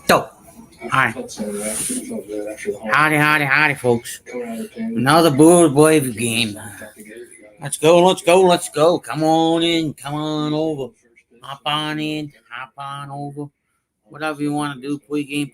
So, hi. Howdy, folks. Another Brewers game. Let's go. Come on in, come on over. Hop on in, hop on over. Whatever you want to do, pregame.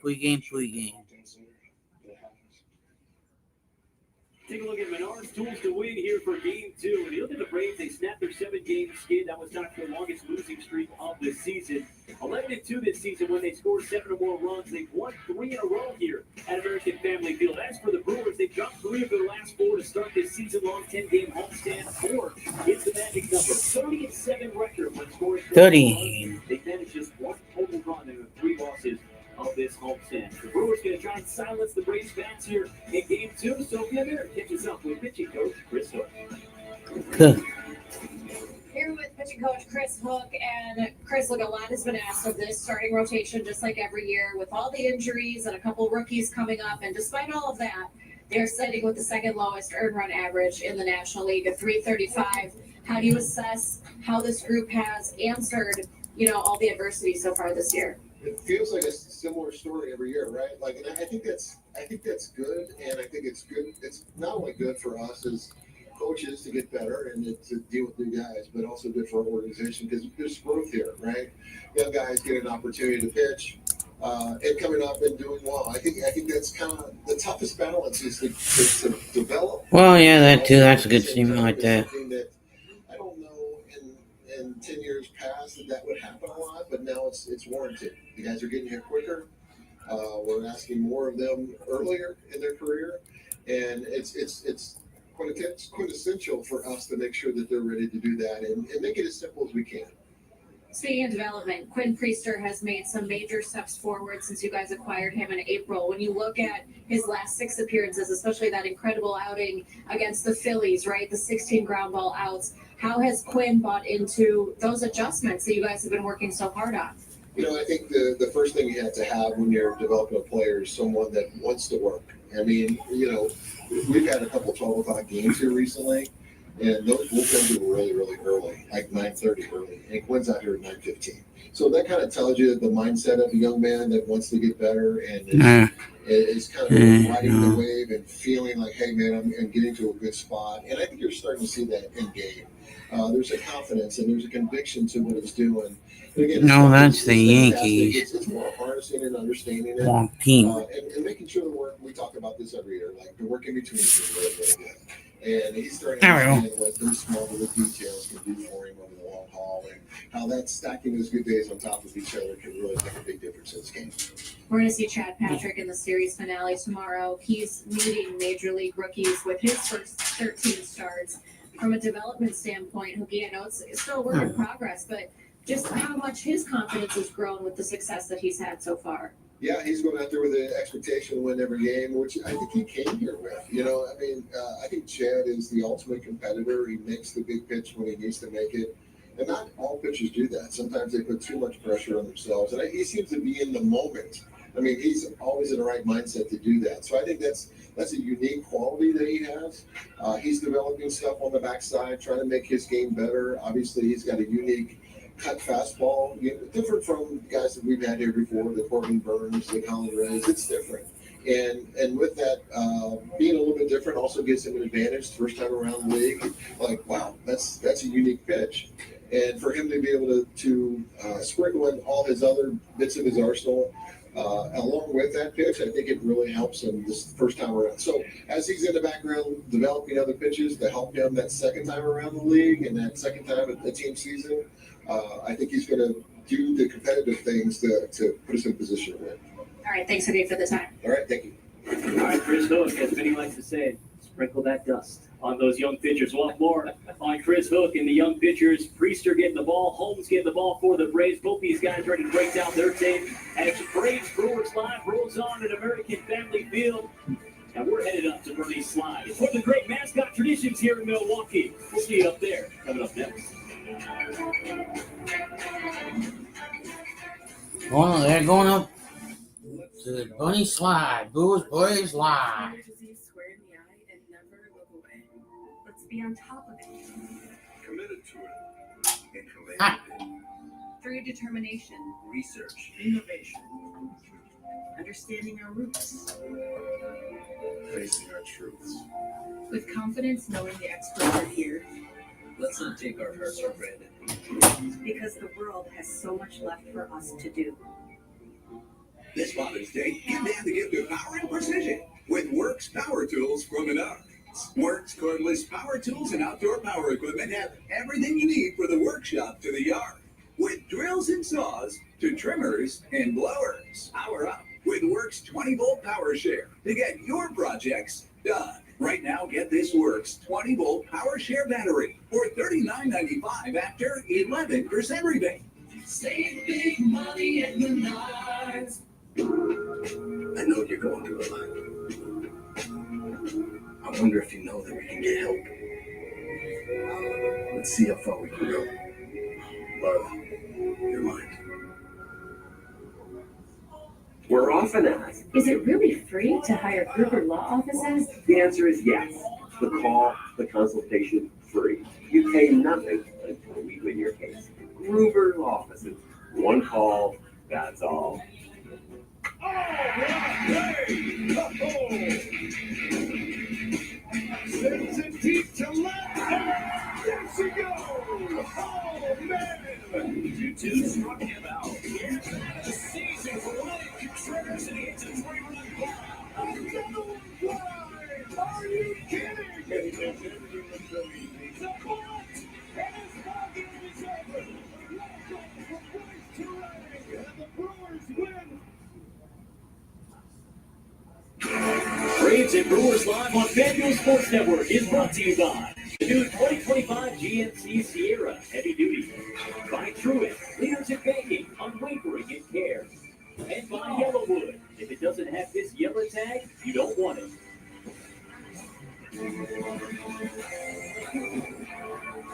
Take a look at Menard's tools to win here for Game 2. And you look at the Braves, they snapped their 7-game skid. That was tied for the longest losing streak of the season. 11-2 this season when they scored 7 or more runs. They've won 3 in a row here at American Family Field. As for the Brewers, they've dropped 3 of their last 4 to start this season-long 10-game homestand. 4 is the magic number. 30-7 record when scoring 30. They managed just 1 total run and 3 losses of this homestand. The Brewers going to try and silence the Braves bats here in Game 2. So here, catch us up with pitching coach Chris Hook. Here with pitching coach Chris Hook. And Chris, look, a lot has been asked of this starting rotation, just like every year, with all the injuries and a couple rookies coming up. And despite all of that, they're sitting with the second lowest earned run average in the National League at 335. How do you assess how this group has answered, all the adversity so far this year? It feels like a similar story every year, right? And I think that's good, and I think it's good. It's not only good for us as coaches to get better and to deal with new guys, but also good for our organization because there's growth here, right? Young guys get an opportunity to pitch and coming up and doing well. I think that's kind of the toughest balance is to develop. Well, yeah, that too. That's a good statement right there. I don't know in 10 years past that would happen a lot, but now it's warranted. The guys are getting here quicker. We're asking more of them earlier in their career, and it's quintessential for us to make sure that they're ready to do that and make it as simple as we can. Speaking of development, Quinn Priester has made some major steps forward since you guys acquired him in April. When you look at his last 6 appearances, especially that incredible outing against the Phillies, right? The 16 ground ball outs. How has Quinn bought into those adjustments that you guys have been working so hard on? I think the first thing you have to have when you're developing a player is someone that wants to work. I mean, we've had a couple 12 o'clock games here recently, and those bullpens were really, really early, like 9:30 early, and Quinn's out here at 9:15. So that kind of tells you the mindset of a young man that wants to get better and is kind of riding the wave and feeling like, hey, man, I'm getting to a good spot. And I think you're starting to see that in game. There's a confidence and there's a conviction to what he's doing. Again, that's the Yankees. It's more harnessing and understanding it. Wrong team. And making sure the work, we talk about this every year, like the work in between is really, really good. And he's starting to understand what those small little details can do for him over the long haul and how that stacking those good days on top of each other can really make a big difference in this game. We're going to see Chad Patrick in the series finale tomorrow. He's leading Major League rookies with his first 13 starts. From a development standpoint, Hookie, I know it's still a work in progress, but just how much his confidence has grown with the success that he's had so far. Yeah, he's going out there with the expectation to win every game, which I think he came here with. I think Chad is the ultimate competitor. He makes the big pitch when he needs to make it. And not all pitchers do that. Sometimes they put too much pressure on themselves. And he seems to be in the moment. I mean, he's always in the right mindset to do that. So I think that's a unique quality that he has. He's developing stuff on the backside, trying to make his game better. Obviously, he's got a unique cut fastball, different from guys that we've had here before, the Corbin Burns, the Colin Rays. It's different. And with that, being a little bit different also gives him an advantage first time around the league. Like, wow, that's a unique pitch. And for him to be able to sprinkle in all his other bits of his arsenal, along with that pitch, I think it really helps him this first time around. So as he's in the background developing other pitches to help him that second time around the league and that second time at the team season, I think he's going to do the competitive things to put us in position to win. All right, thanks again for the time. All right, thank you. All right, Chris Hook, as Vinny likes to say, sprinkle that dust on those young pitchers. We'll have more on Chris Hook and the young pitchers. Priester getting the ball, Holmes getting the ball for the Braves. Both these guys ready to break down their tape. As Braves Brewers Live rolls on at American Family Field. And we're headed up to Bernie's Slide. It's one of the great mascot traditions here in Milwaukee. We'll see you up there. Coming up next. Well, they're going up to the Bunny Slide. Braves Live. Square in the eye and never look away. Let's be on top of it. Committed to it. Ha. Through determination, Research, innovation, understanding our roots. facing our truths. With confidence, knowing the experts are here. Let's not take our hearts for granted. Because the world has so much left for us to do. This Father's Day, give Dad the gift of power and precision with Works Power Tools from Menards. Works cordless power tools and outdoor power equipment have everything you need for the workshop to the yard. With drills and saws to trimmers and blowers. Power up with Works 20-volt power share to get your projects done. Right now, get this Works 20-volt power share battery for $39.95 after 11% rebate. Save big money at Menards. I know you're going through a lot. I wonder if you know that we can get help. Let's see how far we can go. Love, your mind. We're often asked, Is it really free to hire Gruber Law Offices? the answer is yes. The call, the consultation, free. You pay nothing until we win your case. Gruber Law Offices. One call, that's all. Sends it deep to left. There she goes. Oh, man. You two struck him out. Here's the season for William Contreras, and he hits a 3-run bomb. Another one fly. Are you kidding? The bullet and his pocket is open. Welcome from right to right. And the Brewers win. Braves and Brewers Live on FanDuel Sports Network is brought to you by the new 2025 GMC Sierra Heavy Duty. By Truett, leaders in banking, unwavering in care. And by Yellowwood. If it doesn't have this yellow tag, you don't want it.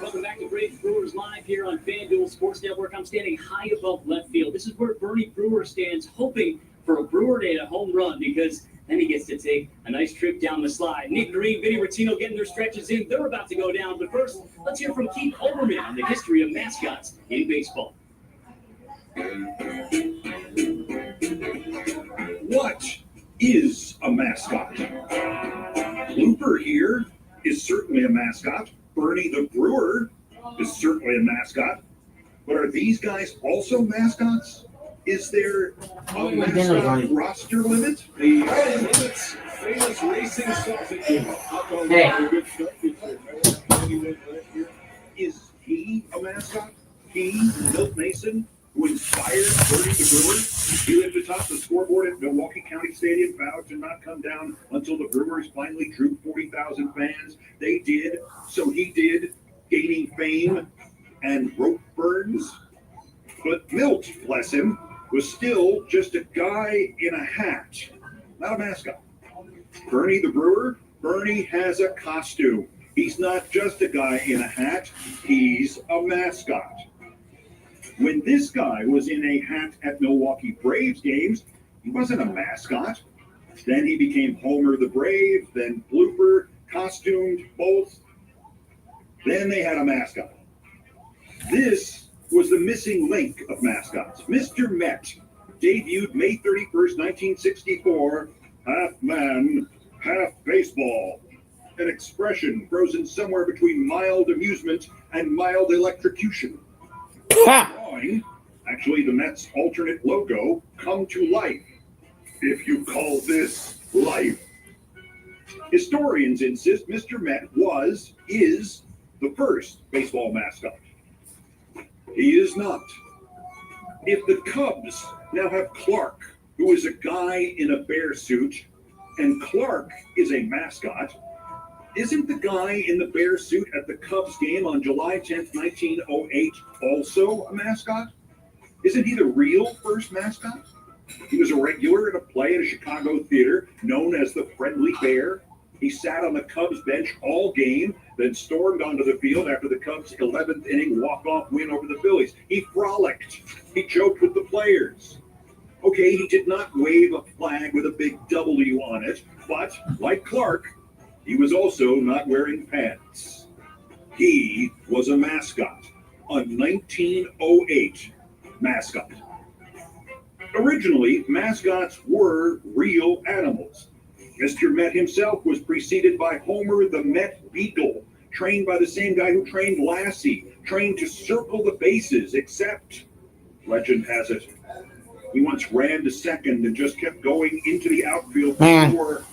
Welcome back to Braves Brewers Live here on FanDuel Sports Network. I'm standing high above left field. This is where Bernie Brewer stands, hoping for a Brewer to hit a home run, because then he gets to take a nice trip down the slide. Nick Green, Vinny Rottino getting their stretches in. They're about to go down. But first, let's hear from Keith Olbermann on the history of mascots in baseball. What is a mascot? Looper here is certainly a mascot. Bernie the Brewer is certainly a mascot. But are these guys also mascots? Is there a mascot roster limit? The limits famous racing sausage. Is he a mascot? He, Milt Mason, who inspired Bernie the Brewer, he lived atop the scoreboard at Milwaukee County Stadium, vowed to not come down until the Brewers finally drew 40,000 fans. They did, so he did, gaining fame and rope burns. But Milt, bless him, was still just a guy in a hat, not a mascot. Bernie the Brewer, Bernie has a costume. He's not just a guy in a hat, he's a mascot. When this guy was in a hat at Milwaukee Braves games, he wasn't a mascot. Then he became Homer the Brave, then Blooper, costumed, both. Then they had a mascot. This was the missing link of mascots. Mr. Met debuted May 31st, 1964, half man, half baseball. An expression frozen somewhere between mild amusement and mild electrocution. Drawing, actually the Mets' alternate logo, come to life. If you call this life. Historians insist Mr. Met is the first baseball mascot. He is not. If the Cubs now have Clark, who is a guy in a bear suit, and Clark is a mascot, isn't the guy in the bear suit at the Cubs game on July 10th, 1908 also a mascot? Isn't he the real first mascot? He was a regular in a play at a Chicago theater known as the Friendly Bear. He sat on the Cubs bench all game, then stormed onto the field after the Cubs' 11th inning walk-off win over the Phillies. He frolicked. He joked with the players. Okay, he did not wave a flag with a big W on it, but like Clark, he was also not wearing pants. He was a mascot. a 1908 mascot. Originally, mascots were real animals. Mr. Met himself was preceded by Homer the Met Beagle, trained by the same guy who trained Lassie, trained to circle the bases, except, legend has it, he once ran to second and just kept going into the outfield before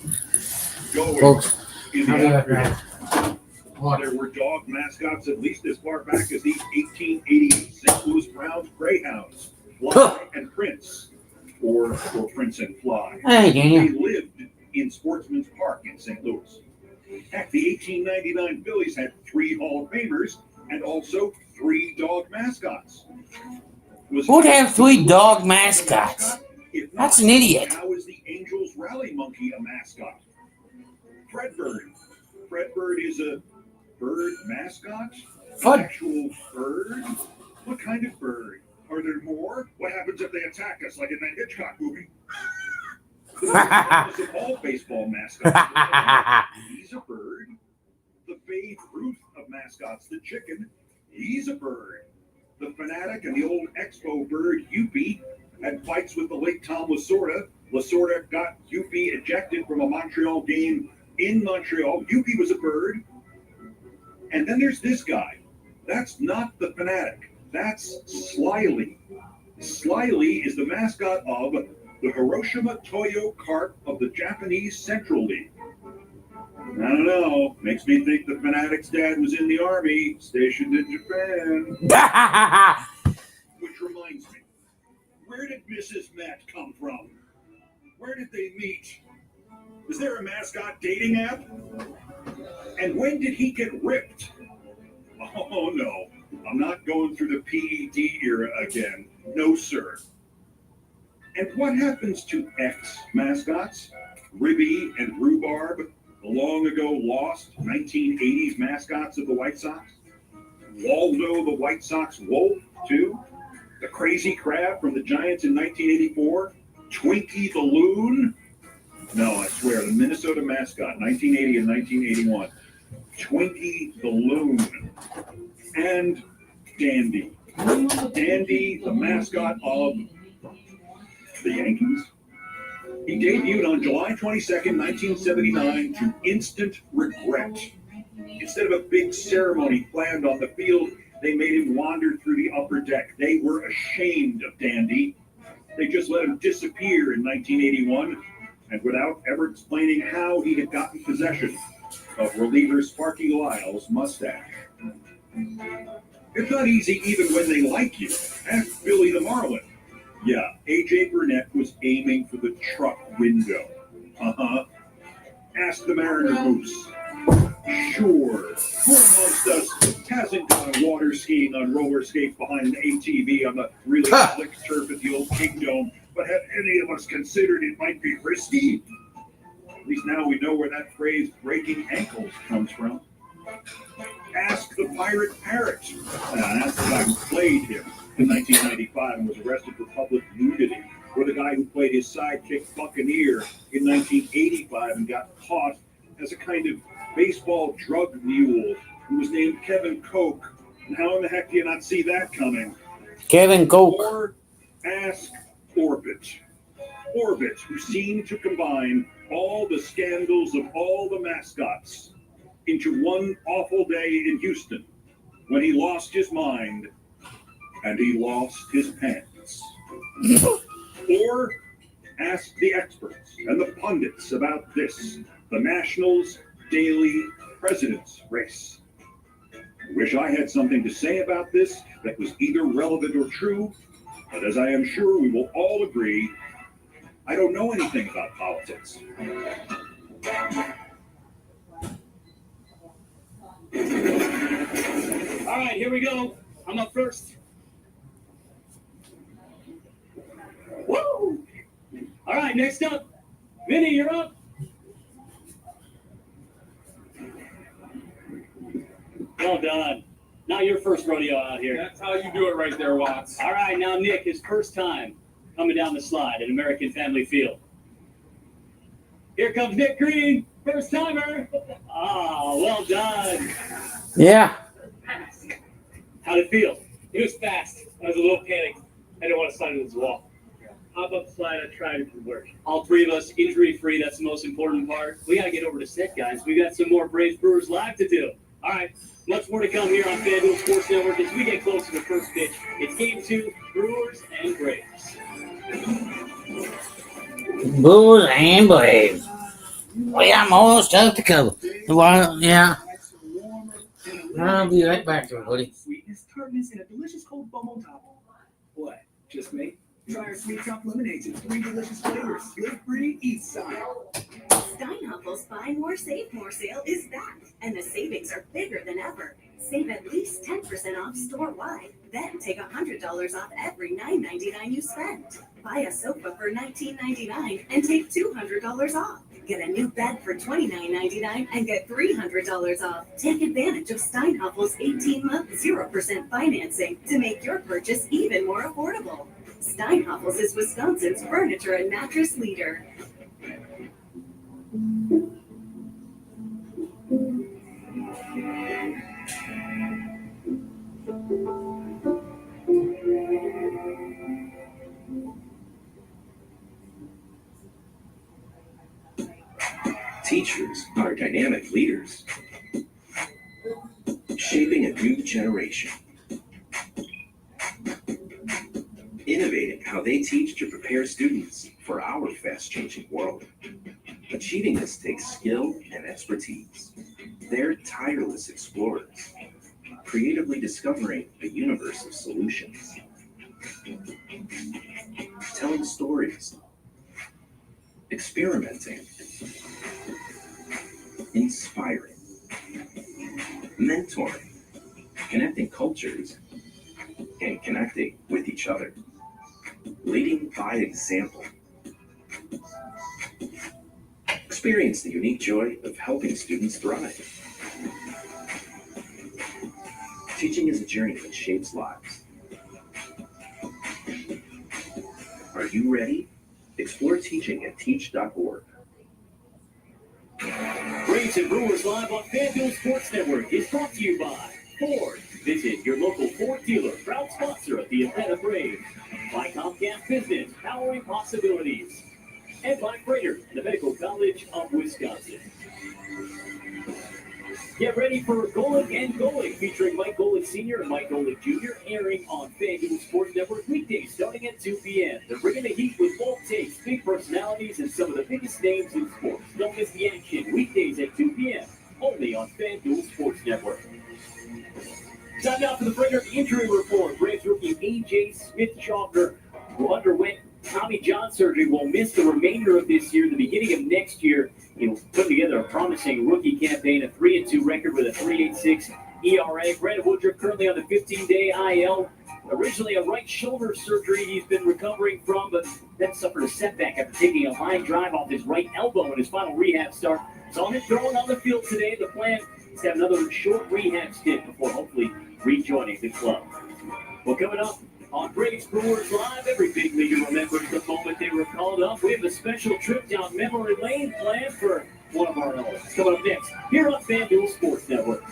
going Folks, in I'll the be right outfield. back. There were dog mascots at least as far back as the 1880 St. Louis Browns Greyhounds, Fly and Prince, or Prince and Fly. Hey, They Daniel. lived in Sportsman's Park in St. Louis. Heck, the 1899 Phillies had 3 Hall of Famers and also 3 dog mascots. Who'd have 3 dog mascots? If not, That's an idiot. how is the Angels Rally Monkey a mascot? Fredbird. Fredbird is a bird mascot? Fred. An actual bird? What kind of bird? Are there more? What happens if they attack us, like in that Hitchcock movie? The most famous of all baseball mascots. He's a bird. The Babe Ruth of mascots, the chicken. He's a bird. The Fanatic and the old Expo bird, Youppi, had fights with the late Tom Lasorda. Lasorda got Youppi ejected from a Montreal game in Montreal. Youppi was a bird. And then there's this guy. That's not the Fanatic. That's Slyly. Slyly is the mascot of the Hiroshima Toyo Carp of the Japanese Central League. I don't know. Makes me think the Fanatic's dad was in the army, stationed in Japan. Which reminds me, where did Mrs. Met come from? Where did they meet? Is there a mascot dating app? And when did he get ripped? Oh no, I'm not going through the PED era again. No, sir. And what happens to ex-mascots? Ribby and Rhubarb, the long ago lost 1980s mascots of the White Sox? Waldo the White Sox Wolf, too? The Crazy Crab from the Giants in 1984? Twinkie the Loon? No, I swear, the Minnesota mascot, 1980 and 1981. Twinkie the Loon. And Dandy. Dandy, the mascot of the Yankees. He debuted on July 22nd, 1979 to instant regret. Instead of a big ceremony planned on the field, they made him wander through the upper deck. They were ashamed of Dandy. They just let him disappear in 1981, and without ever explaining how he had gotten possession of reliever Sparky Lyle's mustache. It's not easy even when they like you. Ask Billy the Marlin. Yeah, A.J. Burnett was aiming for the truck window. Ask the Mariner Moose. Sure, who amongst us hasn't gone water skiing on roller skates behind an ATV on the really slick turf at the old Kingdome, but have any of us considered it might be risky? At least now we know where that phrase breaking ankles comes from. Ask the Pirate Parrot. That's the guy who played him in 1995 and was arrested for public nudity. Or the guy who played his sidekick Buccaneer in 1985 and got caught as a kind of baseball drug mule who was named Kevin Coke. And how in the heck do you not see that coming? Kevin Coke. Or ask Orbit. Orbit, who seemed to combine all the scandals of all the mascots into one awful day in Houston when he lost his mind and he lost his pants. Or ask the experts and the pundits about this, the Nationals' daily president's race. I wish I had something to say about this that was either relevant or true, but as I am sure we will all agree, I don't know anything about politics. All right, here we go. I'm up first. Woo! All right, next up, Vinny, you're up. Well done. Now your first rodeo out here. That's how you do it right there, Watts. All right, now Nick, his first time coming down the slide at American Family Field. Here comes Nick Green, first timer. Ah, well done. Yeah. How How'd it feel? It was fast. I was a little panicked. I didn't want to slide into this wall. How about the slide I tried it work? All three of us injury-free. That's the most important part. We got to get over to set, guys. We got some more Braves Brewers live to do. All right. Much more to come here on FanDuel Sports Network as we get close to the first pitch. It's Game 2, Brewers and Braves. Brewers and Braves. We got more stuff to cover. Well, yeah. I'll be right back to it, buddy. Sweetness, tartness, and a delicious cold foam on top. What? Just me? Try our Sweet Top Lemonades in 3 delicious flavors. Guilt-free, eat style. Steinhaffel's Buy More, Save More sale is back, and the savings are bigger than ever. Save at least 10% off store-wide. Then take $100 off every $9.99 you spend. Buy a sofa for $19.99 and take $200 off. Get a new bed for $29.99 and get $300 off. Take advantage of Steinhaffel's 18-month 0% financing to make your purchase even more affordable. Steinhaffel's is Wisconsin's furniture and mattress leader. Teachers are dynamic leaders, shaping a new generation. Innovating how they teach to prepare students for our fast-changing world. Achieving this takes skill and expertise. They're tireless explorers, creatively discovering a universe of solutions. Telling stories, experimenting, inspiring, mentoring, connecting cultures, and connecting with each other. Leading by example. Experience the unique joy of helping students thrive. Teaching is a journey that shapes lives. Are you ready? Explore teaching at teach.org. Braves and Brewers live on FanDuel Sports Network is brought to you by Ford. Visit your local Ford dealer, proud sponsor of the Atlanta Braves. By Comcast Business, powering possibilities. And by Freighter, the Medical College of Wisconsin. Get ready for Golick and Golick, featuring Mike Golick Sr. and Mike Golick Jr., airing on FanDuel Sports Network weekdays starting at 2 p.m. They're bringing the heat with bold takes, big personalities, and some of the biggest names in sports. Don't miss the action, weekdays at 2 p.m., only on FanDuel Sports Network. Time now for the Freighter injury report. Braves rookie A.J. Smith-Chalker, who underwent Tommy John surgery, will miss the remainder of this year. The beginning of next year, he'll put together a promising rookie campaign, a 3-2 record with a 3.86 ERA. Brandon Woodruff currently on the 15-day IL. Originally a right shoulder surgery he's been recovering from, but then suffered a setback after taking a line drive off his right elbow in his final rehab start. Saw him throwing on the field today. The plan is to have another short rehab stint before hopefully rejoining the club. Well, coming up on Braves Brewers Live, every big leaguer remembers the moment they were called up. We have a special trip down memory lane planned for one of our own. Coming up next, here on FanDuel Sports Network.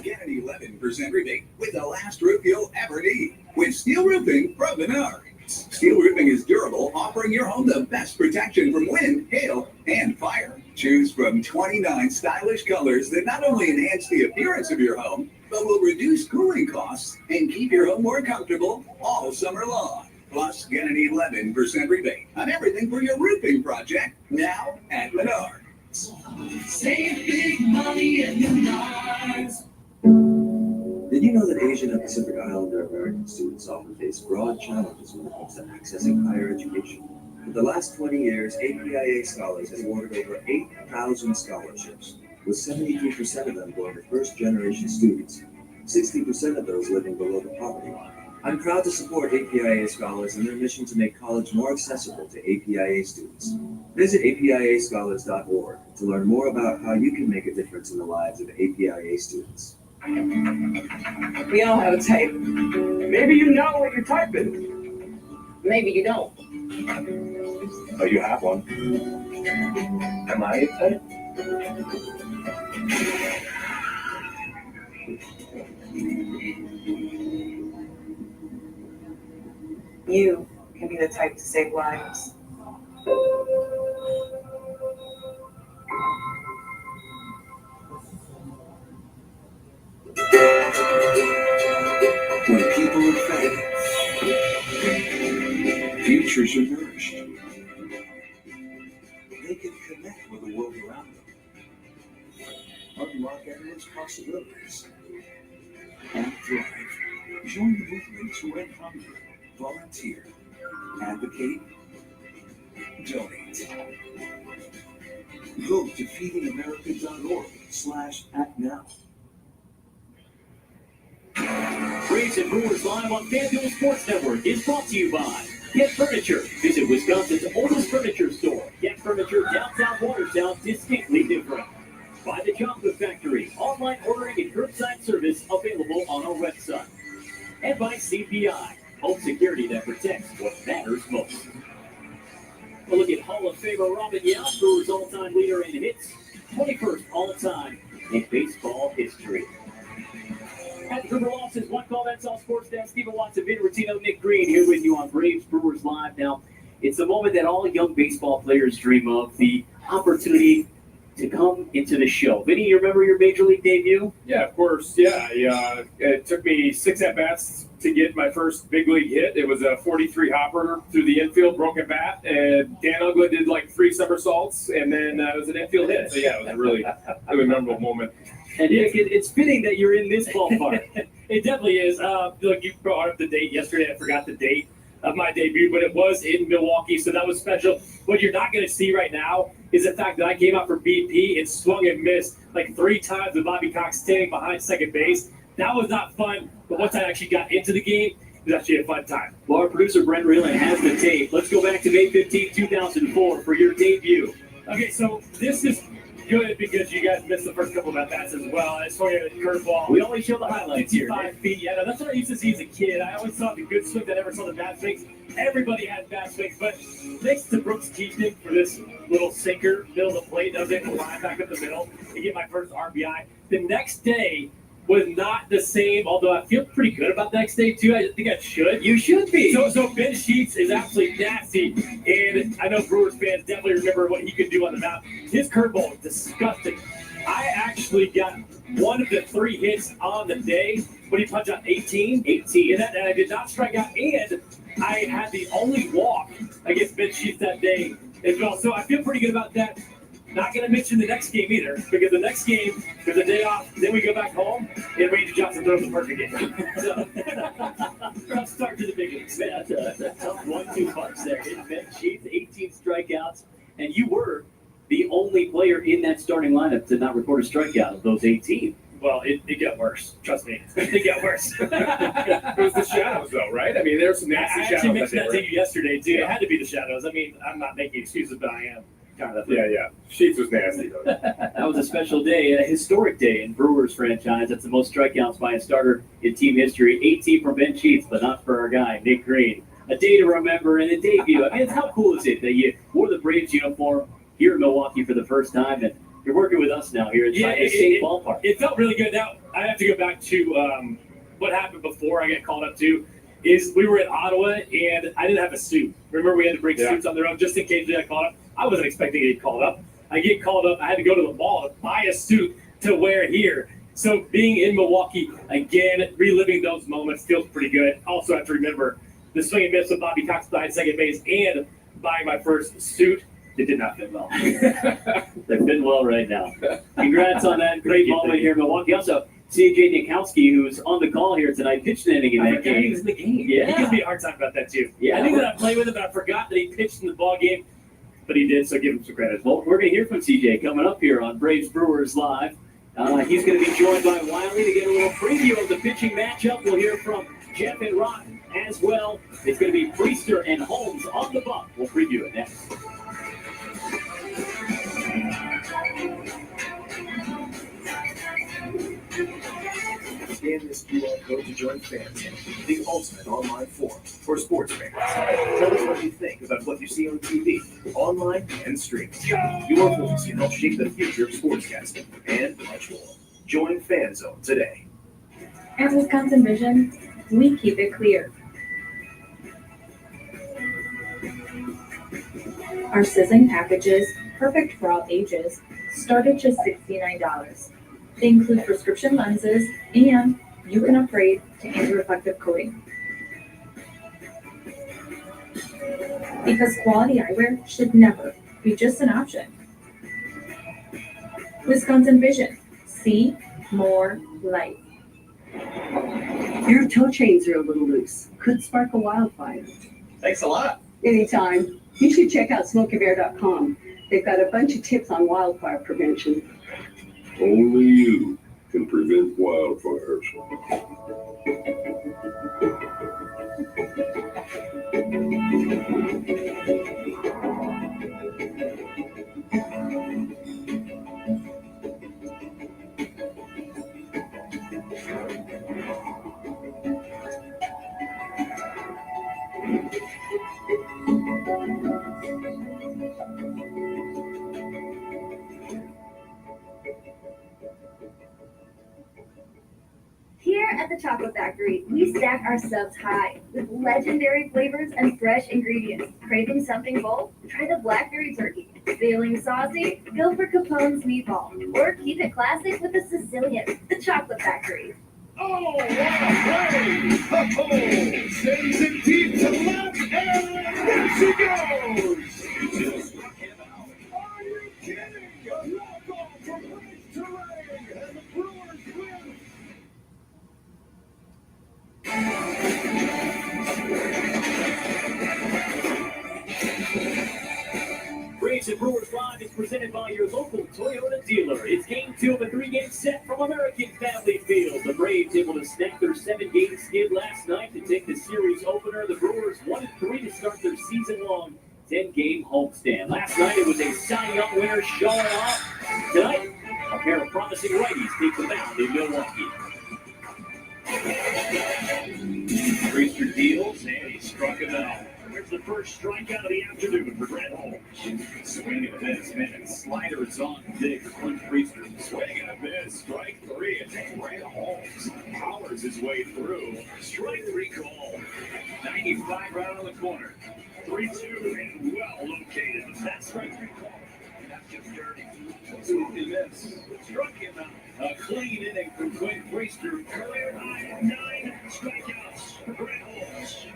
Get an 11% rebate with the last roof you'll ever need with steel roofing from Menards. Steel roofing is durable, offering your home the best protection from wind, hail, and fire. Choose from 29 stylish colors that not only enhance the appearance of your home, but will reduce cooling costs and keep your home more comfortable all summer long. Plus, get an 11% rebate on everything for your roofing project now at Menards. Save big money at Menards. Did you know that Asian and Pacific Islander American students often face broad challenges when it comes to accessing higher education? For the last 20 years, APIA Scholars has awarded over 8,000 scholarships, with 73% of them going to first-generation students, 60% of those living below the poverty line. I'm proud to support APIA Scholars in their mission to make college more accessible to APIA students. Visit apiascholars.org to learn more about how you can make a difference in the lives of APIA students. We all have a type. Maybe you know what you're typing. Maybe you don't. Oh, you have one. Am I a type? You can be the type to save lives. When people are fed, futures are nourished. They can connect with the world around them, unlock endless possibilities, and thrive. Join the movement to end hunger. Volunteer. Advocate. Donate. Go to feedingamerica.org/actnow. Braves and Brewers Live on FanDuel Sports Network is brought to you by Get Furniture. Visit Wisconsin's oldest furniture store. Get Furniture, downtown Watertown, distinctly different. By the Chocolate Factory, online ordering and curbside service available on our website. And by CPI, home security that protects what matters most. A look at Hall of Famer Robin Yount, Brewers all-time leader in hits, 21st all-time in baseball history. At the Riverwalks is one call. That's all sports. That's Stephen Watson, Vin Rutino, Nick Green here with you on Braves Brewers Live. Now, it's the moment that all young baseball players dream of, the opportunity to come into the show. Vinny, you remember your major league debut? Yeah, of course. Yeah, it took me 6 at-bats to get my first big league hit. It was a 43 hopper through the infield, broken bat, and Dan Ugla did like 3 somersaults, and then it was an infield hit. So, yeah, it was a really memorable moment. And Nick, it's fitting that you're in this ballpark. It definitely is. Look, you brought up the date yesterday. I forgot the date of my debut, but it was in Milwaukee, so that was special. What you're not going to see right now is the fact that I came out for BP and swung and missed like 3 times with Bobby Cox standing behind second base. That was not fun, but once I actually got into the game, it was actually a fun time. Well, our producer Brent Reeland has the tape. Let's go back to May 15, 2004 for your debut. Okay, so this is good because you guys missed the first couple of at-bats as well. I swung at a curveball. We only show the highlights here. 5 feet. Yeah, no, that's what I used to see as a kid. I always saw the good swings. I never saw the bad swings. Everybody had bad swings, but thanks to Brooks Keaton for this little sinker, middle of the plate, does it, line back up the middle, to get my first RBI. The next day was not the same, although I feel pretty good about the next day, too. I think I should. You should be. So Ben Sheets is absolutely nasty, and I know Brewers fans definitely remember what he could do on the mound. His curveball was disgusting. I actually got one of the 3 hits on the day when he punched out 18, and I did not strike out, and I had the only walk against Ben Sheets that day as well. So I feel pretty good about that. Not going to mention the next game either, because the next game, there's a day off, then we go back home, and Randy Johnson throws the perfect game. So, rough start to the big leagues. That's a tough 1-2 punch there. Ben Sheets, 18 strikeouts, and you were the only player in that starting lineup to not record a strikeout of those 18. Well, it got worse. Trust me. It got worse. It was the shadows, though, right? I mean, there's some nasty I shadows. actually mentioned that to you yesterday, too. Yeah. It had to be the shadows. I mean, I'm not making excuses, but I am kind of. Yeah. Sheets was nasty, though. That was a special day, a historic day in Brewers franchise. That's the most strikeouts by a starter in team history. 18 from Ben Sheets, but not for our guy, Nick Green. A day to remember and a debut. I mean, how cool is it that you wore the Braves uniform here in Milwaukee for the first time, and you're working with us now here inside the same ballpark? It felt really good. Now, I have to go back to what happened before I got called up to. Is we were in Ottawa, and I didn't have a suit. Remember, we had to bring suits on their own just in case we got called up. I wasn't expecting to get called up. I get called up. I had to go to the mall to buy a suit to wear here. So being in Milwaukee, again, reliving those moments feels pretty good. Also have to remember the swing and miss with Bobby Cox behind second base and buying my first suit. It did not fit well. They're fitting well right now. Congrats on that great moment here in Milwaukee. Also, CJ Nikowski, who's on the call here tonight, pitched an inning in that game. He was in the game. Yeah. He gives me a hard time about that, too. Yeah. I knew that I played with him, but I forgot that he pitched in the ball game. But he did, so give him some credit. Well, we're going to hear from CJ coming up here on Braves Brewers Live. He's going to be joined by Wiley to get a little preview of the pitching matchup. We'll hear from Jeff and Rock as well. It's going to be Priester and Holmes on the bump. We'll preview it next. Scan this QR code code to join FanZone, the ultimate online forum for sports fans. Tell us what you think about what you see on TV, online, and streaming. Your voice can help shape the future of sportscasting and much more. Join FanZone today. At Wisconsin Vision, we keep it clear. Our sizzling packages, perfect for all ages, start at just $69. They include prescription lenses, and you can upgrade to anti-reflective coating. Because quality eyewear should never be just an option. Wisconsin Vision. See more light. Your toe chains are a little loose. Could spark a wildfire. Thanks a lot. Anytime. You should check out SmokyBear.com. They've got a bunch of tips on wildfire prevention. Only you can prevent wildfires. Here at the Chocolate Factory, we stack our subs high with legendary flavors and fresh ingredients. Craving something bold? Try the blackberry turkey. Feeling saucy? Go for Capone's meatball. Or keep it classic with the Sicilian. The Chocolate Factory. Oh, what a play! Oh, sends it deep to left, and there she goes! Just struck him out. Are you kidding? Walk off from right to right, and the Brewers win. Braves and Brewers Live is presented by your local Toyota dealer. It's game 2 of a 3-game set from American Family Field. The Braves able to snap their 7-game skid last night to take the series opener. The Brewers 1-3 to start their season-long 10-game homestand. Last night it was a Cy Young winner showing off. Tonight, a pair of promising righties take the mound in Milwaukee. Priester deals, and he struck him out. There's the first strikeout of the afternoon for Grant Holmes. Swing and a miss, man. Slider is on big. Clint Priester. Swing and a miss. Strike 3. And Grant Holmes powers his way through. Strike 3 call. 95 right on the corner. 3-2 and well located. That's strike 3 call. That's just dirty. Swing and miss. Struck him out. A clean inning from Clint Priester. Career high 9 strikeouts for Grant Holmes.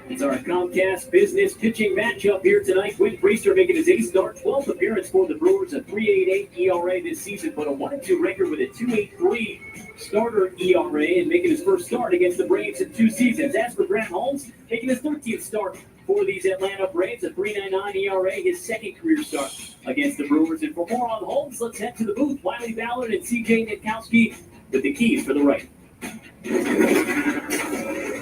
It's our Comcast Business pitching matchup here tonight. Quinn Priester making his 8th start, 12th appearance for the Brewers, a 3.88 ERA this season, but a 1-2 record with a 2.83 starter ERA, and making his first start against the Braves in 2 seasons. As for Grant Holmes, making his 13th start for these Atlanta Braves, a 3.99 ERA, his 2nd career start against the Brewers. And for more on Holmes, let's head to the booth. Wiley Ballard and CJ Nitkowski with the keys for the right.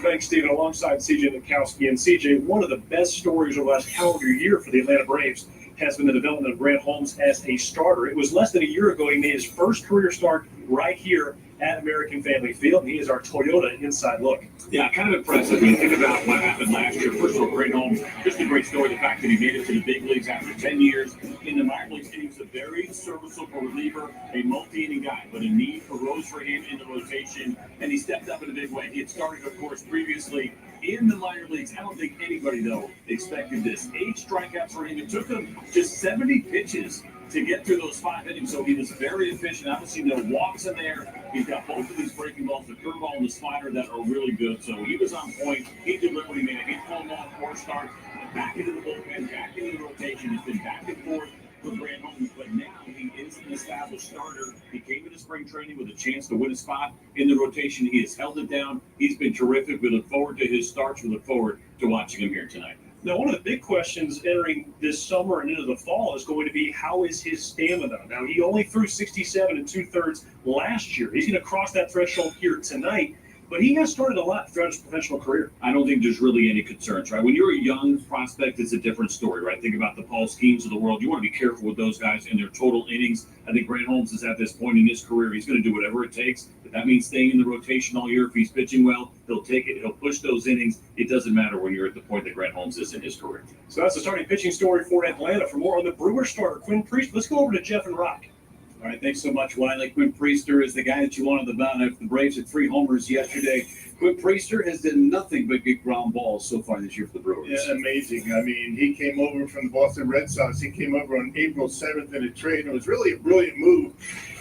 Thanks, Stephen. Alongside CJ Nitkowski. And CJ, one of the best stories of last calendar year for the Atlanta Braves has been the development of Grant Holmes as a starter. It was less than a year ago he made his first career start right here at American Family Field. He is our Toyota inside look. Yeah, kind of impressive when you think about what happened last year. First of all, Grant Holmes, just a great story. The fact that he made it to the big leagues after 10 years in the minor leagues. And he was a very serviceable reliever, a multi-inning guy, but a need arose for him in the rotation, and he stepped up in a big way. He had started, of course, previously in the minor leagues. I don't think anybody, though, expected this. 8 strikeouts for him. It took him just 70 pitches to get through those 5 innings, so he was very efficient. Obviously, no walks in there. He's got both of these breaking balls, the curveball and the slider, that are really good. So he was on point. He delivered. He made a handful long 4 start, back into the bullpen, back into the rotation. He's been back and forth with Grant Holmes, but now he is an established starter. He came into spring training with a chance to win a spot in the rotation. He has held it down. He's been terrific. We look forward to his starts. We look forward to watching him here tonight. Now, one of the big questions entering this summer and into the fall is going to be, how is his stamina? Now, he only threw 67 2/3 last year. He's going to cross that threshold here tonight. But he has started a lot throughout his professional career. I don't think there's really any concerns, right? When you're a young prospect, it's a different story, right? Think about the Paul Schemes of the world. You want to be careful with those guys in their total innings. I think Grant Holmes is at this point in his career. He's going to do whatever it takes. If that means staying in the rotation all year, if he's pitching well, he'll take it. He'll push those innings. It doesn't matter when you're at the point that Grant Holmes is in his career. So that's the starting pitching story for Atlanta. For more on the Brewers starter, Quinn Priest, let's go over to Jeff and Rock. All right, thanks so much, Wiley. Quinn Priester is the guy that you want on the mound after the Braves had 3 homers yesterday. Quinn Priester has done nothing but get ground balls so far this year for the Brewers. Yeah, amazing. I mean, he came over from the Boston Red Sox. He came over on April 7th in a trade. And it was really a brilliant move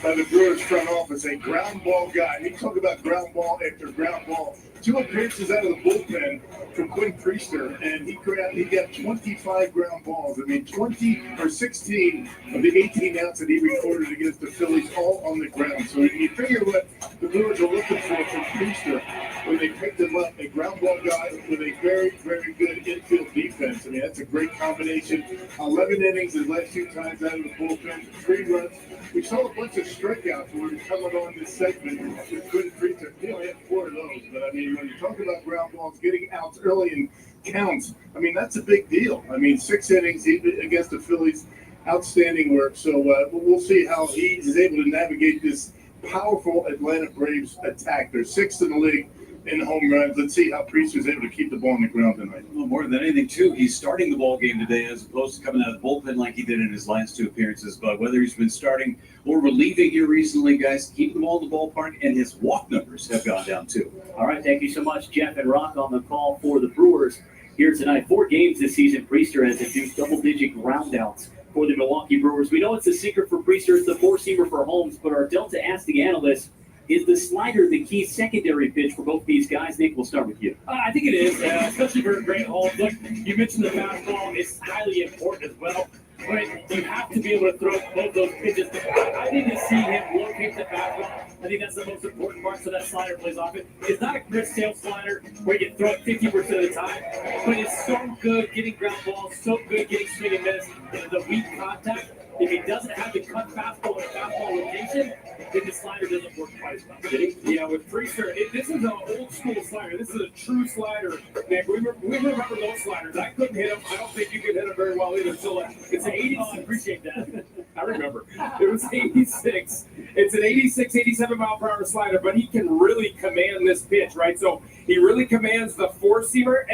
by the Brewers front office, a ground ball guy. And he talked about ground ball after ground ball. 2 appearances out of the bullpen from Quinn Priester, and he got 25 ground balls. I mean, 20 or 16 of the 18 outs that he recorded against the Phillies all on the ground. So you figure what the Brewers are looking for from Priester when they picked him up, a ground ball guy with a very, very good infield defense. I mean, that's a great combination. 11 innings his last 2 times out of the bullpen, 3 runs. We saw a bunch of strikeouts when we were coming on this segment with Quinn Priester. He only had 4 of those, but I mean, when you talk about ground balls, getting outs early in counts, I mean, that's a big deal. I mean, 6 innings against the Phillies, outstanding work. So we'll see how he is able to navigate this powerful Atlanta Braves attack. They're 6th in the league in home runs. Let's see how Priester is able to keep the ball on the ground tonight. Well, more than anything, too, he's starting the ball game today as opposed to coming out of the bullpen like he did in his last 2 appearances. But whether he's been starting or relieving here recently, guys, keep the ball in the ballpark, and his walk numbers have gone down, too. All right, thank you so much, Jeff and Rock, on the call for the Brewers here tonight. 4 games this season, Priester has induced double-digit groundouts for the Milwaukee Brewers. We know it's the secret for Priester. It's the 4-seamer for Holmes, but our Delta Ask the Analyst, is the slider the key secondary pitch for both these guys? Nick, we'll start with you. I think it is, especially for Grant Holmes. Look, you mentioned the fastball is highly important as well, but you have to be able to throw both those pitches. I need to see him locate the fastball. I think that's the most important part, so that slider plays off it. It's not a Chris Sale slider where you throw it 50% of the time, but it's so good getting ground balls, so good getting swing and miss, the weak contact. If he doesn't have the cut fastball in a fastball rotation, then the slider doesn't work quite as well. Yeah, with Priester, this is an old school slider. This is a true slider. Man, we remember those sliders. I couldn't hit them. I don't think you could hit them very well either. So it's an 86. I appreciate that. I remember. It was 86. It's an 86, 87 mile per hour slider, but he can really command this pitch, right? So he really commands the 4-seamer,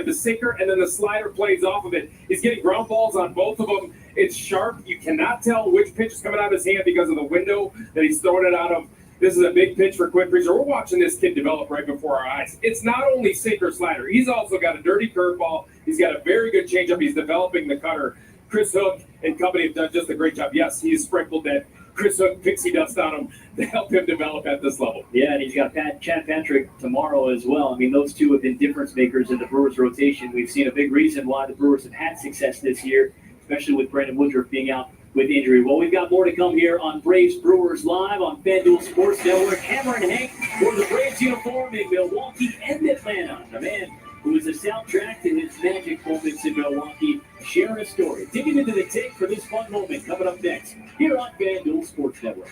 the sinker, and then the slider plays off of it. He's getting ground balls on both of them. It's sharp. You cannot tell which pitch is coming out of his hand because of the window that he's throwing it out of. This is a big pitch for Quinn Priester. We're watching this kid develop right before our eyes. It's not only sinker slider. He's also got a dirty curveball. He's got a very good changeup. He's developing the cutter. Chris Hook and company have done just a great job. Yes, he's sprinkled that Chris Hook pixie dust on him to help him develop at this level. Yeah, and he's got Chad Patrick tomorrow as well. I mean, those two have been difference makers in the Brewers rotation. We've seen a big reason why the Brewers have had success this year, especially with Brandon Woodruff being out with injury. Well, we've got more to come here on Braves Brewers Live on FanDuel Sports Network. Hammer and Hank for the Braves uniform in Milwaukee and Atlanta. The man who is the soundtrack to his magic moments in Milwaukee, sharing a story. Digging into the tape for this fun moment coming up next here on FanDuel Sports Network.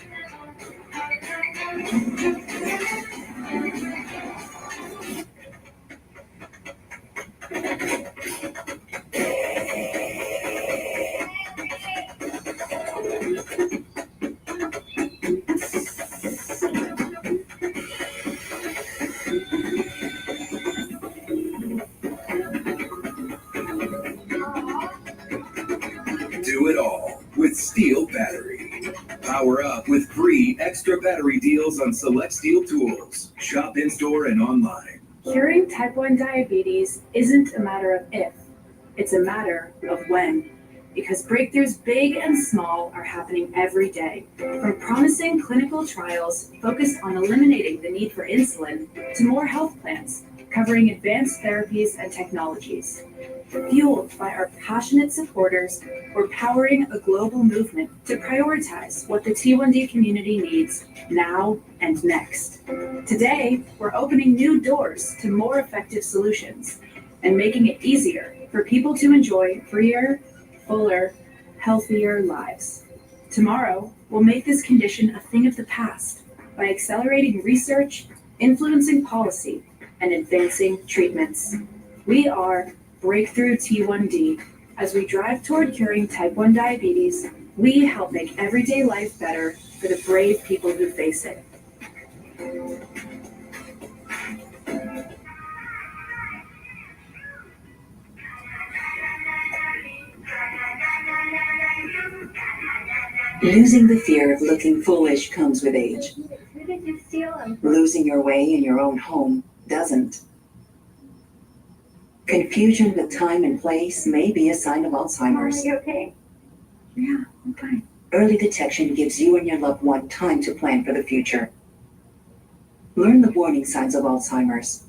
Do it all with Steel Battery. Power up with free extra battery deals on select Steel tools. Shop in-store and online. Curing type 1 diabetes isn't a matter of if, it's a matter of when. Because breakthroughs big and small are happening every day. From promising clinical trials focused on eliminating the need for insulin to more health plans covering advanced therapies and technologies. Fueled by our passionate supporters, we're powering a global movement to prioritize what the T1D community needs now and next. Today, we're opening new doors to more effective solutions and making it easier for people to enjoy freer, fuller, healthier lives. Tomorrow, we'll make this condition a thing of the past by accelerating research, influencing policy, and advancing treatments. We are Breakthrough T1D. As we drive toward curing type 1 diabetes, we help make everyday life better for the brave people who face it. Losing the fear of looking foolish comes with age. Who did you steal them from? Losing your way in your own home doesn't. Confusion with time and place may be a sign of Alzheimer's. Are you okay? Yeah, I'm fine. Early detection gives you and your loved one time to plan for the future. Learn the warning signs of Alzheimer's.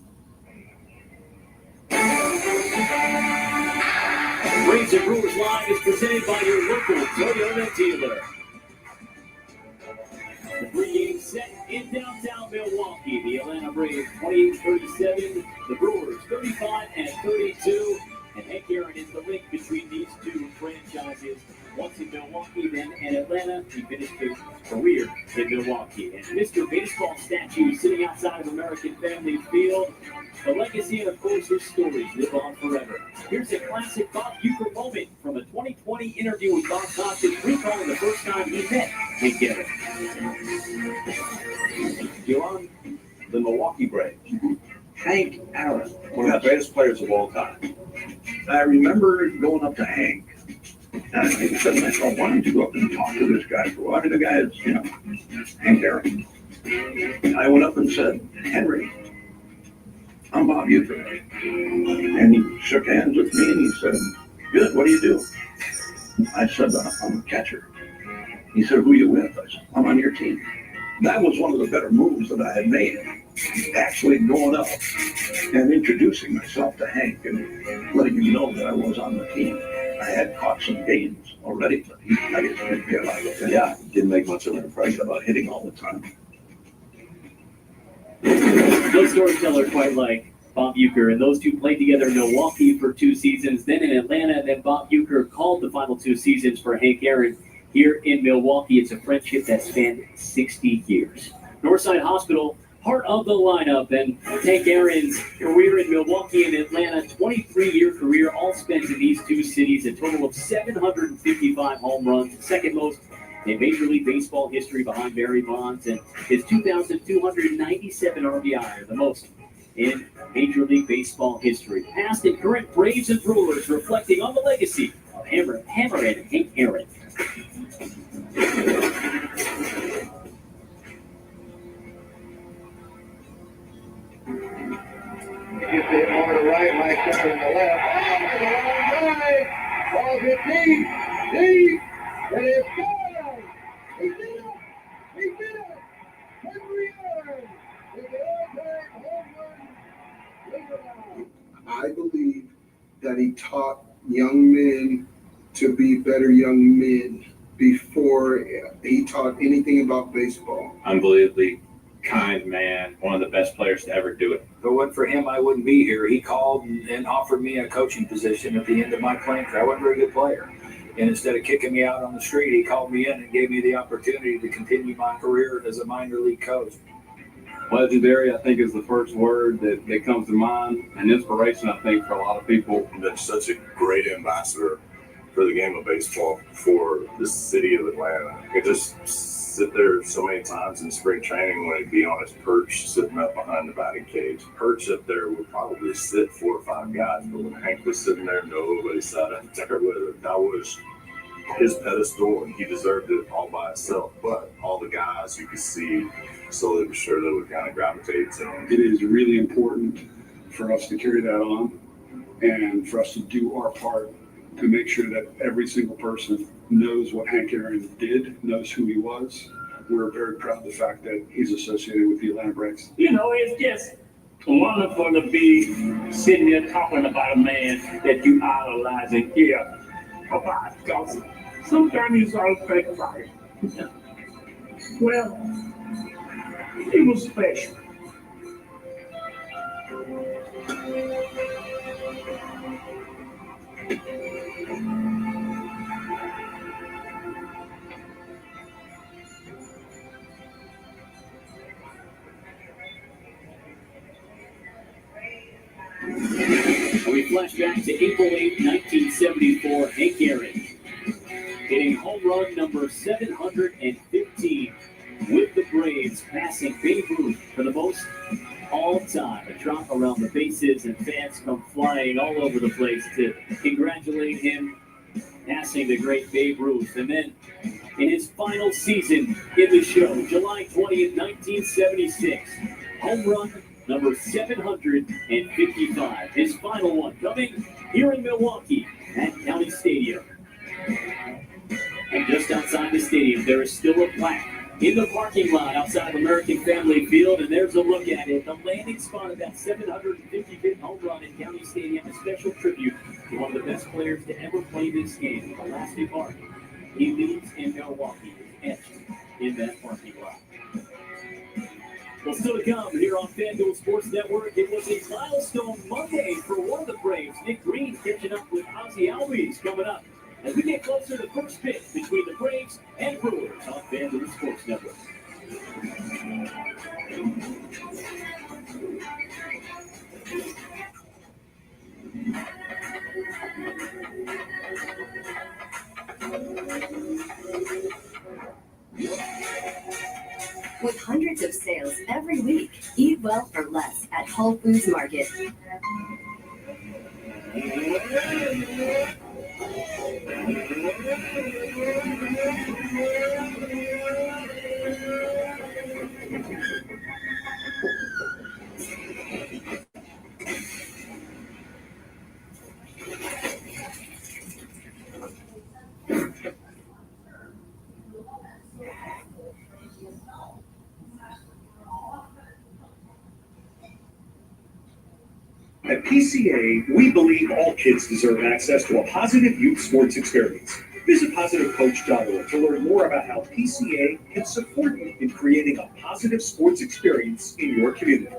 Braves and Brewers Live is presented by your local Toyota dealer. The pregame set in downtown Milwaukee. The Atlanta Braves 28-37, the Brewers 35-32. And Hank Aaron is the link between these two franchises. Once in Milwaukee, then in Atlanta. He finished his career in Milwaukee. And Mr. Baseball statue sitting outside of American Family Field. The legacy and, of course, his stories live on forever. Here's a classic Bob Uecker moment from a 2020 interview with Bob Costas, recalling the first time he met Hank Aaron. You're on the Milwaukee Braves. Hank Aaron, one of the greatest players of all time. I remember going up to Hank, and I said to myself, why don't you go up and talk to this guy for a while? I mean, the guy is, Hank Aaron. I went up and said, Henry, I'm Bob Uecker. And he shook hands with me and he said, good, what do you do? I said, I'm a catcher. He said, who are you with? I said, I'm on your team. That was one of the better moves that I had made. Actually going up and introducing myself to Hank and letting him know that I was on the team. I had caught some games already, but I guess didn't realize it. Yeah, didn't make much of an impression about hitting all the time. No storyteller quite like Bob Uecker, and those two played together in Milwaukee for 2 seasons, then in Atlanta, and then Bob Uecker called the final 2 seasons for Hank Aaron here in Milwaukee. It's a friendship that spanned 60 years. Northside Hospital, part of the lineup, and Hank Aaron's career in Milwaukee and Atlanta, 23-year career, all spent in these 2 cities, a total of 755 home runs, second most in Major League Baseball history behind Barry Bonds, and his 2,297 RBI are the most in Major League Baseball history. Past and current Braves and Brewers reflecting on the legacy of Hammerhead Hank Aaron. You see it more to the right, Mike Center to the left. Oh, the long drive. Ball hit deep, and it's gone. He did it. He did it. Henry Aaron is the all-time home run leader. I believe that he taught young men to be better young men before he taught anything about baseball. Unbelievably kind man, one of the best players to ever do it. If it wasn't for him, I wouldn't be here. He called and offered me a coaching position at the end of my playing career. I wasn't a very good player. And instead of kicking me out on the street, he called me in and gave me the opportunity to continue my career as a minor league coach. Legendary, I think, is the first word that comes to mind, and inspiration, I think, for a lot of people. Been such a great ambassador for the game of baseball for the city of Atlanta. I could just sit there so many times in spring training when he'd be on his perch sitting up behind the batting cage. Perch up there would probably sit 4 or 5 guys, but when Hank was sitting there, nobody sat up there with him. That was his pedestal, and he deserved it all by himself. But all the guys you could see slowly but surely would kind of gravitate to him. It is really important for us to carry that on and for us to do our part to make sure that every single person knows what Hank Aaron did, knows who he was. We're very proud of the fact that he's associated with the Atlanta Braves. You know, it's just wonderful to be sitting there talking about a man that you idolize and care about. Because sometimes you sort of think about it. Well, he was special. flashback to April 8, 1974. Hank Aaron hitting home run number 715 with the Braves, passing Babe Ruth for the most all time. A drop around the bases, and fans come flying all over the place to congratulate him, passing the great Babe Ruth. And then in his final season in the show, July 20th, 1976, home run number 755. His final one coming here in Milwaukee at County Stadium. And just outside the stadium, there is still a plaque in the parking lot outside American Family Field, and there's a look at it. The landing spot of that 755th home run in County Stadium, a special tribute to one of the best players to ever play this game, the lasting mark he leaves in Milwaukee, etched in that parking lot. Well, still to come here on FanDuel Sports Network, it was a milestone Monday for one of the Braves. Nick Green catching up with Ozzie Albies coming up as we get closer to the first pitch between the Braves and Brewers on FanDuel Sports Network. With hundreds of sales every week, eat well for less at Whole Foods Market. At PCA, we believe all kids deserve access to a positive youth sports experience. Visit positivecoach.org to learn more about how PCA can support you in creating a positive sports experience in your community.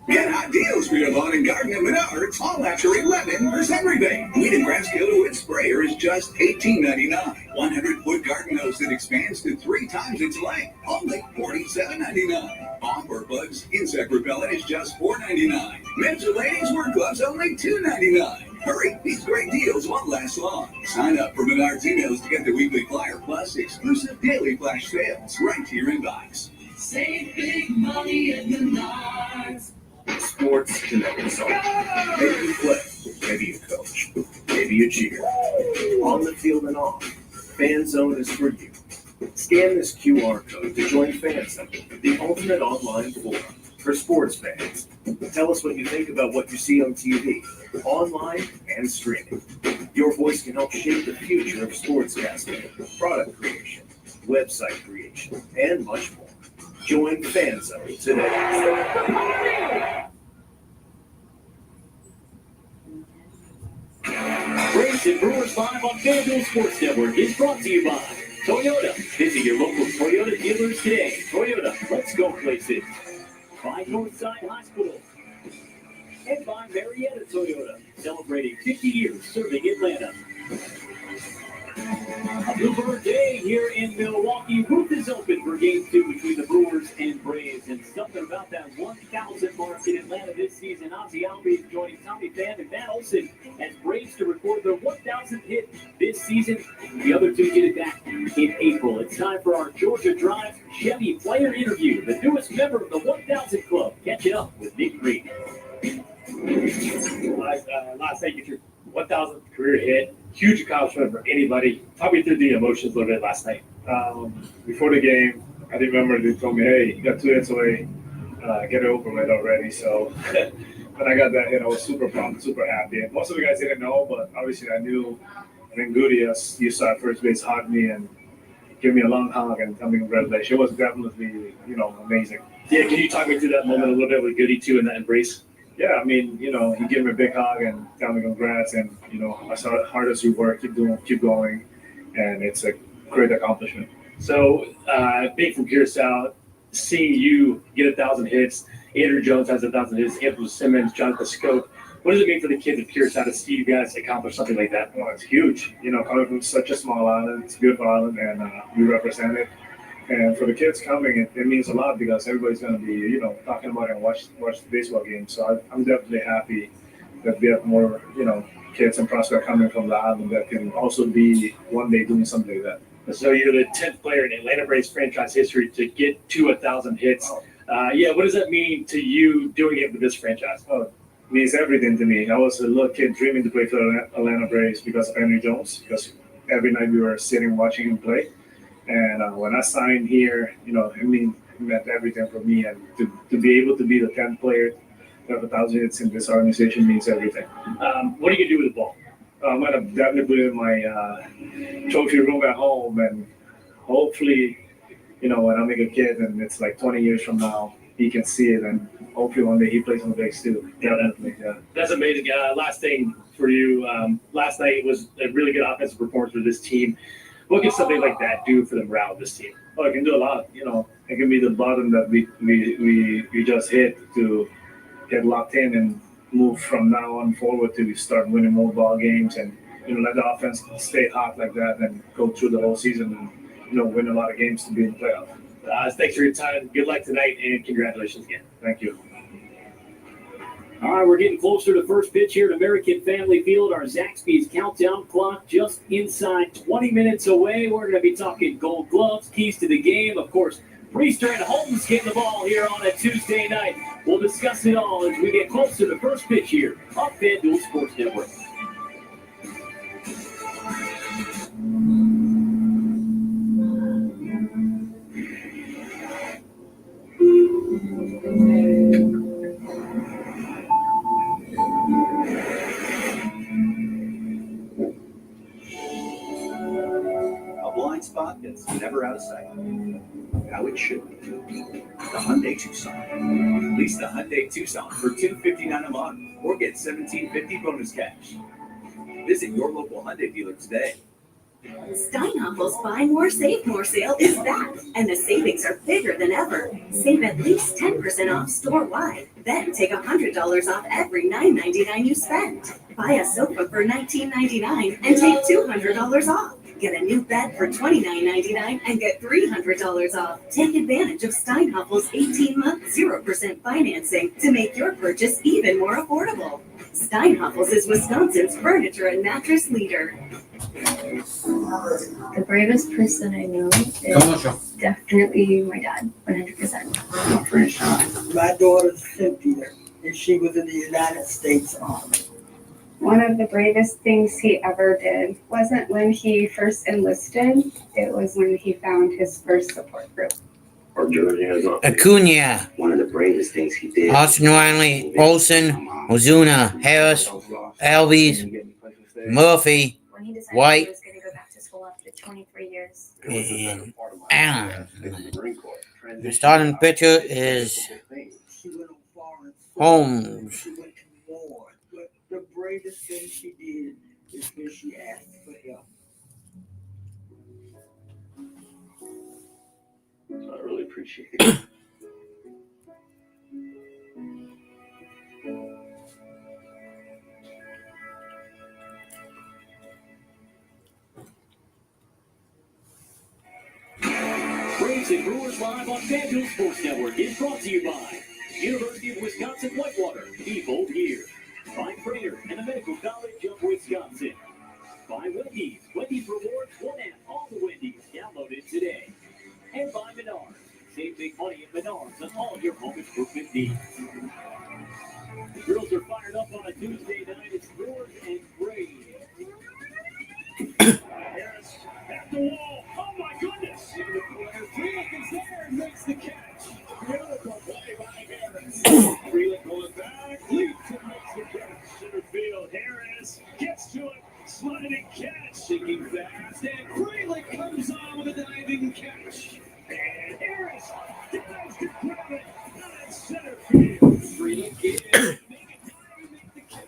Get hot deals for your lawn and garden at Menards. All after 11% rebate. Weed and grass killer wood sprayer is just $18.99. 100-foot garden hose that expands to 3 times its length. Only $47.99. Bomb or bugs insect repellent is just $4.99. Men's and ladies' work gloves only $2.99. Hurry, these great deals won't last long. Sign up for Menards emails to get the weekly flyer plus exclusive daily flash sales right to your inbox. Save big money at Menards. Sports connected song. Maybe you play, maybe you coach, maybe you cheer. On the field and off, Fan Zone is for you. Scan this QR code to join Fan Zone, the ultimate online forum for sports fans. Tell us what you think about what you see on TV, online, and streaming. Your voice can help shape the future of sportscasting, product creation, website creation, and much more. Join Fan Zone today. Braves and Brewers Live on FanDuel Sports Network is brought to you by Toyota. Visit your local Toyota dealers today. Toyota, let's go places. By Northside Hospital. And by Marietta Toyota, celebrating 50 years serving Atlanta. A Bluebird day here in Milwaukee. Booth is open for Game 2 between the Brewers and Braves. And something about that 1,000 mark in Atlanta this season. Ozzie Albies joining Tommy Pham and Matt Olson as Braves to record their 1,000th hit this season. The other two did it back in April. It's time for our Georgia Drive Chevy player interview. The newest member of the 1,000 Club. Catch it up with Nick Green. Last night, get your 1,000th career hit. Huge accomplishment for anybody. Talk me through the emotions a little bit last night. Before the game, I remember they told me, hey, you got 2 hits away. Get it over with already. So when I got that hit, I was super pumped, super happy. And most of the guys didn't know, but obviously I knew. And then Goody, as you saw at first base, hugged me and gave me a long hug and tell me congratulations. It was definitely, amazing. Yeah, can you talk me through that moment a little bit with Goody, too, in that embrace? Yeah, I mean, he gave me a big hug and tell me congrats. And, as hard as you work, keep going. And it's a great accomplishment. So, being from Pure South, seeing you get 1,000 hits, Andrew Jones has 1,000 hits, Anthony Simmons, Jonathan Scope. What does it mean for the kids at Pure South to see you guys accomplish something like that? Well, it's huge. Coming from such a small island, it's a beautiful island, and we represent it. And for the kids coming, it means a lot because everybody's going to be, talking about it and watch the baseball game. So I'm definitely happy that we have more, kids and prospects coming from the island that can also be one day doing something like that. So you're the 10th player in Atlanta Braves franchise history to get to 1,000 hits. What does that mean to you doing it with this franchise? Oh, it means everything to me. I was a little kid dreaming to play for the Atlanta Braves because of Henry Jones, because every night we were sitting watching him play. And when I signed here, it meant everything for me. And to be able to be the 10th player to have 1,000 hits in this organization means everything. What are you going to do with the ball? I'm going to definitely put it in my trophy room at home. And hopefully, when I make a kid and it's like 20 years from now, he can see it. And hopefully one day he plays on the Braves too. Definitely, yeah. That's amazing. Last thing for you. Last night was a really good offensive performance for this team. What can something like that do for the morale of this team? Oh, it can do a lot. It can be the button that we just hit to get locked in and move from now on forward to start winning more ball games and let the offense stay hot like that and go through the whole season and win a lot of games to be in the playoff. Thanks for your time. Good luck tonight and congratulations again. Thank you. All right, we're getting closer to first pitch here at American Family Field. Our Zaxby's countdown clock just inside 20 minutes away. We're going to be talking Gold Gloves, keys to the game. Of course, Priester and Holmes getting the ball here on a Tuesday night. We'll discuss it all as we get closer to first pitch here on FanDuel Sports Network. A blind spot that's never out of sight. How it should be. The Hyundai Tucson. Lease the Hyundai Tucson for $259 a month or get $1,750 bonus cash. Visit your local Hyundai dealer today. Steinhoffel's Buy More, Save More sale is back, and the savings are bigger than ever. Save at least 10% off store-wide. Then take $100 off every $9.99 you spend. Buy a sofa for $19.99 and take $200 off. Get a new bed for $29.99 and get $300 off. Take advantage of Steinhoffel's 18-month 0% financing to make your purchase even more affordable. Steinhoffel's is Wisconsin's furniture and mattress leader. The bravest person I know is definitely my dad, 100%. My daughter's Cynthia, and she was in the United States Army. One of the bravest things he ever did wasn't when he first enlisted, it was when he found his first support group. Acuna, One of the bravest things he did. Austin Riley, Olson, Ozuna, Harris, Alves, Murphy, When he decided White, he was going to go back to school after 23 years. and Allen. The starting pitcher is Holmes. She went to war, but the bravest thing she did is when she asked for help. I really appreciate it. Braves and Brewers live on FanDuel Sports Network is brought to you by University of Wisconsin Whitewater, the bold year. By Prater and the Medical College of Wisconsin. By Wendy's. Wendy's Rewards, one app, all the Wendy's. Download it today. And by Menards. Save big money at Menards on all your home improvement needs. The girls are fired up on a Tuesday night. It's Brewers and Braves. Harris at the wall. Oh my goodness! Freeland is there and makes the catch. Beautiful play by Harris. Freeland going back, leaps and makes the catch. Center field. Harris gets to it, sliding catch, sinking fast, and Freeland comes on with a diving catch. And Harris dives to grab it out center field. Freeland gets make it down and make the catch.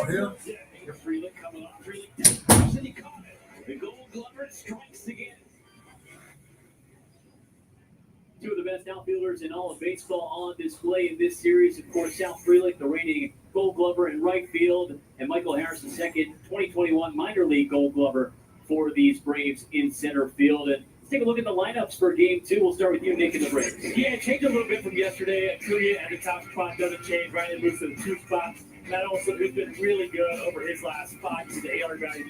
Harris. Freeland coming on. Freeland dives and he caught it. The Gold Glover strikes again. Two of the best outfielders in all of baseball on display in this series. Of course, Sal Frelick, the reigning Gold Glover in right field, and Michael Harris, the second 2021 minor league Gold Glover for these Braves in center field. And let's take a look at the lineups for Game 2. We'll start with you, Nick, in the Braves. Yeah, it changed a little bit from yesterday. Acuna at the top spot doesn't change. Ryan moves to the 2 spot. Matt Olson, who's been really good over his last 5 to the 8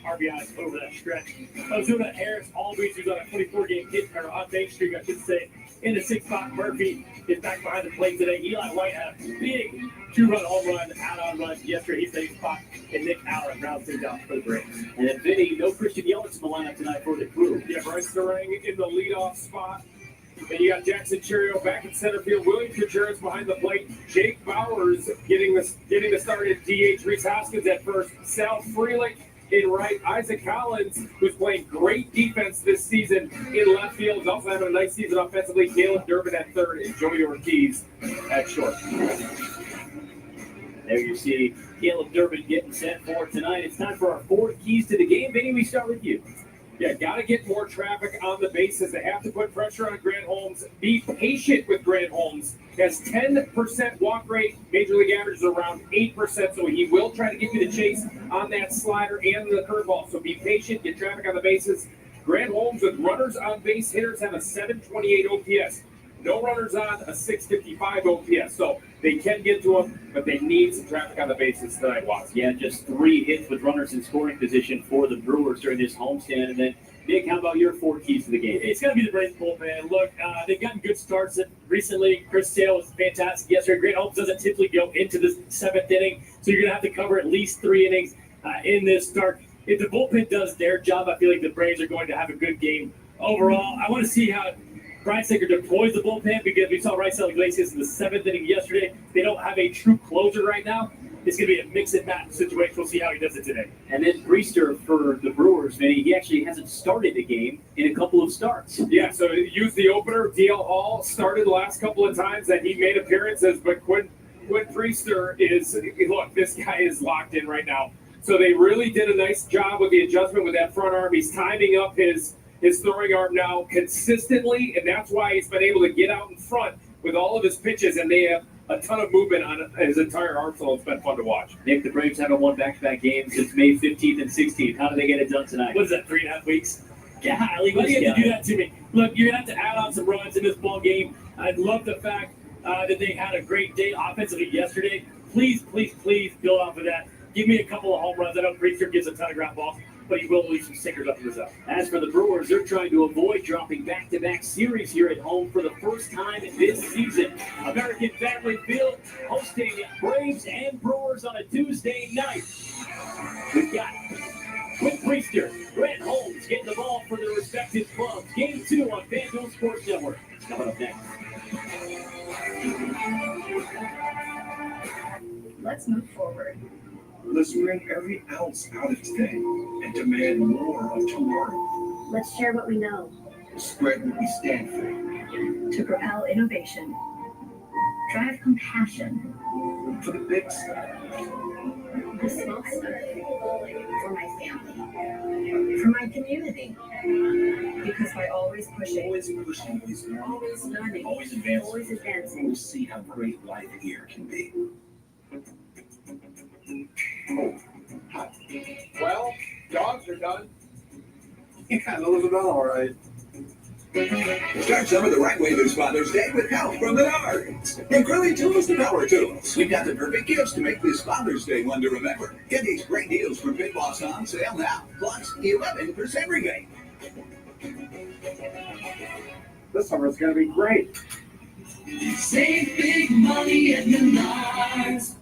RBIs over that stretch. Ozuna, Harris, Always, who's on a 24-game hit or on base streak, I should say, in the 6th spot. Murphy is back behind the plate today. Eli White had a big 2-run home run, add-on run yesterday. He's the 8th spot, and Nick Allen rounds things out for the Braves. And then Vinny, no Christian Yelich in the lineup tonight for the Crew. Yeah, Bryce Durang in the leadoff spot. Then you got Jackson Cheerio back in center field. William Contreras behind the plate. Jake Bowers getting the start at DH. Reese Hoskins at first. Sal Frelick in right. Isaac Collins, who's playing great defense this season in left field, is also having a nice season offensively. Caleb Durbin at third and Joey Ortiz at short. There you see Caleb Durbin getting set for tonight. It's time for our 4 keys to the game. Vinny, we start with you. Yeah, got to get more traffic on the bases. They have to put pressure on Grant Holmes. Be patient with Grant Holmes. He has 10% walk rate. Major League average is around 8%, so he will try to get you the chase on that slider and the curveball. So be patient, get traffic on the bases. Grant Holmes with runners on base hitters have a 728 OPS. No runners on, a 655 OPS. So they can get to him, but they need some traffic on the bases tonight, Watts. Yeah, just 3 hits with runners in scoring position for the Brewers during this homestand. And then, Nick, how about your 4 keys to the game? It's going to be the Braves bullpen. Look, they've gotten good starts recently. Chris Sale was fantastic yesterday. Grant Holmes doesn't typically go into the 7th inning, so you're going to have to cover at least 3 innings in this start. If the bullpen does their job, I feel like the Braves are going to have a good game overall. I want to see how Brian Singer deploys the bullpen because we saw Raisel Iglesias in the 7th inning yesterday. They don't have a true closer right now. It's going to be a mix and match situation. We'll see how he does it today. And then Priester for the Brewers, Vinny, he actually hasn't started a game in a couple of starts. Yeah, so use the opener. DL Hall started the last couple of times that he made appearances, but Quinn Priester is, look, this guy is locked in right now. So they really did a nice job with the adjustment with that front arm. He's timing up his throwing arm now consistently, and that's why he's been able to get out in front with all of his pitches, and they have a ton of movement on his entire arsenal. It's been fun to watch. Nick, the Braves haven't won back-to-back games since May 15th and 16th. How do they get it done tonight? What is that, 3.5 weeks? Golly, why do you have to do that to me? Look, you're going to have to add on some runs in this ball game. I love the fact that they had a great day offensively yesterday. Please, please, please build off of that. Give me a couple of home runs. I know Priester gives a ton of ground balls, but he will leave some stickers up to his up. As for the Brewers, they're trying to avoid dropping back-to-back series here at home for the first time this season. American Family Field hosting Braves and Brewers on a Tuesday night. We've got Quinn Priester, Grant Holmes getting the ball for their respective clubs. Game 2 on FanDuel Sports Network. Coming up next. Let's move forward. Let's bring every ounce out of today and demand more of tomorrow. Let's share what we know Spread what we stand for. To propel innovation. Drive compassion. For the big stuff. The small stuff. For my family. For my community. Because by always pushing. Always pushing, Always learning. always advancing. Always advancing. We'll see how great life here can be. Oh, hi. Well, dogs are done. Yeah, those are done all right. Start summer the right way this Father's Day with help from Menards. From grilling tools to power tools, we've got the perfect gifts to make this Father's Day one to remember. Get these great deals from Big Boss on sale now, plus 11% rebate. This summer's going to be great. Save big money at Menards.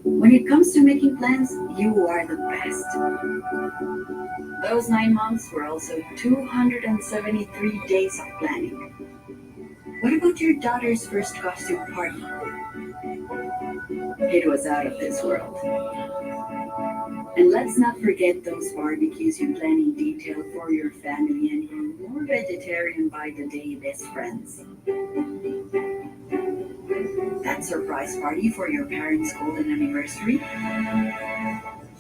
When it comes to making plans, you are the best. Those 9 months were also 273 days of planning. What about your daughter's first costume party? It was out of this world. And let's not forget those barbecues you plan in detail for your family and your more vegetarian by the day best friends. That surprise party for your parents' golden anniversary?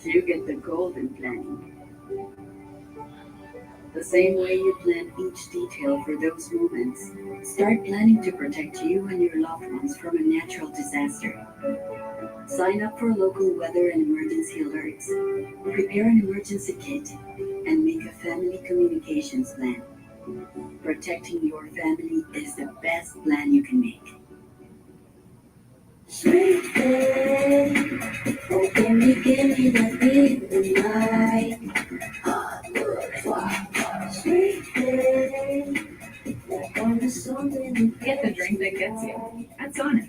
You get the golden planning. The same way you plan each detail for those moments, start planning to protect you and your loved ones from a natural disaster. Sign up for local weather and emergency alerts. Prepare an emergency kit and make a family communications plan. Protecting your family is the best plan you can make. Sweet day, oh give me that feeling right. Sweet day, like on the something. Get the drink that gets you. That's on it.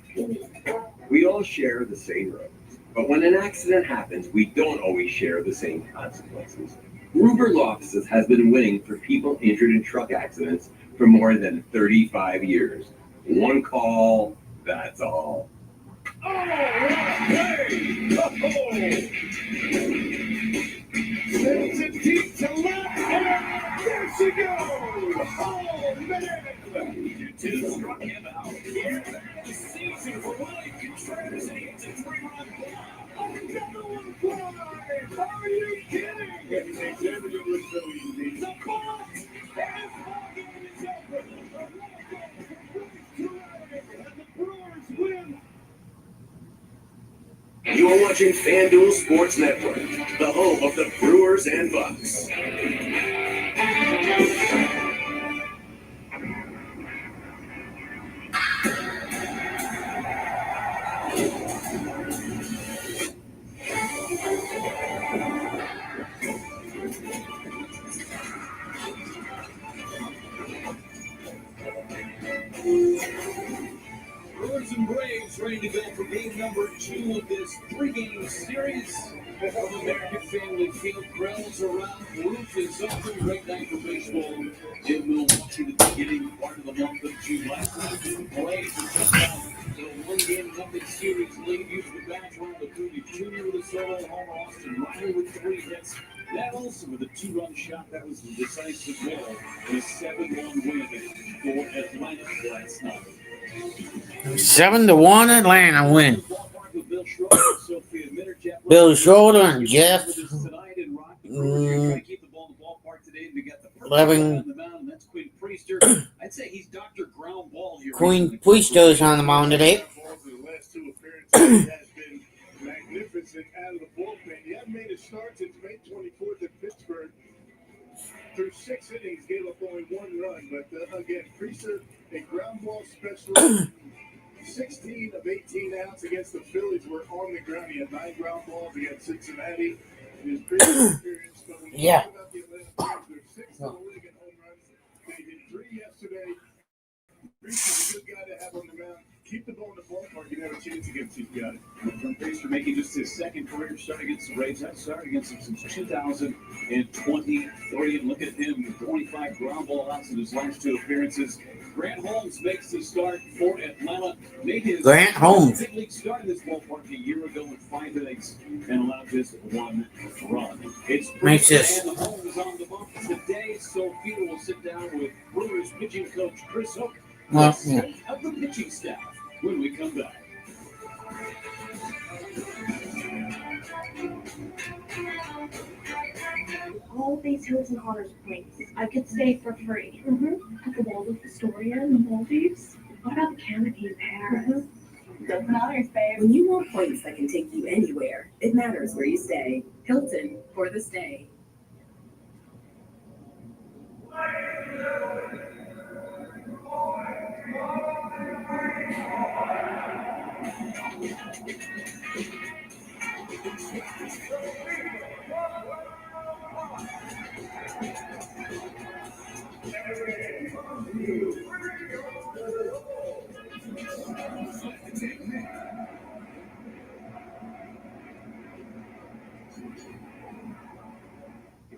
We all share the same roads, but when an accident happens, we don't always share the same consequences. Gruber Law Offices has been winning for people injured in truck accidents for more than 35 years. One call, that's all. Oh, hey! Oh! Sends it deep to left, and there she goes! Oh, man! You two struck him out. Yeah, the season for Willie Contreras, and he hits a three-run block. Another one fly! Are you kidding? It makes every look so easy. The box is hugging is open. And the Brewers win. You are watching FanDuel Sports Network, the home of the Brewers and Bucks. Brewers and Braves ready to go for game number 2 of this 3-game series from American Family Field. Grills around, roof is open. Great night for baseball in Milwaukee, the beginning part of the month of July. The Braves have just got the 1-game nothing series lead. Used the badge around the Cooley Jr. with a solo homer. Austin Riley with 3 hits. That also with a 2-run shot. That was the decisive goal in a 7-1 win for Atlanta last night. 7-1 Atlanta win. Bill Schroeder and Jeff. 11. I'd say he's Dr. Ground Ball here. Queen Puisto's on the mound today. The last 2 appearances has been magnificent out of the bullpen. He hasn't made a start since May 24th at Pittsburgh. Through 6 innings, gave up only 1 run. But again, Priester, a ground ball specialist. 16 of 18 outs against the Phillies were on the ground. He had 9 ground balls against Cincinnati in his previous experience. But when you talk about the Atlanta Braves, they're 6th in the league in home runs. They hit 3 yesterday. Priester's a good guy to have on the mound. Keep the ball in the ballpark. You have a chance against these guys. From Priester making just his 2nd career start against the Braves. That started against them since 2023. And look at him with 25 ground ball outs in his last 2 appearances. Grant Holmes makes the start for Atlanta. Made his big league start in this ballpark a year ago with 5 innings and allowed just 1 run. It's Priester and Holmes on the bump today. Sophia will sit down with Brewers pitching coach Chris Hook. Of the pitching staff when we come back. All these hills and honors points. I could stay for free. At the Waldorf Astoria in the Maldives. What about the canopy in Paris? Open honors, babe. When you want points that can take you anywhere, it matters where you stay. Hilton for the stay.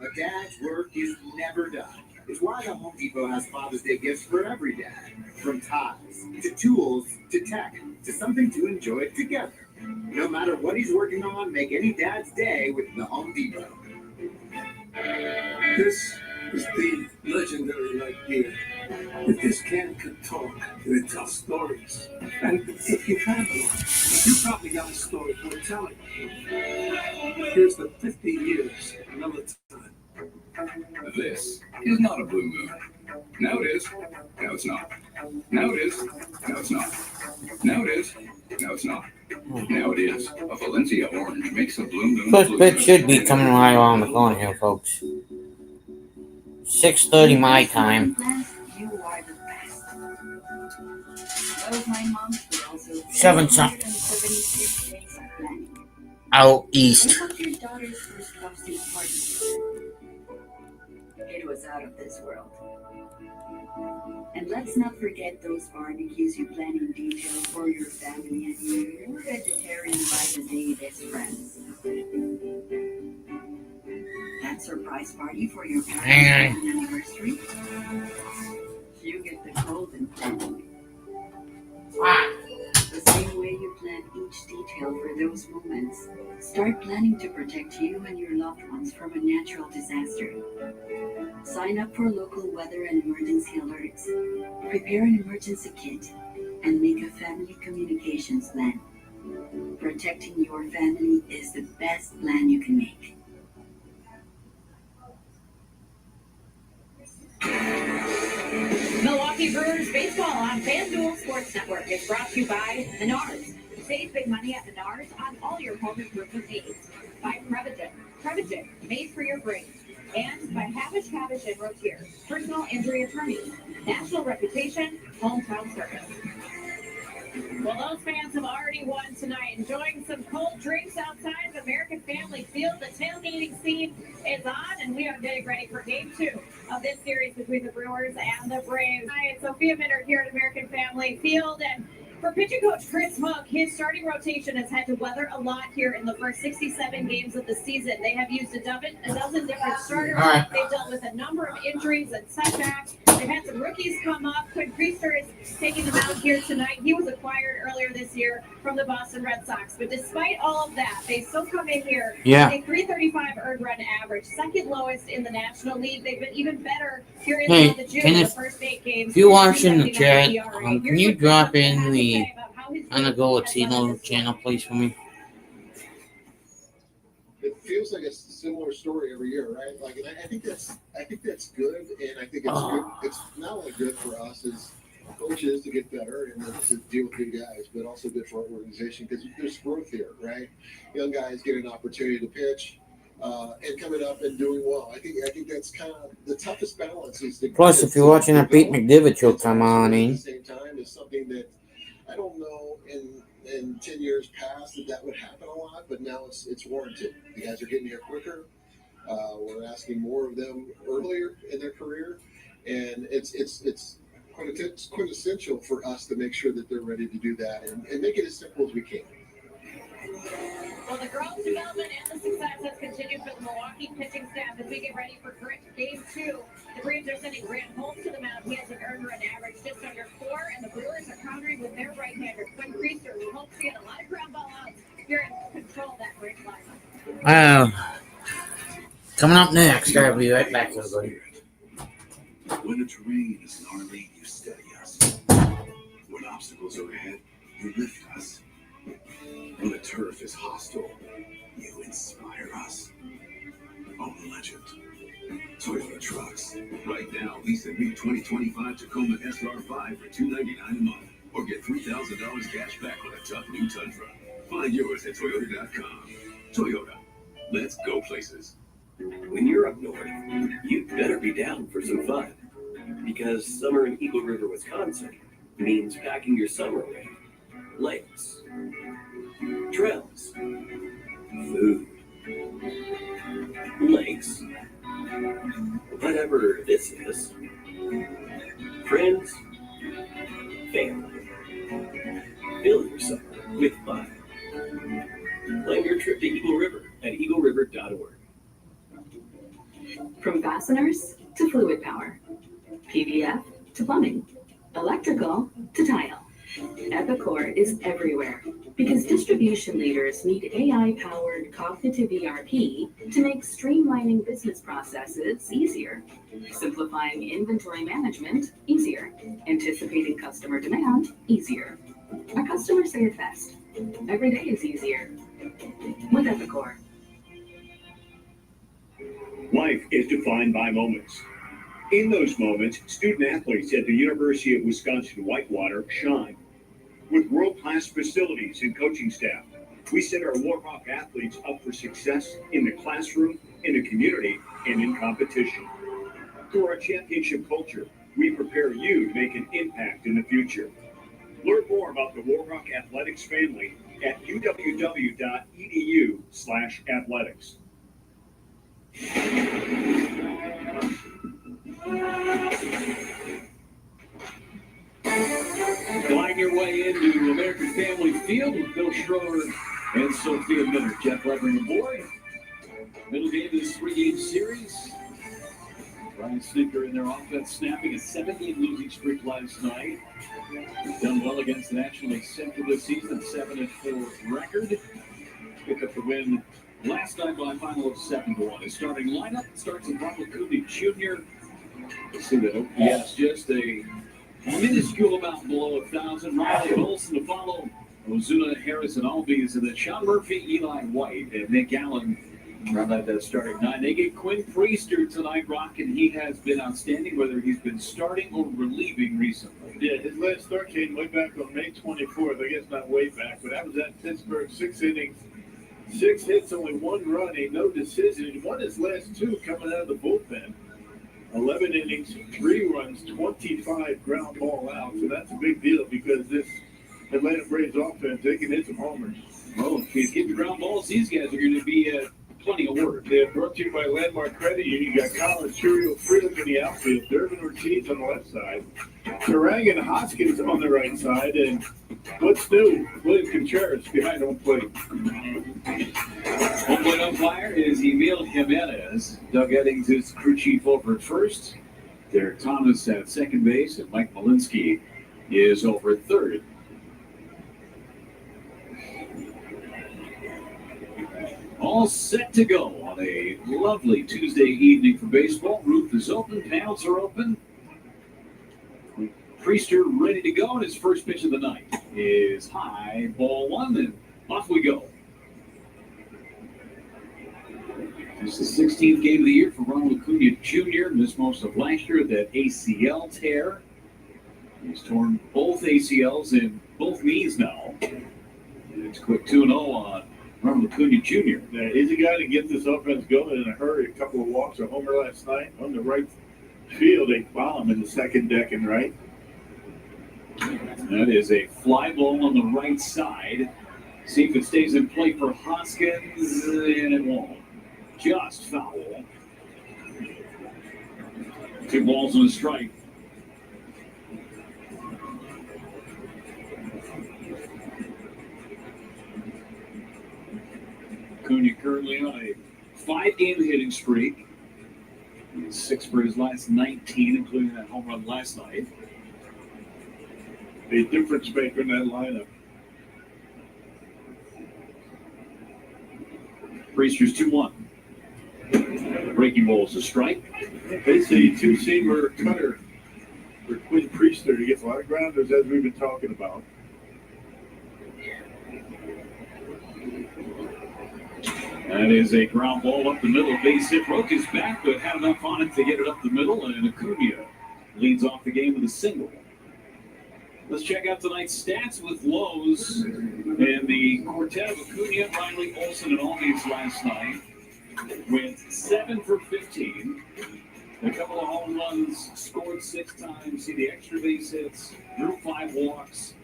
A dad's work is never done. It's why the Home Depot has Father's Day gifts for every dad. From ties, to tools, to tech, to something to enjoy together. No matter what he's working on, make any dad's day with the Home Depot. This is the legendary light beer. If this can could talk, it would tell stories. And if you have one, you probably got a story worth telling. Here's the 50 years, another time. This is not a blue moon. Now it is. Now it's not. Now it is. Now it's not. Now it is. Now it's not. Now it is. A Valencia orange makes a blue moon First blue. pitch should be coming right around the corner here, folks. 6:30 my time. You are the best. Those 9 months were also 7-something 376 days of planning. out east. What about your daughter's first boxing party? It was out of this world. And let's not forget those barbecues you plan in detail for your family and your vegetarian by the day best friends. That surprise party for your parents' anniversary. You get the golden plan. The same way you plan each detail for those moments, start planning to protect you and your loved ones from a natural disaster. Sign up for local weather and emergency alerts. Prepare an emergency kit and make a family communications plan. Protecting your family is the best plan you can make. Milwaukee Brewers baseball on FanDuel Sports Network is brought to you by Menards. Save big money at Menards on all your home improvement needs. By Prevagen, made for your brain. And by Havish and Rotier, personal injury attorneys. National reputation, hometown service. Well, those fans have already won tonight, enjoying some cold drinks outside of American Family Field. The tailgating scene is on, and we are getting ready for Game 2 of this series between the Brewers and the Braves. Hi, it's Sophia Minter here at American Family Field, and for pitching coach Chris Hook, his starting rotation has had to weather a lot here in the first 67 games of the season. They have used a dozen different starters. Right. They've dealt with a number of injuries and setbacks. They've had some rookies come up. Quinn Priester is taking them out here tonight. He was acquired earlier this year from the Boston Red Sox. But despite all of that, they still come in here with a 335 earned run average, second lowest in the National League. They've been even better here in the month of June in the first 8 games. If you're watching the chat, can you drop in the on the Go Latino channel, please, for me? It feels like a similar story every year, right? Like, and I think that's good, and I think it's good. It's not only good for us as coaches to get better and to deal with good guys, but also good for our organization because there's growth here, right? Young guys get an opportunity to pitch. And coming up and doing well. I think that's kind of the toughest balance is to. Plus, if you're watching that Pete McDivitt, you'll come on in. At the same time, is something that I don't know in 10 years past that would happen a lot, but now it's warranted. The guys are getting here quicker. We're asking more of them earlier in their career, and it's quintessential for us to make sure that they're ready to do that and make it as simple as we can. Well, the growth, development, and the success has continued for the Milwaukee pitching staff as we get ready for Game 2. The Braves are sending Grant Holmes to the mound. He has an earned run average just under 4, and the Brewers are countering with their right-hander, Quinn Priester, who hopes to get a lot of ground ball outs here and control that great lineup. Coming up next, I'll be right back, everybody. When the terrain is gnarly, you steady us. When obstacles are ahead, you lift us. When the turf is hostile, you inspire us. Own the legend. Toyota Trucks. Right now, lease a new 2025 Tacoma SR5 for $299 a month. Or get $3,000 cash back on a tough new Tundra. Find yours at Toyota.com. Toyota. Let's go places. When you're up north, you better be down for some fun. Because summer in Eagle River, Wisconsin means packing your summer away. Lakes. Trails. Food. Lakes. Whatever this is. Friends. Family. Fill your summer with fun. Plan your trip to Eagle River at eagleriver.org. From fasteners to fluid power, PVF to plumbing, electrical to tile, Epicor is everywhere because distribution leaders need AI-powered cognitive ERP to make streamlining business processes easier, simplifying inventory management easier, anticipating customer demand easier. Our customers say it best. Every day is easier with Epicor. Life is defined by moments. In those moments, student athletes at the University of Wisconsin-Whitewater shine. With world-class facilities and coaching staff, we set our Warhawk athletes up for success in the classroom, in the community, and in competition. Through our championship culture, we prepare you to make an impact in the future. Learn more about the Warhawk Athletics family at uw.edu/athletics. Gliding your way into American Family Field with Bill Schroeder and Sophia Miller. Jeff Levering aboard. Middle game of this 3-game series. Brian Snicker in their offense, snapping a 7-game losing streak last night. He's done well against the National League Central this season, 7-4 record. Picked up the win last night by a final of 7-1. His starting lineup starts with Ronald Cooney Jr. Let's see that OPS just a minuscule amount below 1,000. Riley Olsen to follow. Ozuna, Harris, and Albies, and then Sean Murphy, Eli White, and Nick Allen round out that starting 9. They get Quinn Priester tonight, Rock, and he has been outstanding, whether he's been starting or relieving recently. Yeah, his last start came way back on May 24th. I guess not way back, but that was at Pittsburgh. 6 innings, 6 hits, only 1 run, no decision. He won his last 2 coming out of the bullpen. 11 innings, 3 runs, 25 ground ball outs. So that's a big deal because this Atlanta Braves offense, they can hit some homers. Well, if he's getting ground balls, these guys are going to be plenty of work. They're brought to you by Landmark Credit Union. You got Colin Churio Freeland in the outfield, Durbin Ortiz on the left side, Terang and Hoskins on the right side, and what's new? William Contreras behind home plate. Home plate umpire is Emil Jimenez. Doug Eddings is crew chief over at first. Derek Thomas at second base, and Mike Malinsky is over at third. All set to go on a lovely Tuesday evening for baseball. Roof is open, panels are open. Priester ready to go, and his first pitch of the night is high, ball 1, and off we go. It's the 16th game of the year for Ronald Acuna Jr. Missed most of last year, that ACL tear. He's torn both ACLs in both knees now. And it's quick 2-0 on Ronald Acuna Jr. Yeah, he's a guy to get this offense going in a hurry. A couple of walks, a homer last night on the right field. They bomb in the second deck and right. That is a fly ball on the right side. See if it stays in play for Hoskins, and it won't. Just foul. 2 balls and a strike. Acuna currently on a 5-game hitting streak. He's 6 for his last 19, including that home run last night. A difference maker in that lineup. Priester's 2-1. Breaking ball is a strike. They say 2-seamer cutter for Quinn Priester. He gets a lot of grounders, as we've been talking about. That is a ground ball up the middle. Base hit, broke his back, but had enough on it to get it up the middle, and Acuna leads off the game with a single. Let's check out tonight's stats with Lowe's and the quartet of Acuna, Riley, Olsen, and Albies last night. Went 7 for 15. A couple of home runs, scored 6 times, see the extra base hits, drew 5 walks.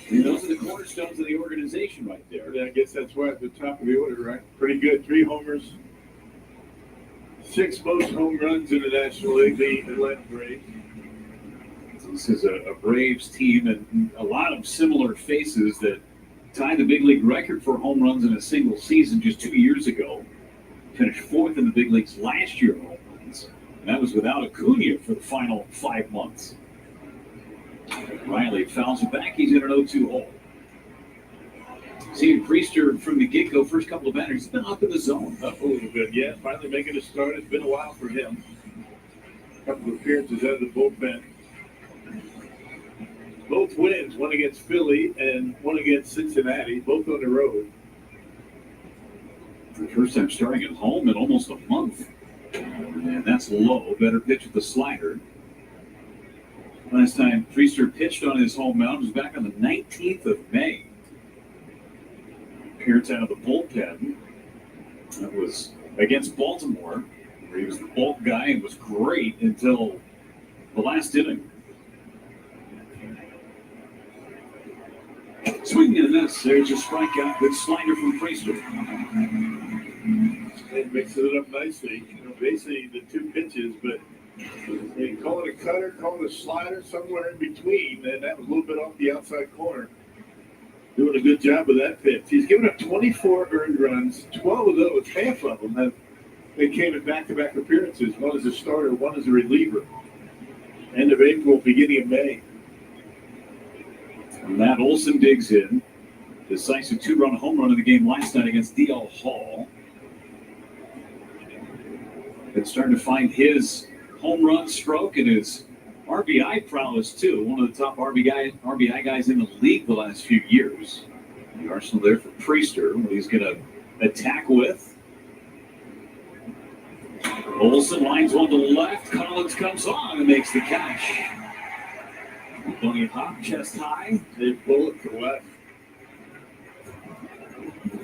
And those are the cornerstones of the organization right there. Yeah, I guess that's why at the top of the order, right? Pretty good. 3 homers. 6 most home runs in the National League, the Atlanta Braves. This is a Braves team and a lot of similar faces that tied the big league record for home runs in a single season just 2 years ago. Finished 4th in the big leagues last year in home runs. And that was without Acuna for the final 5 months. Riley fouls it back. He's in an 0-2 hole. Seeing Priester from the get-go, first couple of batters, he's been up in the zone. A little bit, yeah. Finally making a start. It's been a while for him. A couple of appearances out of the bullpen. Both wins, one against Philly and one against Cincinnati, both on the road. The first time starting at home in almost a month. And that's low. Better pitch with the slider. Last time Priester pitched on his home mound was back on the 19th of May. Appearance out of the bullpen. That was against Baltimore, where he was the bulk guy and was great until the last inning. Swinging and a miss. There's a strikeout. Good slider from Priester. And mixing it up nicely. Basically the two pitches, but they call it a cutter, call it a slider, somewhere in between, and that was a little bit off the outside corner. Doing a good job with that pitch. He's given up 24 earned runs. 12 of those, half of them, they came in back-to-back appearances. One as a starter, one as a reliever. End of April, beginning of May. Matt Olson digs in. Decisive 2-run home run in the game last night against D.L. Hall. It's starting to find his home run stroke and his RBI prowess, too. One of the top RBI guys in the league the last few years. The arsenal there for Priester, what he's going to attack with. Olson lines one to left. Collins comes on and makes the catch. Bunny hop, chest high. They bullet to left.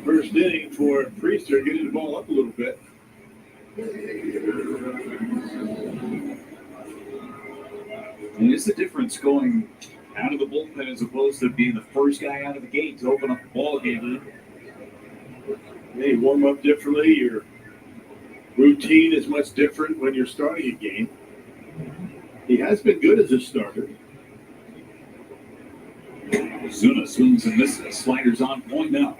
First inning for Priester, getting the ball up a little bit. And it's the difference going out of the bullpen as opposed to being the first guy out of the gate to open up the ball game. They warm up differently. Your routine is much different when you're starting a game. He has been good as a starter. Zuna swings and misses. Sliders on point now.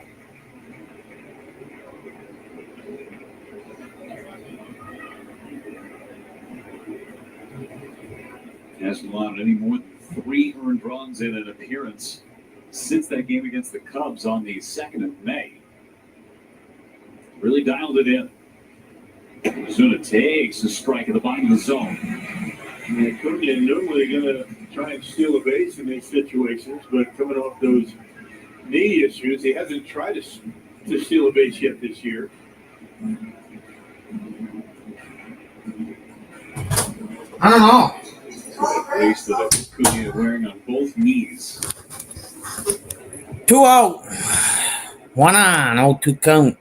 Hasn't allowed any more than 3 earned runs in an appearance since that game against the Cubs on the 2nd of May. Really dialed it in. Zuna takes a strike at the bottom of the zone. Yeah, Cunha normally going to try and steal a base in these situations, but coming off those knee issues, he hasn't tried to steal a base yet this year. I don't know. Brace that Cunha wearing on both knees. 2 out. 1 on. 0-2 count.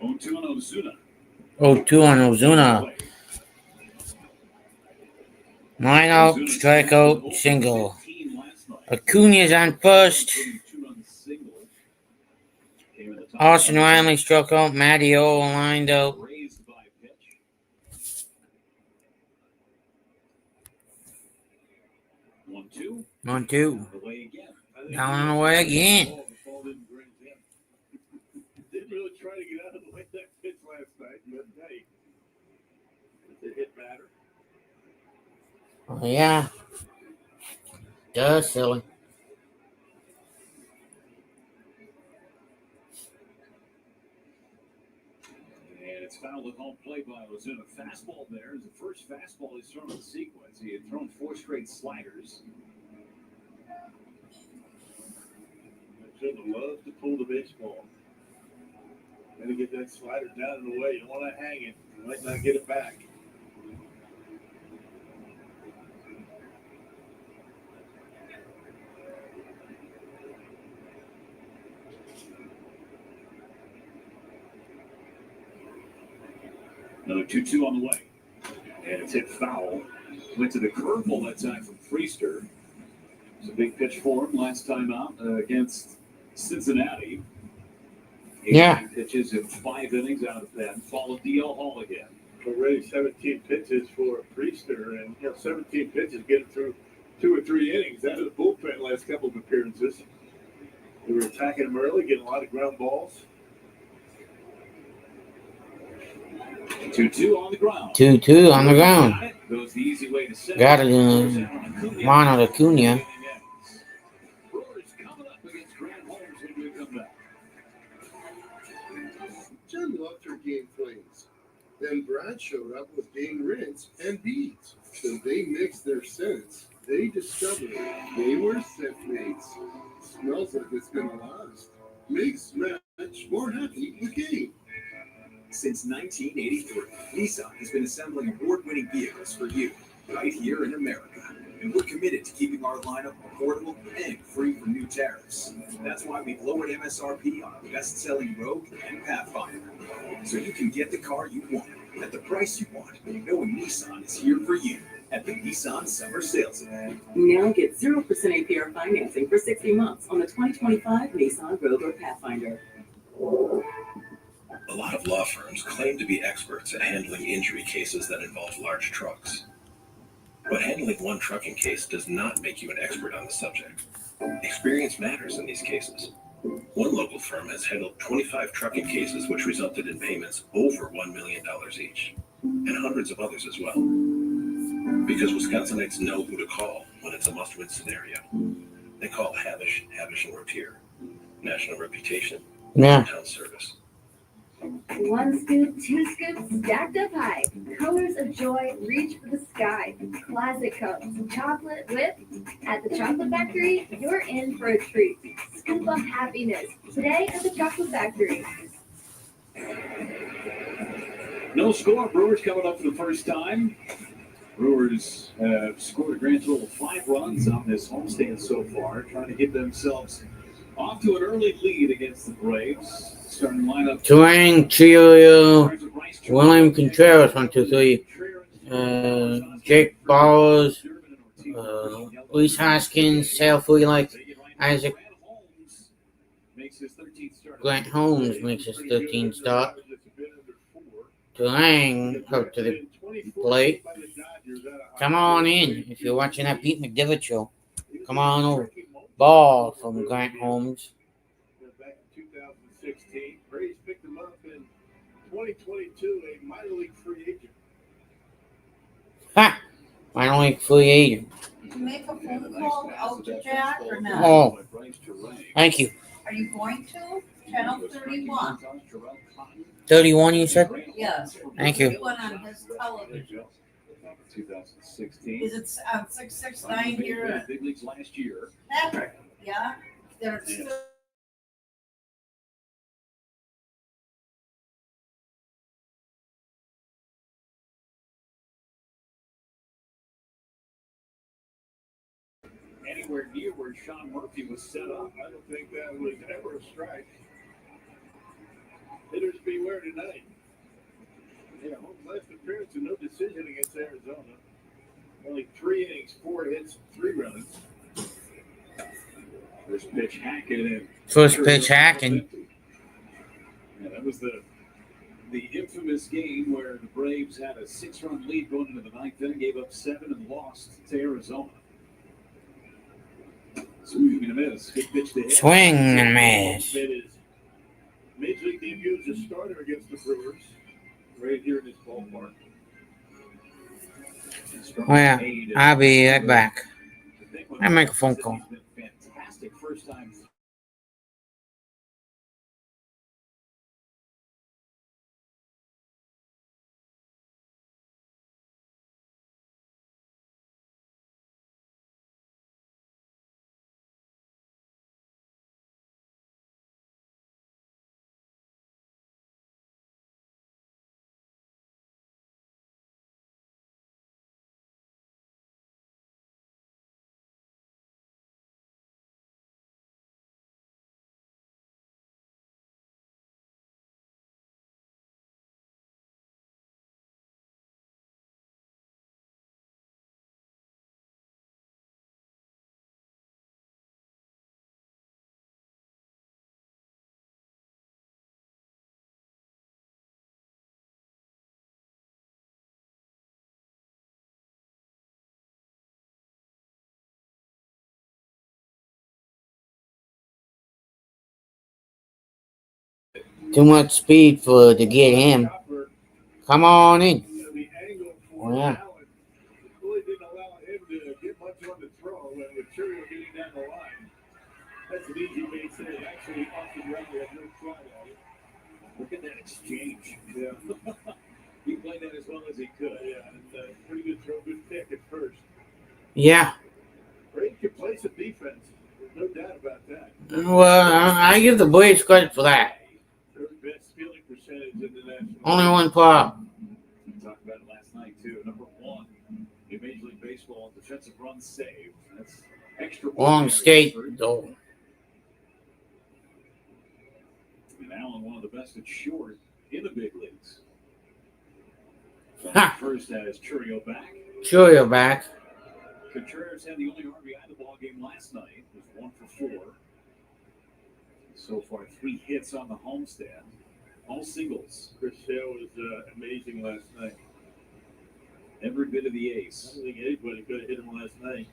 0-2 on Ozuna. 0-2 on Ozuna. 9 out, strikeout, single. Acuna's on first. Austin Riley struck out. Matty O lined out. 1-2. Down and away again. Didn't really try to get out of the way that pitch last night, but hey, it's a hit batter. Oh, yeah. Duh, silly. And it's fouled at home plate by Ozuna. Fastball there is the first fastball he's thrown in the sequence. He had thrown 4 straight sliders. Ozuna loves to pull the baseball. Got to get that slider down and away. You don't want to hang it. You might not get it back. Another 2-2 on the way. And it's hit foul. Went to the curveball that time from Priester. It was a big pitch for him last time out against Cincinnati. 8 pitches in 5 innings out of that. Followed D.L. Hall again. Already 17 pitches for Priester, and 17 pitches getting through 2 or 3 innings out of the bullpen last couple of appearances. They were attacking him early, getting a lot of ground balls. 2-2 on the ground. 2-2 on the ground. Goes the easy way to set. Got it in Ronald Acuna. Brewers coming up against Grand Holmes when we come back. Jen loved her game plays. Then Brad showed up with game rinse and beads. So they mixed their scents. They discovered they were scent mates. Smells like it's gonna last. Makes Match more happy with game. Since 1983, Nissan has been assembling award-winning vehicles for you. right here in America. And we're committed to keeping our lineup affordable and free from new tariffs. That's why we've lowered MSRP on our best-selling Rogue and Pathfinder. So you can get the car you want at the price you want, knowing Nissan is here for you at the Nissan Summer Sales Event. Now get 0% APR financing for 60 months on the 2025 Nissan Rogue or Pathfinder. A lot of law firms claim to be experts at handling injury cases that involve large trucks. But handling one trucking case does not make you an expert on the subject. Experience matters in these cases. One local firm has handled 25 trucking cases which resulted in payments over $1 million each, and hundreds of others as well. Because Wisconsinites know who to call when it's a must-win scenario. They call Havish, and Rotier. National reputation, hometown service. 1 scoop, 2 scoops, stacked up high. Colors of joy reach for the sky. Classic cups, chocolate whip. At the Chocolate Factory, you're in for a treat. Scoop up happiness today at the Chocolate Factory. No score. Brewers coming up for the first time. Brewers have scored a grand total of 5 runs on this homestand so far, trying to get themselves off to an early lead against the Braves. Starting lineup. Turang, Chio, William Contreras, 1, 2, 3. Jake Bowers, Luis Hoskins, Sal Fuley, Isaac. Grant Holmes makes his 13th start. Turang up to the plate. Come on in if you're watching that Pete McDivitt show. Come on over. Ball from Grant Holmes. Back in 2016, Braves picked him up in 2022, a minor league free agent. Ha! Minor league free agent. Did you make a phone call out to Jack or not? Oh, thank you. Are you going to? Channel 31. 31, you said? Yes. Thank you. It went on his television. 2016. Is it on 669 here? Big leagues last year. Patrick, yeah? There's still. Anywhere near where Sean Murphy was set up. I don't think that was ever a strike. Hitters beware tonight. Yeah, Holmes' last appearance and no decision against Arizona. Only 3 innings, 4 hits, 3 runs. First pitch hacking. First pitch hacking. Yeah, that was the infamous game where the Braves had a 6-run lead going into the 9th inning, gave up 7 and lost to Arizona. Swing and a miss. Good pitch to hit. Swing and miss. Major League debut as a starter against the Brewers, right here in this ballpark. Well, I'll be right back. I'll make a phone call. Fantastic first time. Too much speed to get him. Come on in. Oh, yeah. Really didn't allow him to get much on the throw when Material getting down the line. That's an easy base hit. Actually, Austin Riley had no try at it. Look at that exchange. Yeah. He played that as well as he could. Yeah, and pretty good throw, good pick at first. Yeah. Braves can play some defense. There's no doubt about that. Well, I give the Braves credit for that. Third best fielding percentage in the national. Only one problem. We talked about it last night, too. Number 1 in Major Long skate, though. And Allen, one of the best at short in the big leagues. Ha! First has Churio back. Churio back. Contreras had the only RBI in the ball game last night. It was 1 for 4. So far, 3 hits on the homestand. All singles. Chris Sale was amazing last night. Every bit of the ace. I don't think anybody could have hit him last night.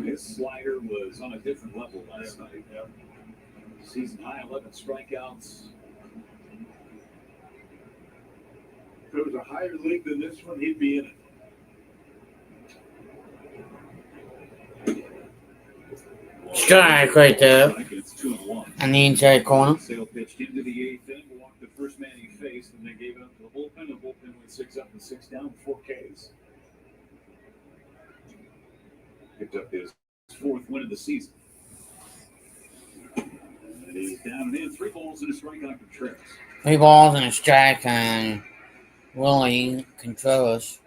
His slider was on a different level last night. Yeah. Season high, 11 strikeouts. If it was a higher league than this one, he'd be in it. Strike right there. It's 2-1. On the inside corner. Sale pitched into the 8th inning, walked the first man he faced, and they gave it up to the bullpen. The bullpen went 6 up and 6 down, 4 Ks. Picked up his 4th win of the season. And he's down and in. 3 balls and a strike on Contreras. 3 balls and a strike on Willie Contreras.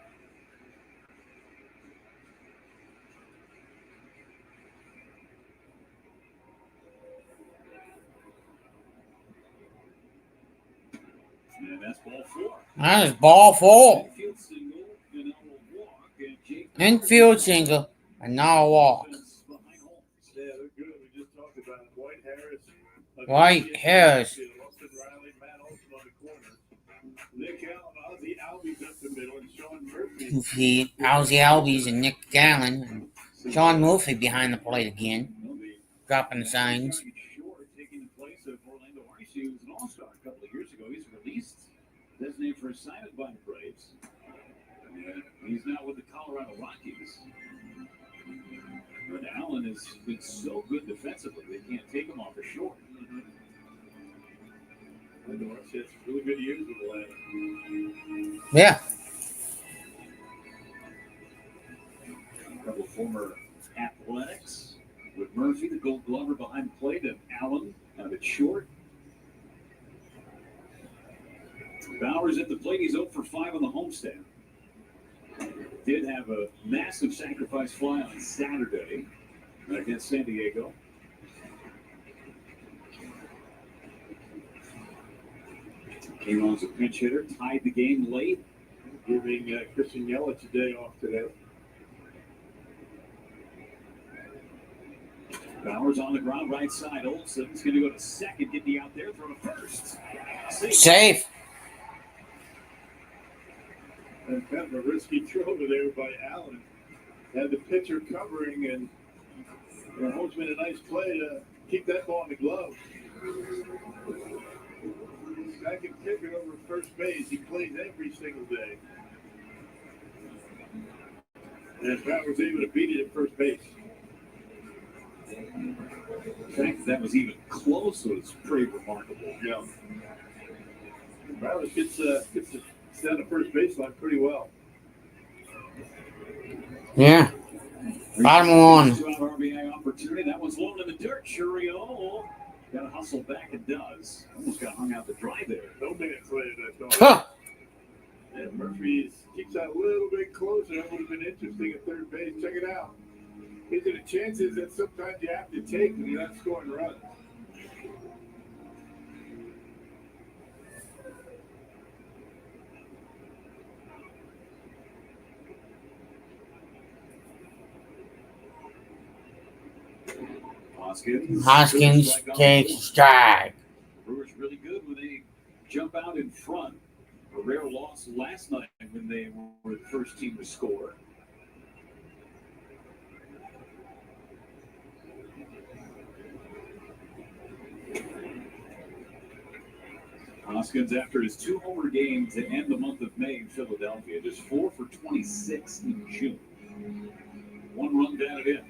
And that's ball 4. That is ball 4. Infield single, and now a walk. And Jake Infield single, and now a walk. behind Holmes. Yeah, they're good. We just talked about it. White Harris. White Harris. Austin Riley, Matt Olson on the corner. Nick Allen, Ozzie Albies up the middle, and Sean Murphy. Ozzie Albies and Nick Gallen. And Sean Murphy behind the plate again. Dropping the signs. Short, taking the place of Orlando Arce, who was an all-star a couple of years ago. He's released, designated for assignment by the Braves. And he's now with the Colorado Rockies. But Allen has been so good defensively, they can't take him off the short. Orlando Arce has really good years with Atlanta. Yeah. A couple of former Athletics with Murphy, the Gold Glover behind the plate, and Allen out at short. Bowers at the plate. He's 0 for 5 on the homestand. Did have a massive sacrifice fly on Saturday against San Diego. Came on as a pinch hitter, tied the game late. Giving Christian Yelich a day off today. Bowers on the ground, right side. Olsen's going to go to second, get me out there, throw to first. Safe. And kind of a risky throw there by Allen. Had the pitcher covering, and Holmes made a nice play to keep that ball in the glove. This guy can kick it over first base. He plays every single day. And Bauer's able to beat it at first base. The fact that was even close was pretty remarkable. Yeah. Bowers gets down the first baseline pretty well. Yeah. Bottom one. RBI opportunity. That one's low in the dirt. Churio got to hustle back. It does. Almost got hung out to dry there. No minutes later, that's Huh. And Murphy keeps that a little bit closer. That would have been interesting at third base. Check it out. These are the chances that sometimes you have to take when you're not scoring runs. Hoskins takes a strike. Brewers really good when they jump out in front. A rare loss last night when they were the first team to score. Hoskins, after his 2-homer game to end the month of May in Philadelphia, just 4 for 26 in June. 1 run down and in.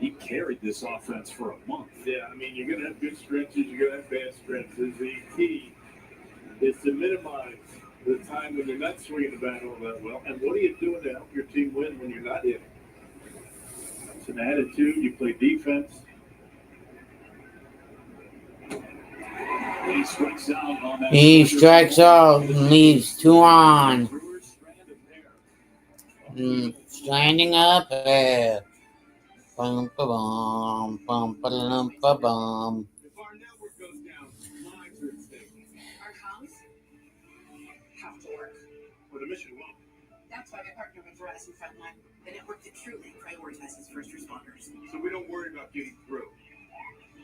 He carried this offense for a month. Yeah, I mean, you're going to have good stretches, you're going to have bad stretches. The key is to minimize the time when you're not swinging the bat all that well. And what are you doing to help your team win when you're not hitting? It's an attitude. You play defense. And He strikes out on that. He strikes out and leaves 2 on. Standing up there. Bum, ba-bum, bum, ba-dum, ba-bum. If our network goes down, lives are at stake. Our comms have to work. For the mission won't. That's why I partner with Verizon Frontline, the network that truly prioritizes first responders. So we don't worry about getting through.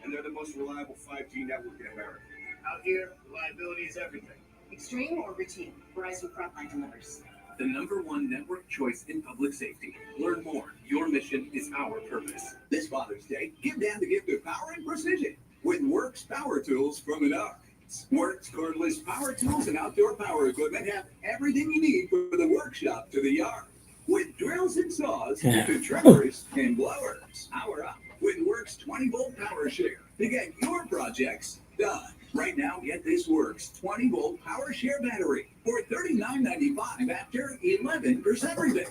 And they're the most reliable 5G network in America. Out here, reliability is everything. Extreme or routine, Verizon Frontline delivers. The #1 network choice in public safety. Learn more. Your mission is our purpose. This Father's Day, give Dad the gift of power and precision with Works Power Tools from Menards. Works cordless power tools and outdoor power equipment have everything you need for the workshop to the yard. With drills and saws to trimmers and blowers. Power up with Works 20-volt power share to get your projects done. Right now, get this Works 20-volt power share battery for $39.95 after 11% rebate.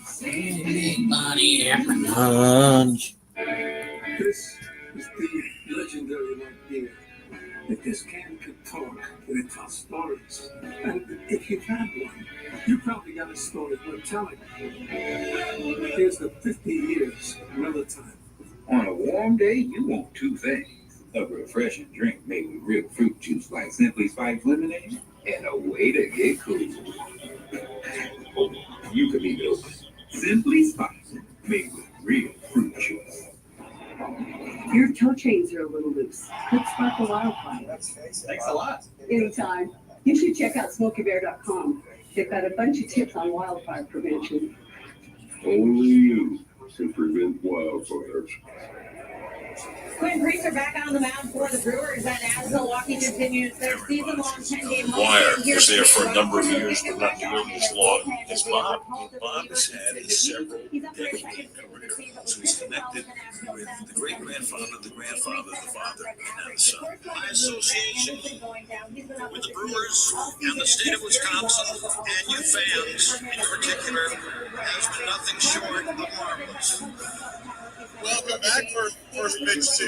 Saving money at lunch. This is the legendary idea that this can could talk, that it tells stories. And if you've had one, you probably got a story worth telling. Here's the 50 years Militime. On a warm day, you want 2 things. A refreshing drink made with real fruit juice like Simply Spiked Lemonade, and a way to get cool. You could be those. Simply Spiked, made with real fruit juice. Your toe chains are a little loose. Could spark a wildfire. Thanks a lot. Anytime. You should check out SmokeyBear.com. They've got a bunch of tips on wildfire prevention. Only you can prevent wildfires. Quinn Priester back on the mound for the Brewers, and as Milwaukee continues their season-long 10-game Wire was there for a number of years, but not nearly as long as Bob. Bob has had a several-decade career, so he's connected with the great-grandfather, the grandfather, the father, and the son. My association with the Brewers and the state of Wisconsin, and you fans in particular, has been nothing short of marvelous. Welcome back for first pitch to.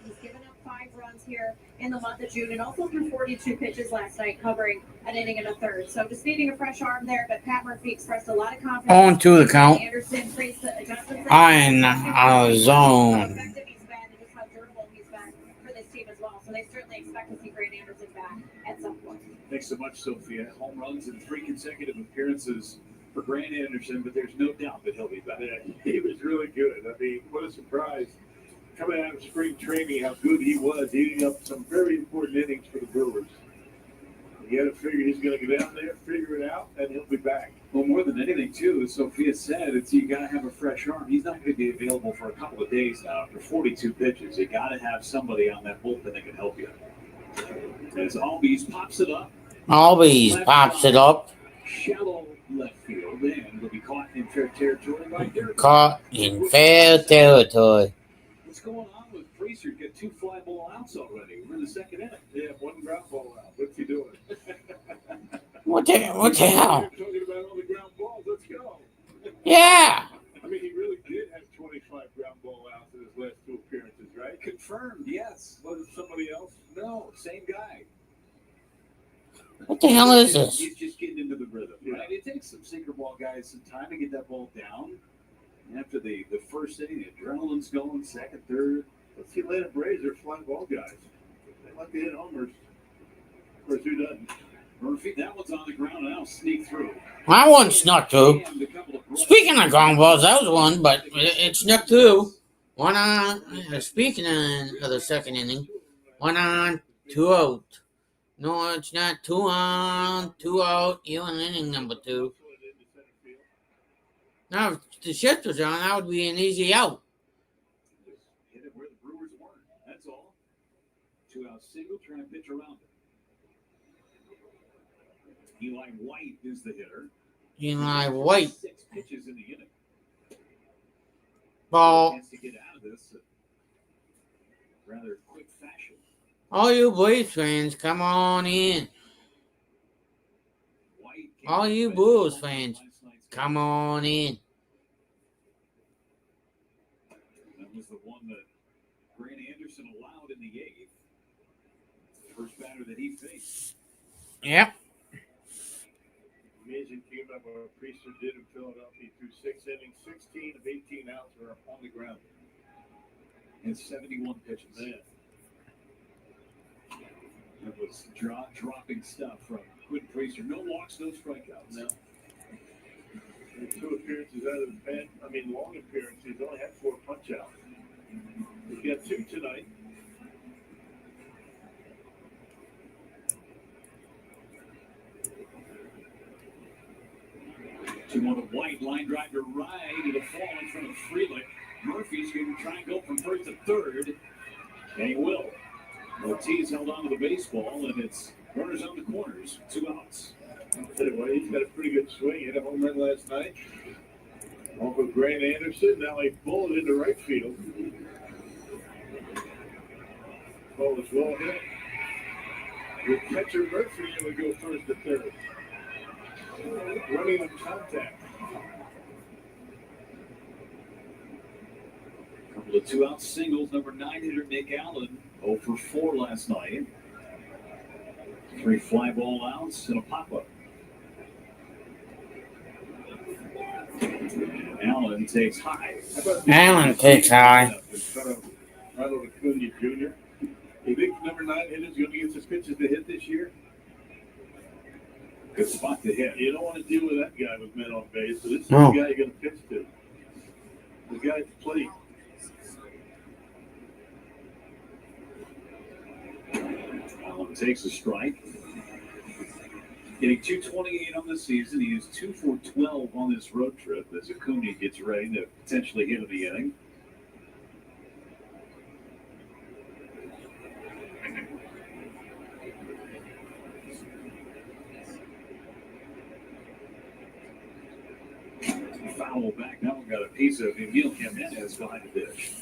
He's given up 5 runs here in the month of June, and also threw 42 pitches last night, covering an inning and a third. So just needing a fresh arm there, but Pat Murphy expressed a lot of confidence. On to the count. Anderson praised the adjustments. In a zone. He's been and just how durable he's been for this team as well. So they certainly expect to see Grant Anderson back at some point. Thanks so much, Sophia. Home runs in 3 consecutive appearances for Grant Anderson, but there's no doubt that he'll be back. Yeah, he was really good. I mean, what a surprise. Coming out of spring training, how good he was, eating up some very important innings for the Brewers. You got to figure he's going to go down there, figure it out, and he'll be back. Well, more than anything, too, as Sophia said, you got to have a fresh arm. He's not going to be available for a couple of days now after 42 pitches. You got to have somebody on that bullpen that can help you. As Albies pops it up. Albies pops it up. Shallow left field, and will be caught in fair territory right there. Caught in fair territory. What's going on with Priester? Get 2 fly ball outs already. We're in the second inning. Yeah, 1 ground ball out. What's he doing? What the hell? Talking about all the ground balls. Let's go. Yeah. I mean, he really did have 25 ground ball outs in his last 2 appearances, right? Confirmed, yes. Was it somebody else? No, same guy. What the hell is this? He's just getting into the rhythm, right? It takes some sinker ball guys some time to get that ball down. And after the first inning, the adrenaline's going, second, third. Let's see, Atlanta Braves are fly ball guys. They like to hit homers. Of course, who doesn't? Murphy, that one's on the ground, and I'll sneak through. That one snuck through. Speaking of ground balls, that was one, but it snuck through. 1 on. Speaking of the second inning, 1 on, 2 out. No, it's not. 2 on, 2 out. You're in inning number 2. Now, if the shift was on, that would be an easy out. Hit it where the Brewers weren't. That's all. 2 out single, trying to pitch around it. Eli White is the hitter. Eli White. 6 pitches in the inning. Ball. Chance to get out of this in rather quick fashion. All you Braves fans, come on in. All you Brewers fans, come on in. That was the one that Grant Anderson allowed in the 8th. first batter that he faced. Yep. Amazing thing about what Priester did in Philadelphia. He threw 6 innings, 16 of 18 outs were on the ground. And 71 pitches. Man. That was dropping stuff from Quinn Priester. No walks, no strikeouts. No. And 2 appearances out of the pen. I mean, long appearances. He's only had 4 punch-outs. He's got 2 tonight. To one of White, line drive to right, it'll fall in front of Freeland. Murphy's going to try and go from first to third, and he will. Ortiz held on to the baseball, and it's runners on the corners, 2 outs. I'll tell you what, he's got a pretty good swing. He had a home run last night. Off of Grant Anderson, now he pulled it into right field. Ball is well hit. With catcher Murphy, he would go first to third. Running on contact. Couple of 2-out singles. Number 9 hitter Nick Allen, 0 for 4 last night. 3 fly ball outs and a pop-up. Allen takes high. Allen takes high. In front of Ronald Acuna Jr. You think number 9 hitter's going to get some pitches to hit this year? Good spot to hit. You don't want to deal with that guy with men on base, so this is No. the guy you're going to pitch to. The guy at the plate. Allen takes a strike. Getting 228 on the season. He is 2 for 12 on this road trip as Acuna gets ready to potentially hit in the inning. Foul back. Now we've got a piece of Emil Jimenez behind the dish.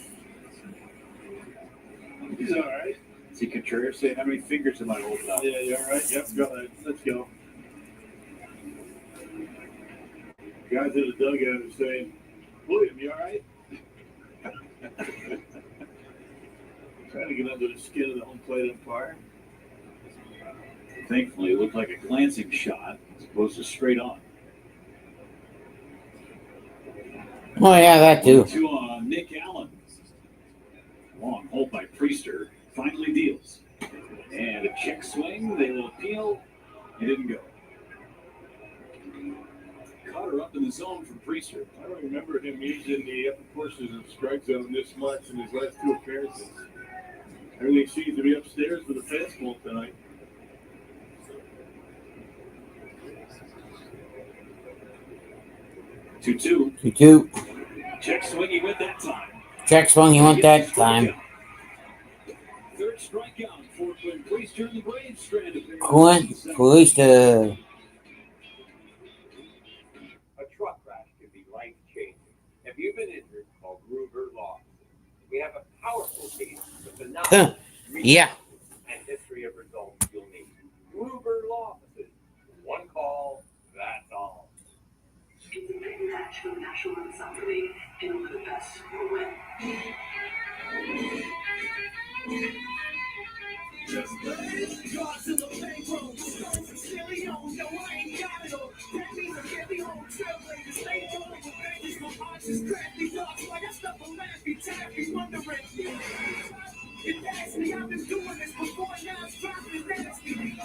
He's all right. See Contreras say, how many fingers am I holding up? Yeah, you all right? Yep, go ahead. Let's go. Guys in the dugout are saying, William, you all right? Trying to get under the skin of the home plate umpire. Thankfully, it looked like a glancing shot as opposed to straight on. Oh, yeah, that too. 2 on Nick Allen. Long hold by Priester. Finally deals. And a check swing. They will appeal. It didn't go. Caught her up in the zone from Priester. I don't remember him using the upper portions of strike zone this much in his last 2 appearances. Everything seems to be upstairs with the fastball tonight. Two. 2-2. Check swing he went that time. Check swing, you went that time. Third strikeout for Quinn Priester and the Braves stranded. Quinn Priester. A truck crash can be life-changing. If you've been injured, call Gruber Law. We have a powerful team with the knowledge, Yeah. and history of results you'll need. Gruber Law Offices. One call, that's all. It's a big match for the National Women's Soccer League, and only the best will win. Just God's in the bankroll, stones and stereo. No, I ain't got it all. That means I can't be home. Trailblazers, stay going with vengeance. My heart's just crafty dogs. Like I stuff a lappy, tappy, wondering. It asked me, I've been doing this before. Now it's dropping nasty.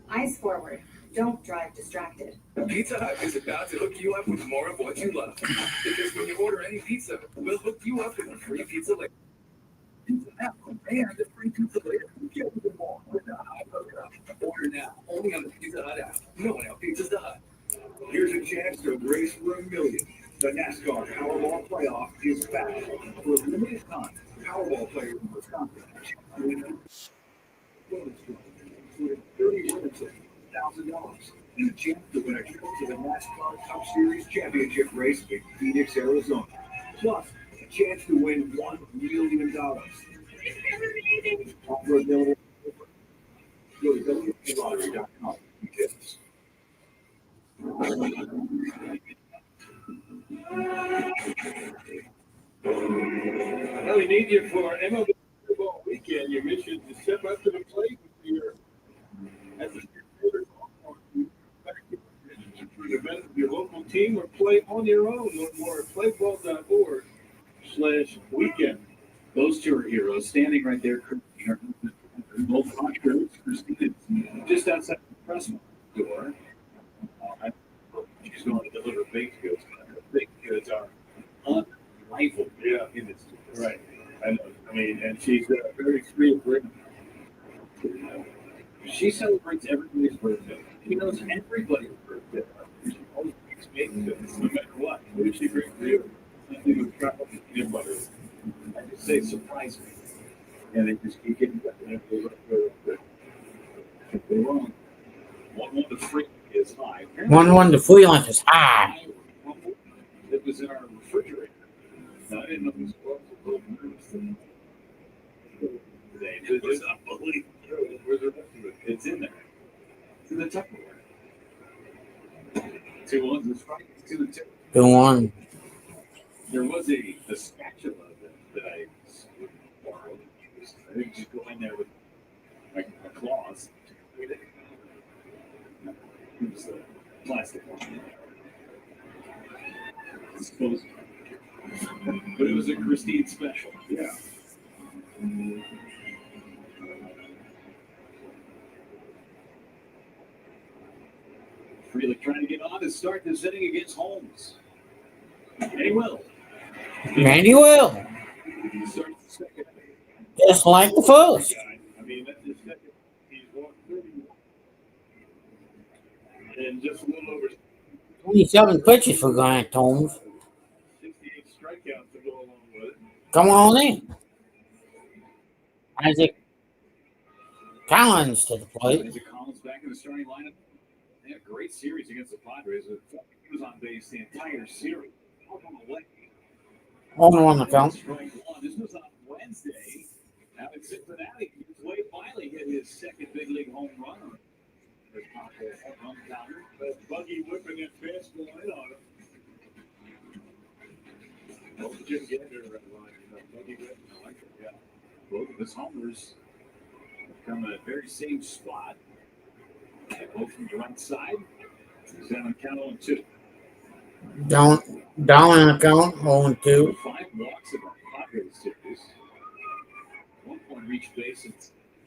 Eyes forward. Don't drive distracted. Pizza Hut is about to hook you up with more of what you love. Because when you order any pizza, we'll hook you up with a free pizza later. Pizza now, and a free pizza later. Get even more with the Hut hookup. Order now, only on the Pizza Hut app. No one else Pizza Hut. Here's a chance to race for $1 million. The NASCAR Powerball Playoff is back. For a limited time, Powerball players in Wisconsin bonus draw, including 30 winners of $1,000 and a chance to win a trip to the NASCAR Cup Series Championship race in Phoenix, Arizona. Plus, a chance to win $1 million. Offer available. Go to WPLottery.com for details. Well, we need you for MLB football weekend. Your mission is to step up to the plate with your as a favorite event of your local team or play on your own. Learn more at playball.org/weekend. Those two are heroes standing right there. Both entrepreneurs. Christine is just outside the press door. She's going to deliver baked goods. Baked goods are unrivaled in this business. Right. I know. I mean, and she's very experienced. She celebrates everybody's birthday. She knows everybody's birthday. She always makes baked goods, no matter what. What did she bring for you? Something with chocolate and peanut butter. I just say, surprise me. And they just keep getting better. And they look good. If they're wrong, 1-1 to free is high. 1-1 to Freeland is high. It was in our refrigerator. No, I didn't know it was close. A little nervous. It was unbelievable. Where's the rest of it? It's in there. It's in the Tupperware. 2-1 to strike. 2-2. 2-1. There was a spatula that I borrowed. I think just go in there with my claws. It was a plastic one. Disposable. But it was a Christine special. Yeah. Freeland trying to get on to start this inning against Holmes. And he will. And he will. He starts the second. Just like the first. I mean, that's his second. He's walked 31. And just a little over 27 pitches for Grant Holmes. 68 strikeouts to go along with it. Come on in. Isaac Collins to the plate. Isaac Collins back in the starting lineup. They had a great series against the Padres. He was on base the entire series. On the count. This was on Wednesday. Out in Cincinnati, Wade Miley hit his second big league home run on the home run counter. But Buggy whipping that fastball in on him. Both Jim Gander red line, Buggy whipping, I like it, yeah. Both of his homers come in the very same spot. Both from the right side. He's down on count 0-2. Down on the count, 0-2. 5 walks in the Padres series. 1 point reach base and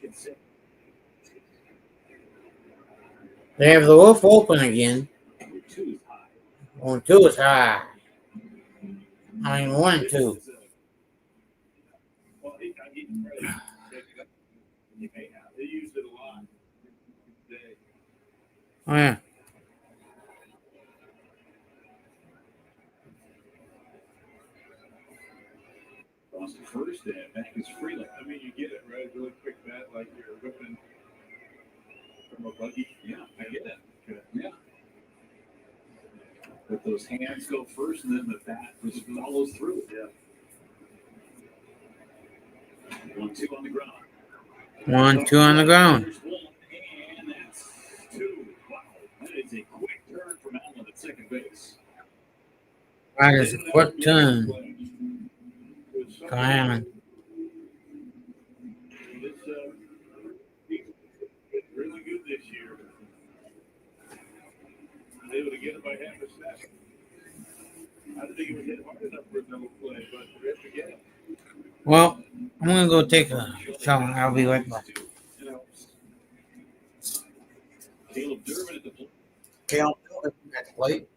gets set. They have the roof open again. 2 is high. 0-2 is high. I mean, 1-2. Well, he may have. They used it a lot today. Oh, yeah. Cross to first and back is Freeland. I mean, you get it, right? Really quick bat, like you're whipping from a buggy. Yeah, I get it. Yeah. But those hands go first, and then the bat just follows through. Yeah. 1-2 on the ground. 1-2 on the ground. And that's 2. Wow. That is a quick turn from Allen at second base. That is a quick turn. Allen. He's really good this year. Able to get it by half a second. I didn't think it was hit hard enough for a double play, but we have to get it. Well, I'm going to go take a shower. I'll be right back. Caleb Durbin at the plate. Caleb at the plate.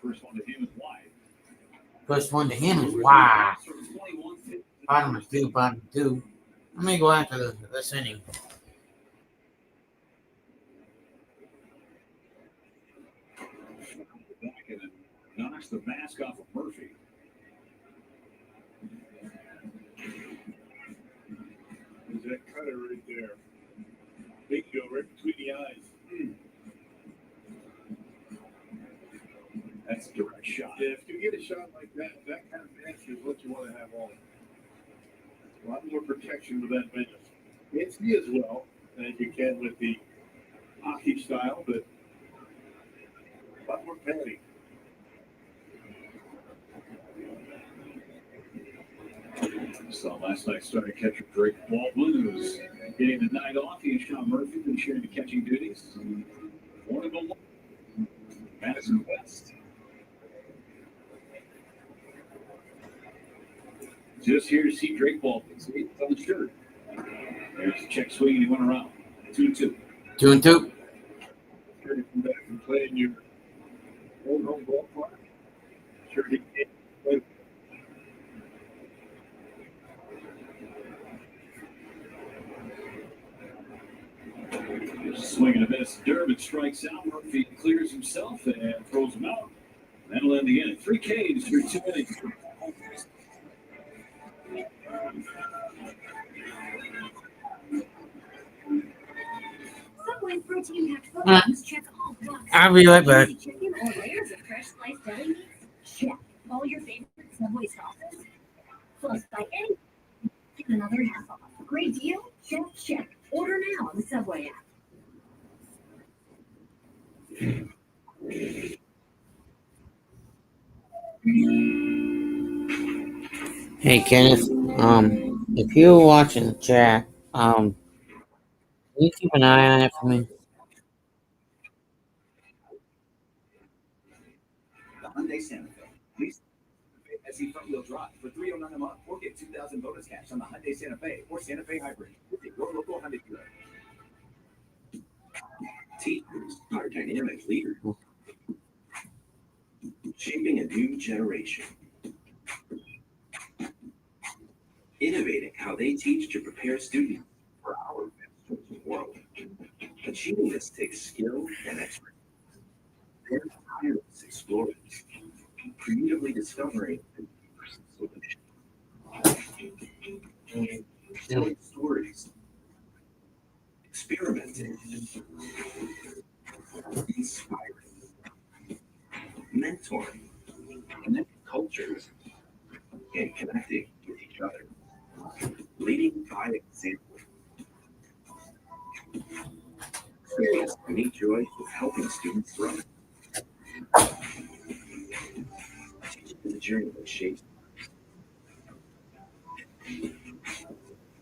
First one to him is wide. First one to him is wide. Bottom is 2, bottom 2. Let me go after this inning. Back and it knocks the mask off of Murphy. There's that cutter right there. Big go right between the eyes. That's a direct shot. Yeah, if you get a shot like that, that kind of bench is what you want to have on. A lot more protection with that bench. It's me as well as you can with the hockey style, but A lot more padding. So last night starting catcher Drake Baldwin, who's getting the night off. He and Sean Murphy been sharing the catching duties. One of them, Madison West. Just here to see Drake Baldwin. See, it's on the shirt. There's a check swing, and he went around. 2-2. 2-2. Sure to come back and play in your old home ballpark. Sure to get play. Swing and a miss. Durbin strikes out. Murphy clears himself and throws him out. That'll end the inning. 3 Ks through 2 innings. Subway protein-packed foods check all boxes. I'll be right back. Chicken or layers of fresh sliced deli meats? Check. All your favorite Subway sauces? Plus, by any get another half off. Great deal? Check. Order now on the Subway app. Hey Kenneth, if you're watching the chat, can you keep an eye on it for me? The Hyundai Santa Fe. Please SE front-wheel drive for $309 a month, or get $2,000 bonus cash on the Hyundai Santa Fe or Santa Fe Hybrid. Visit your local Hyundai dealer. Teachers are dynamic leaders, shaping a new generation, innovating how they teach to prepare students for our fast-changing world. Achieving this takes skill and expertise. They're tireless explorers, creatively discovering solutions, telling stories, experimenting, inspiring, mentoring, connecting cultures, and connecting with each other, leading by example. Experience unique joy of helping students grow. Teaching is a journey that shapes.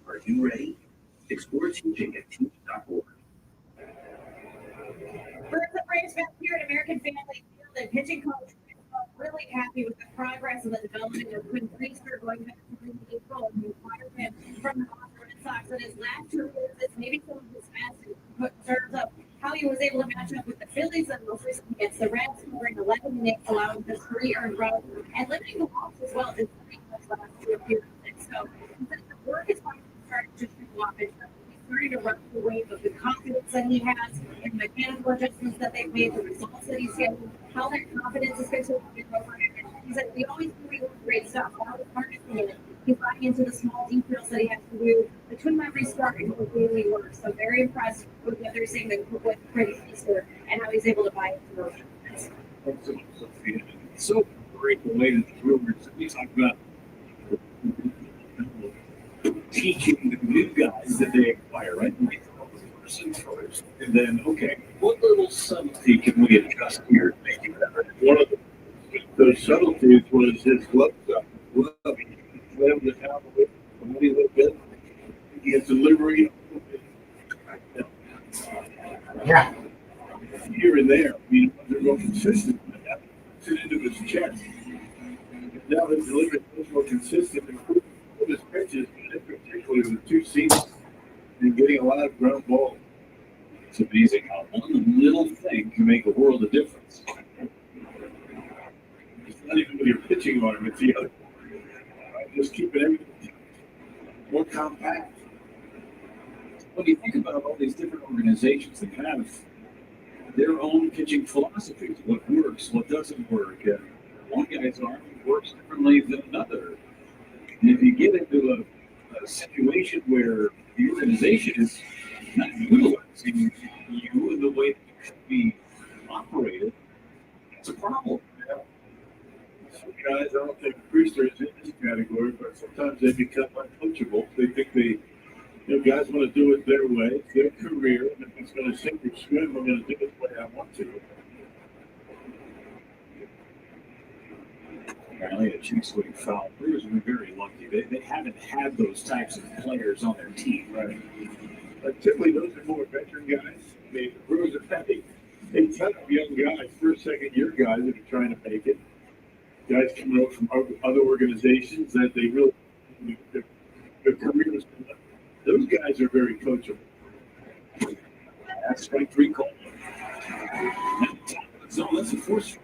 Are you ready? Explore teaching at teach.org. Birds of Braves fans here at American Family Field and pitching coach really happy with the progress of the development of Quinn Priester going back to April and acquired him from the Boston Red Sox. And his last 2 years, it's maybe some of his best in terms of how he was able to match up with the Phillies and most recently against the Reds, scoring 11 innings, allowing his 3 earned runs and limiting the walks as well as his last 2 appearances. So the work is finally starting to show up in terms of starting to run the wave of the confidence that he has and the mechanical adjustments that they've made, the results that he's getting, how that confidence is going to be over. He said, we always do great stuff. Now we're harnessing it. He's buying into the small details that he has to do between every start and his daily work. So very impressed with what they're saying with Freddie Feaster and how he's able to buy into those. So great the way that the Brewers, we talk about teaching the new guys that they acquire, right? We throw the person first, and then, okay, what little subtlety can we adjust here to make it better? One of those subtleties was his glove shot. Glove, he slammed the towel with a little bit. He had delivery. Yeah. Here and there. I mean, they're more consistent. That fit into his chest. Now his delivery is more consistent and with his pitches, particularly with 2 seasons, and getting a lot of ground ball. It's amazing how one little thing can make a world of difference. It's not even with your pitching arm, it's the other. Just keeping everything more compact. When you think about all these different organizations that have their own pitching philosophies, what works, what doesn't work, one guy's arm works differently than another. And if you get into a situation where the organization is not utilizing you in the way that you should be operated, it's a problem. Yeah. Some guys, I don't think Priester is in this category, but sometimes they become uncoachable. They think guys want to do it their way, it's their career, and if it's going to sink or swim, I'm going to do it the way I want to. Apparently, a chase-away foul. Brewers have been very lucky. They haven't had those types of players on their team. Right. But typically, those are more veteran guys. I mean, the Brewers have had a ton of young guys, first, second-year guys that are trying to make it. Guys coming out from other organizations that they really, their careers. Those guys are very coachable. That's strike three call. So that's a fourth strikeout.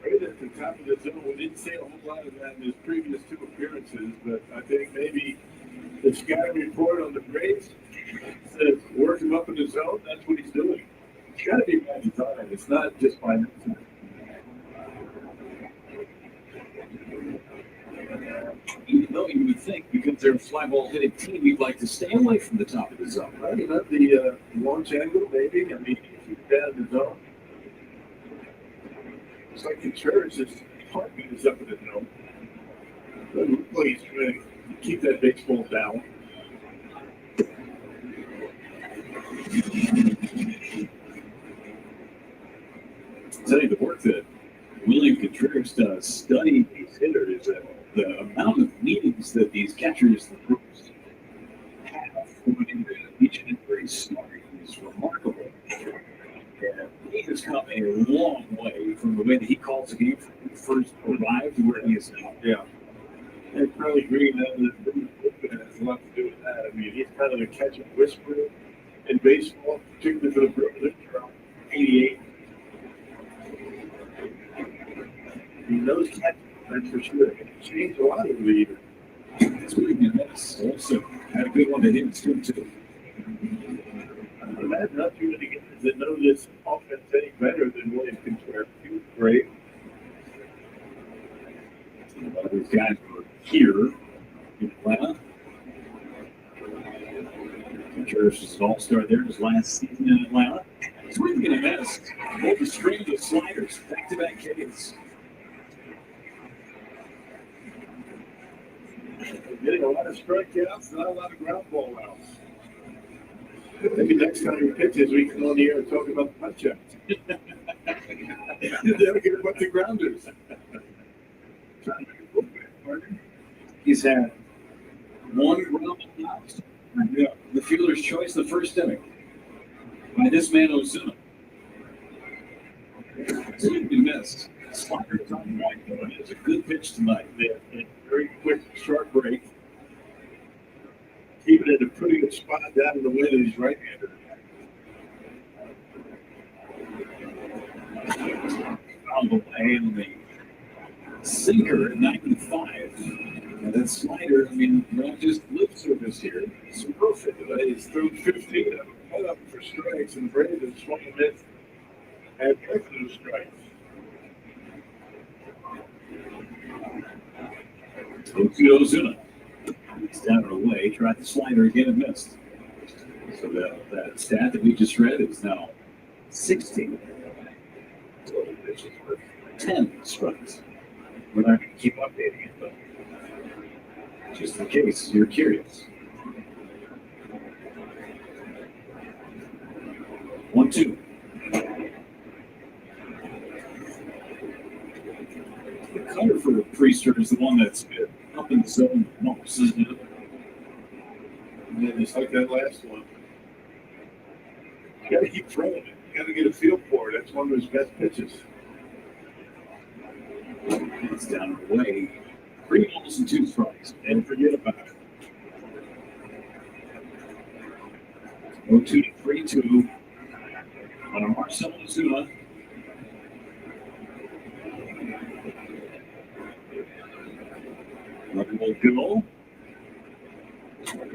Right at the top of the zone. We didn't see a whole lot of that in his previous two appearances, but I think maybe the scouting report on the Braves says work him up in the zone. That's what he's doing. It's got to be by design. It's not just by accident. Even though you would think, because they're a fly ball hitting team, you'd like to stay away from the top of the zone. Right? Not the launch angle, maybe. I mean, keep down the zone. It's like Contreras' heartbeat is up in the zone. But he's trying to keep that baseball down. I'll tell you, the work that William Contreras does studying these hitters, that the amount of meetings that these catchers and Brewers have going into each and every start is remarkable. And he has come a long way from the way that he calls the game from when he first arrived to where he is now. Yeah. And probably agreeing that has a lot to do with that. I mean, he's kind of the catcher whisperer in baseball, particularly for the Brewers. 88. He knows catching, that's for sure. It changed a lot over the years. It's really good. That's also had a good one to him too. Imagine not too many guys that know this offense any better than William Contreras. He was great. A lot of these guys were here in Atlanta. Contreras was an all-star there his last season in Atlanta. Swinging and a miss. Both the string of sliders, back-to-back Ks. Getting a lot of strikeouts, not a lot of ground ball outs. Maybe next time he pitches, we can go on the air and talk about the punch-outs. They'll get a bunch of grounders. He's had one ground ball out. Yeah. The fielder's choice the first inning by this man Ozuna. He missed. Slider's on point, though. It's a good pitch tonight. A very quick, short break. Even at a pretty good spot down in the way that he's right-handed. Found away in the sinker at 95. And that slider, I mean, not just lip service here. It's perfect. He's thrown 15 of them, cut up for strikes, and Brandon swung him in and both those strikes. Ozuna. He's down and away, tried the slider again and missed. So that stat that we just read is now 16. Total pitches with 10 strikes. We're not going to keep updating it, but just in case you're curious. 1-2. The cutter for Priester is the one that's up in the zone most, isn't it? And then just like that last one. You got to keep throwing it. You got to get a feel for it. That's one of his best pitches. It's down and away. 3 balls and 2 strikes. And forget about it. 0-2 to 3-2 on Marcell Ozuna. Run will go.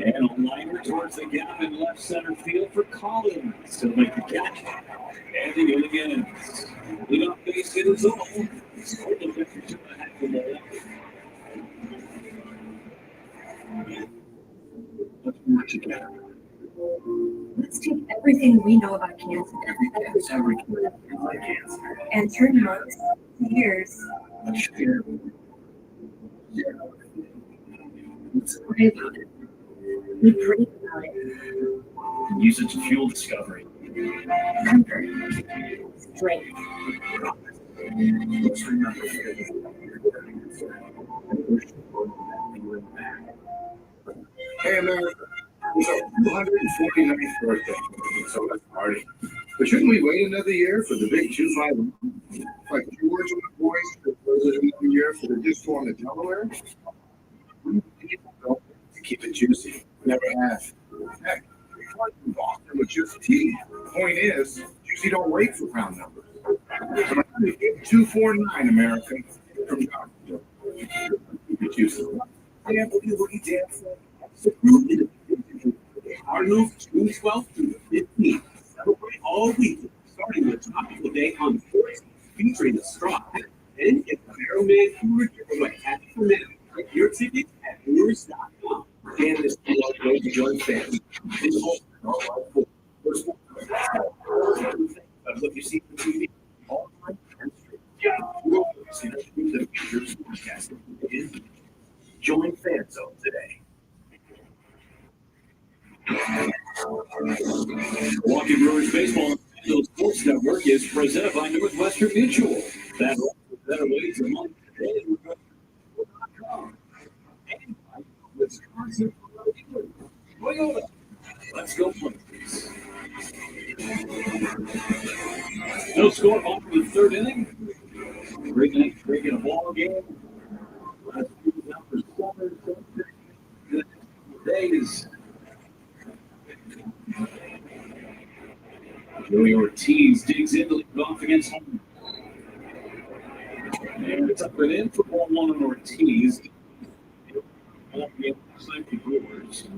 And a liner towards the gap in left center field for Collins to make the catch. And the inning ends. Lead off base hit is all. Scored the victory to the half of the let's work together. Let's take everything we know about cancer and turn months to years. Let's pray about it. We pray about it. And use it to fuel discovery. Comfort. Strength. Let's remember Hey, America. It's our 249th birthday, so let's party. But shouldn't we wait another year for the big 2-5? Like George and the boys that waited another year for the disco on the Delaware? People don't to keep it juicy. Never have. Heck, Boston with just tea. The point is, Juicy don't wait for round numbers. So I'm going to give 249 America from Dr. Keep it juicy. I can't believe what he did for. Our move June 12th through the 15th. Celebrate all week, starting with Tropical Day on the 4th, featuring the straw. Then get the Barrel-Made Cooler giveaway at the minute. Get your tickets at brewers.com. And this way to join fans. This whole what you see on TV, all right and straight. See the pictures forecasting. Join Fan Zone today. Milwaukee Brewers Baseball Sports Network is presented by Northwestern Mutual. That better way to month today. Wisconsin. Let's go play. No score off for the third inning. Breaking a ball game. Last few numbers, 7 days. Joey Ortiz digs in to lead off against home. And it's up and in for ball one on Ortiz. Slightly Brewers.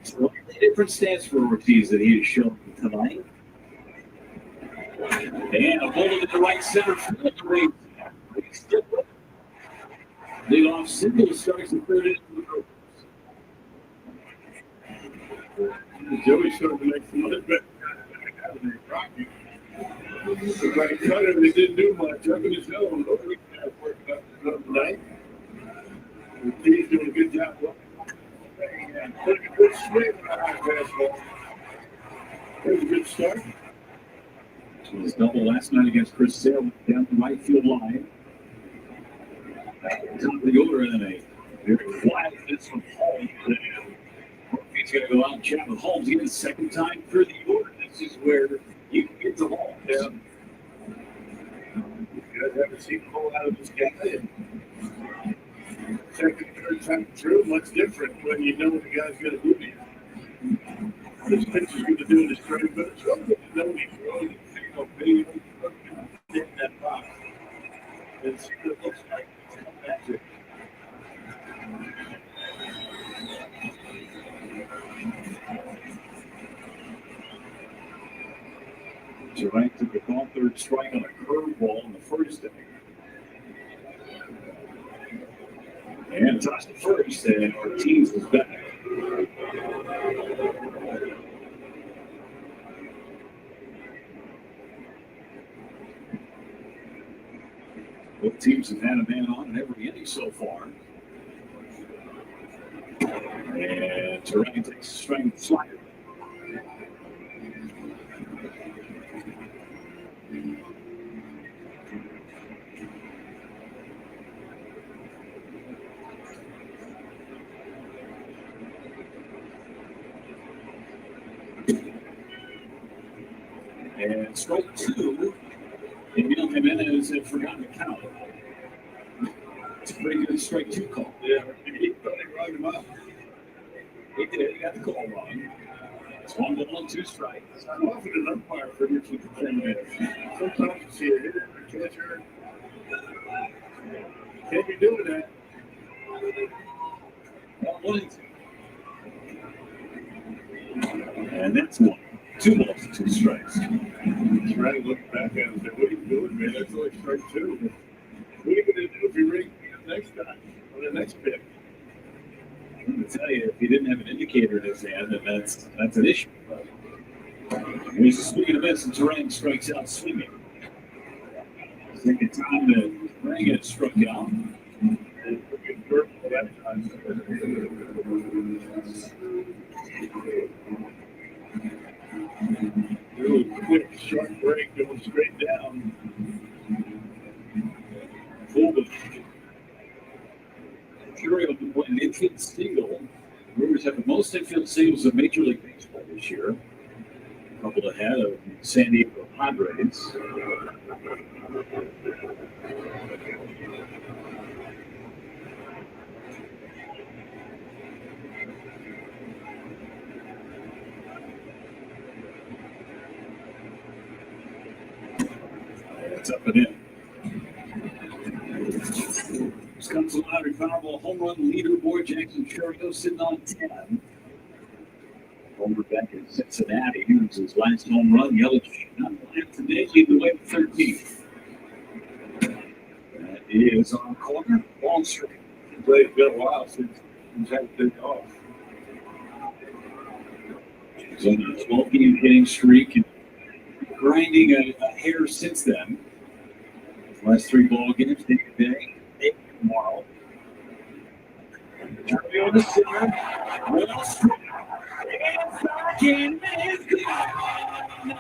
Slightly different stats for Ortiz that he has shown tonight. And a bullet in the right center field. Lead off single starts the third inning for the Brewers. Joey's starting to make some money back. By Cutter, they didn't do much. Up in his zone. Nobody had work tonight. He's doing a good job. Took a good swing on our fastball. That was a good start. It was double last night against Chris Sale down the right field line. Top of the order and a very quiet miss from Holmes. He's going to go out and chat with Holmes again, second time through the order. This is where you can get to Holmes. Yeah. You guys haven't seen Cole out of this guy. Second, third time through, much different when you know what the guy's going to do to you. This pitch is going to do it straight, but it's something to know he's really in that box. And see what it looks like. That's it. Durant took a call, third strike on a curveball in the first inning. And touched the first, and Ortiz was back. Both teams have had a man on in every inning so far. And Durant takes a strike slider. And strike two, Emil Jimenez had forgotten to count. It's a pretty good strike two call. Yeah, he thought he rung him up. He did. He got the call wrong. It's 1-2 strikes. I'm often an umpire forgets what the thing is. Sometimes you see a hitter or a catcher. Can't be doing that. 1-2. And that's one. 2 balls, 2 strikes. He's trying to look back at him and say, what are you doing, man? That's only strike two. What are you going to do if you ring next time on the next pitch? I'm going to tell you, if he didn't have an indicator in his hand, then that's an issue. He's a swing and a miss, and Terang strikes out swinging. Second time that Terang gets struck out. quick, short break, going straight down. Full Curio can play an infield single. Brewers have the most infield singles in Major League Baseball this year. A couple ahead of San Diego Padres. It's up and in. Wisconsin Lottery Powerball home run leaderboard. Jackson Chourio sitting on 10. Homer back in Cincinnati. Here's his last home run. Yelich not playing today, leading the way to 13. That is on corner. Long straight. Played been a while since he's had to take off. He's on a 12-game hitting streak and grinding a hair since then. Last 3 ball games, day today, 8 tomorrow. Chourio on the center. Well struck. It's back in. It's gone.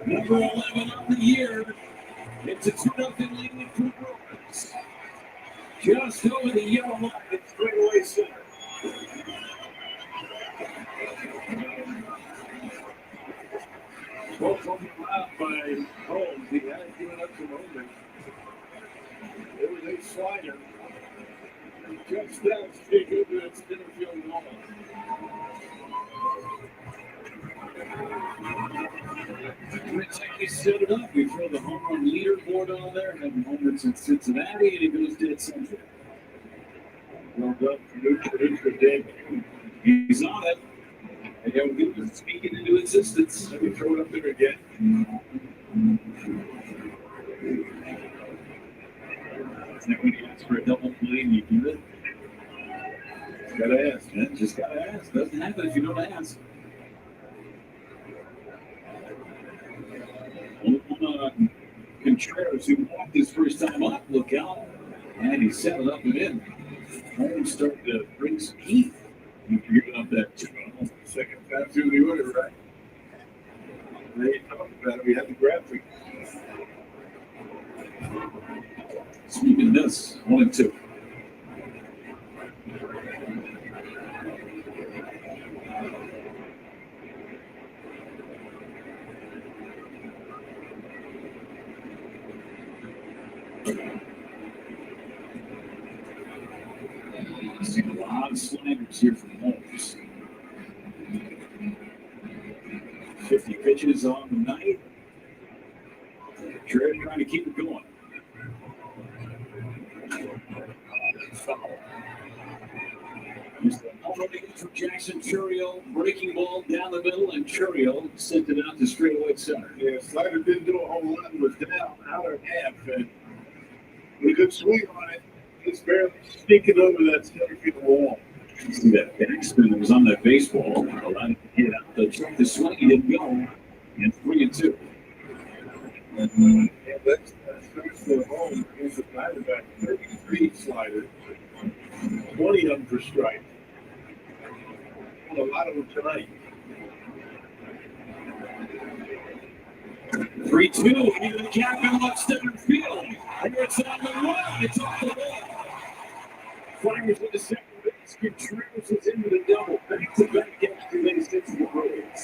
Number 11 of the year. It's a 2-0 lead for Brewers. Just over the yellow line. It's straightaway center. Well, coming out by Holmes, he had given up some movement. It was a slider. Just down straight over that center field wall. Looks like we set it up. We throw the home run leaderboard on there. Having homers in Cincinnati, and he goes dead center. Well done, producer Dave. He's on it. And yeah, we're good. Speaking into existence. Let me throw it up there again. Is that when you ask for a double play and you do it? Just gotta ask. Yeah, just gotta ask. Doesn't happen if you don't ask. Contreras, who walked his first time up, look out. And he set it up and in. Holmes starting to bring some heat. You're giving up that second time through the order, right? They talked about it. We had the graphic. Speaking of this, 1-2. Seen a lot of sliders here from Holmes. 50 pitches on the night. Trey trying to keep it going. Foul. Here's the home run from Jackson Chourio. Breaking ball down the middle, and Chourio sent it out to straightaway center. Yeah, slider didn't do a whole lot. Was down out of half, and with a good swing on it. It's barely sneaking over that center field wall. You see that backspin that was on that baseball. Allowed him to hit out the swing. He didn't go. And 3-2. And that's the home against the Diamondback. 33 sliders, 20 of them for strike. A lot of them tonight. 3-2 into the captain left center field. Here it's on the run. It's off the wall. Flyers with the second base. Contreras is into the double. Back-to-back extra base hits for the Brewers.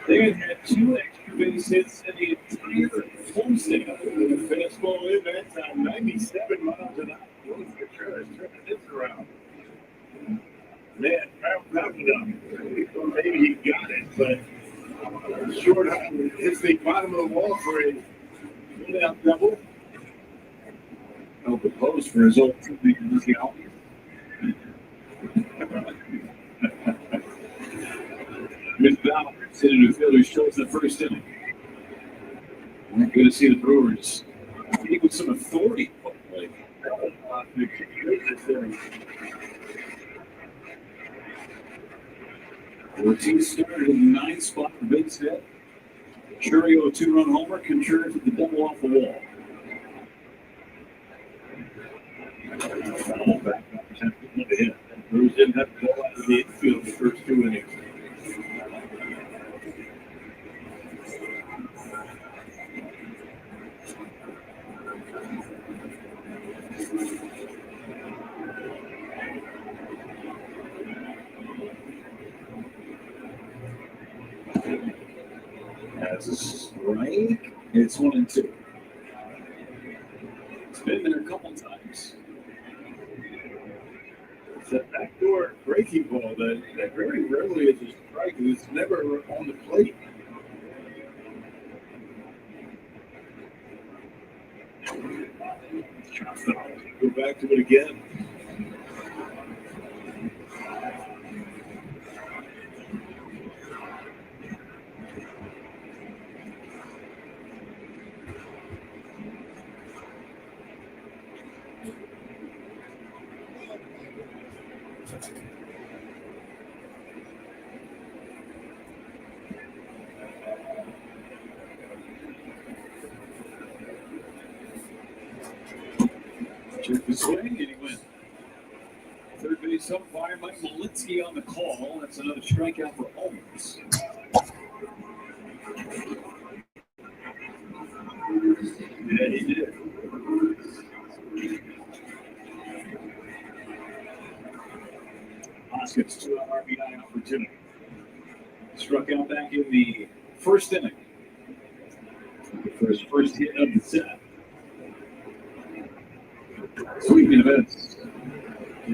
They had 2 extra base hits in the entire homestand. The fastball in that time, 97 miles an hour. Contreras turning this around. Man, proud enough. Maybe he got it, but short hits the bottom of the wall for a one-out double. Help the post for his old teammate in this game. Miss Bauer, sitting in the fielder, shows the first inning. We're good to see the Brewers getting with some authority. Like, 14 started in the 9th spot for base hit. Chourio a 2-run homer. Contreras with the double off the wall. Almost back up to 10 people to hit. And Brewers didn't have to go out of the infield the first 2 innings. That's a strike. It's 1-2. It's been there a couple times. It's that backdoor breaking ball that very rarely is a strike. It's never on the plate. Go back to it again. Check the swing, and he went. Third base umpire Mike Malinsky on the call. That's another strikeout for Holmes. Yeah, he did. Hoskins, 2-out RBI opportunity. Struck out back in the first inning for his first hit of the set. Swinging and a miss.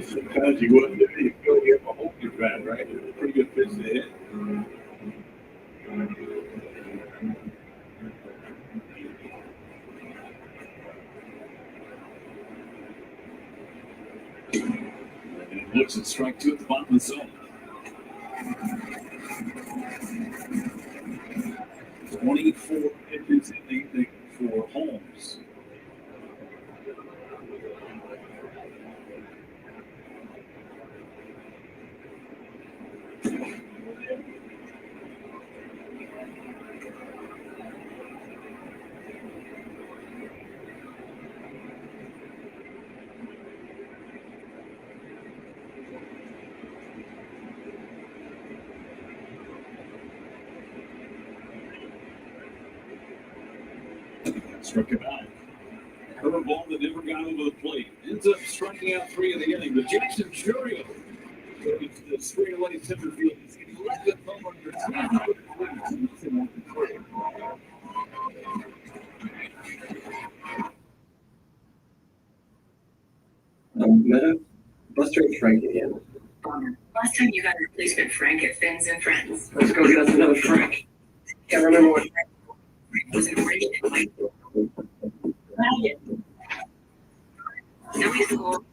Sometimes you wouldn't if you go get a home your bat, right? It's a pretty good pitch to hit. And it looks at strike 2 at the bottom of the zone. 24 pitches in the evening for Holmes. Struck him out. Curveball that never got over the plate. Ends up striking out 3 in the inning. But Jackson Churio goes to the straight-away center field. He's 11th home run for 222. Meta, let's trade Frank again. Last time you got a replacement Frank at Fins and Friends. Let's go get us another Frank. Can't remember what Frank Was an original like now he's cool.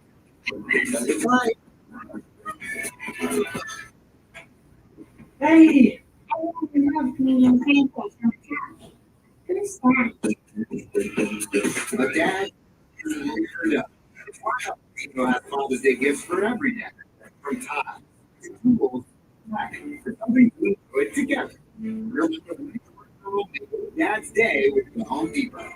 Hey! I love comedian pancakes from the couch. Who's that? But Dad, people have Father's Day gifts for every dad. From Todd. For something we put together. Dad's Day with the Home Depot.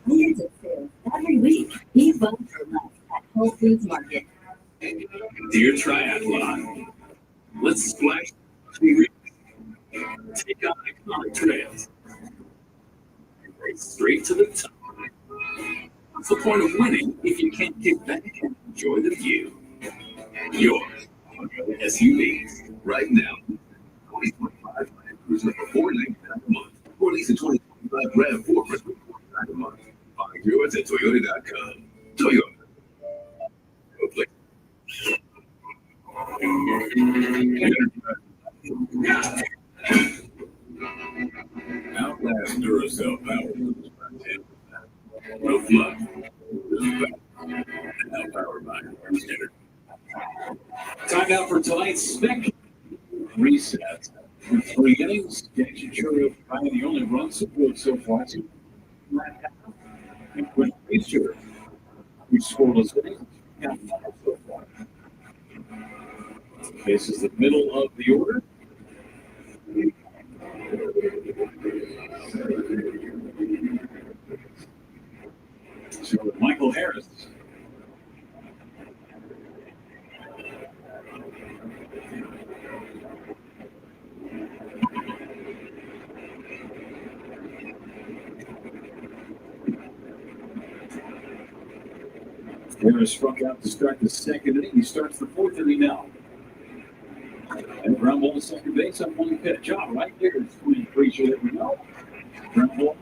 Hundreds of sales every week. Be vote for less at Whole Foods Market. Dear Triathlon, let's splash. Take on iconic trails. Race straight to the top. What's the point of winning if you can't kick back and enjoy the view? Yours, SUVs, right now. 2025 Land Cruiser for $499 a month. Or lease a 2025 RAV4 for $499 a month. Find yours at Toyota.com. Toyota. Go play. Outlast Duracell Power. No fluff. Just back. Now powered by Standard. Time out for tonight's spec reset. In 3 innings, Jackson Churio provided the only run support so far. And Quinn Priester, who scored us innings, got 5 so far. Faces the middle of the order. So Michael Harris. Harris struck out to start the second inning. He starts the fourth inning now. And ground ball to second base on one pitch. All right, there's three creature that we know. Ground ball.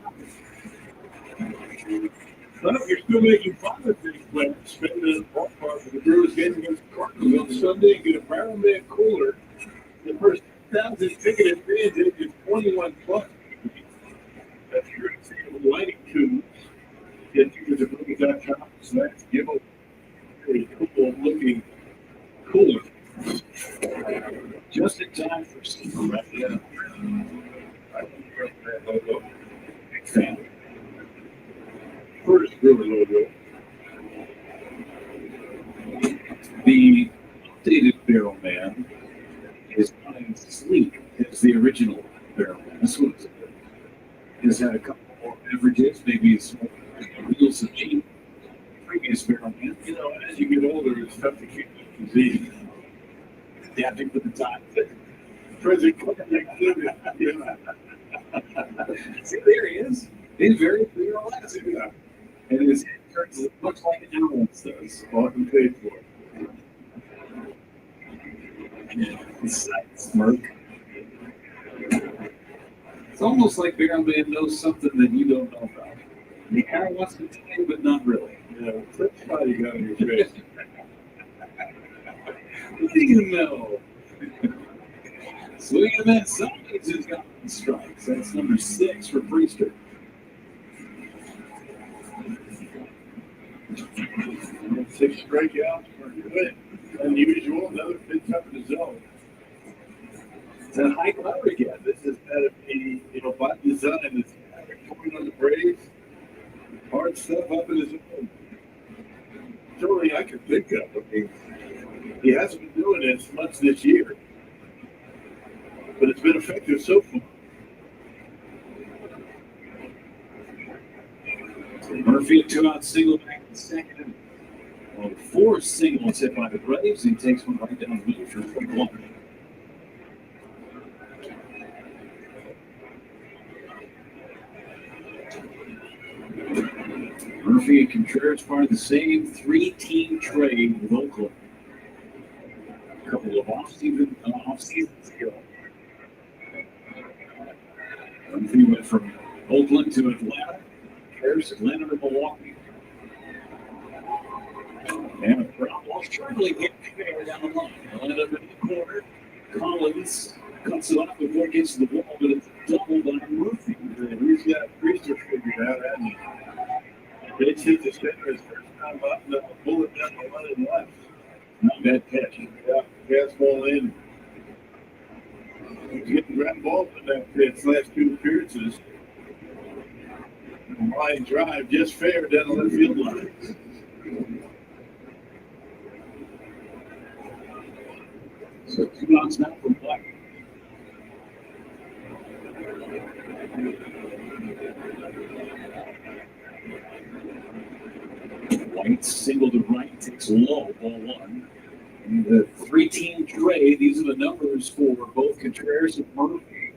Well, you're still making fun of things, but spending the ballpark for the Brewers game against the Cardinals on Sunday and get a Barrel Man cooler. The first 1,000 ticketed fans is 21 plus. That's you're going to see the lighting tubes. Get you to the Brewers.com. So that's give a really cool looking cooler. Just in time for season, right? Yeah. I don't remember that logo. Big fan. First Brewer logo. The updated Barrel Man is not as sleek as the original Barrel Man. This one has had a couple more beverages, maybe some wheels of cheap. Previous Barrel Man. You know, as you get older, it's tough to keep the physique. Adapting for the time. President Clinton included. See, there he is. He's very relaxed. Yeah. And his head turns much like an owl's does. Bought and paid for it. His side smirk. It's almost like Barrel Man knows something that you don't know about. He kind of wants to tell you, but not really. Yeah, that's why you got in your face. What do you know? Swing and that Science has got strikes. That's number 6 for Priester. Six strikeouts for good. Unusual. Another pitch up in the zone. It's a high power again. This is kind of a, by design. It's going on the Braves. Hard stuff up in the zone. Totally, I could think of. I mean, he hasn't been doing this much this year, but it's been effective so far. Murphy, a 2-out single back in the second. Well, 4 singles hit by the Braves. He takes one right down the middle for 1. Murphy and Contreras part of the same 3-team trade with Oakland. A couple of off-season deals. Murphy went from Oakland to Atlanta. Contreras, Atlanta to Milwaukee. And a problem struggling hit fair down the line. Atlanta up in the corner. Collins cuts it off before it gets to the wall, but it's doubled by Murphy. He's got Priester figured out, hasn't he? Pitch hit the center his first time up, and a bullet down the line and left. Not a bad pitch. Yeah, fastball in. He's getting ground balls in that pitch last 2 appearances. Line drive just fair down the left field line. So 2 outs now for Black. White single to right, takes low, ball 1. And the 3-team trade, these are the numbers for both Contreras and Murphy.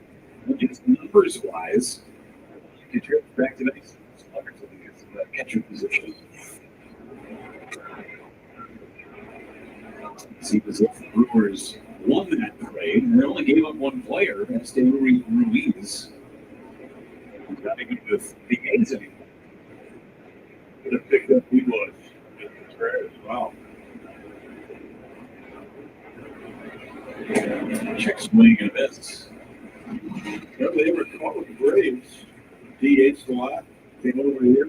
And just numbers-wise, Contreras back to base. Catcher position. Seems as if the Brewers won that trade, and they only gave up 1 player, that's Ruiz. He's not even with the A's anymore. Could have picked up he was. Wow. Check swing and a miss. Well, they were called the Braves. DH a lot. Came over here.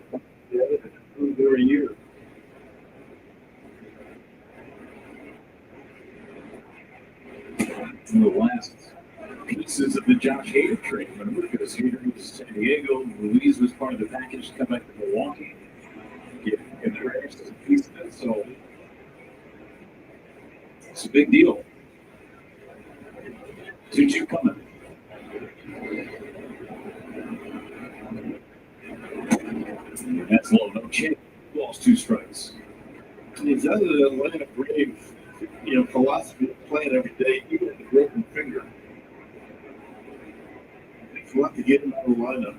Improved every year. One of the last pieces of the Josh Hader trade, remember? Because Hader was San Diego, Ruiz was part of the package to come back to Milwaukee. Get Contreras as a piece of it, so it's a big deal. under the Atlanta Braves, philosophy of playing every day, even with a broken finger. It's a lot to get him out of the lineup.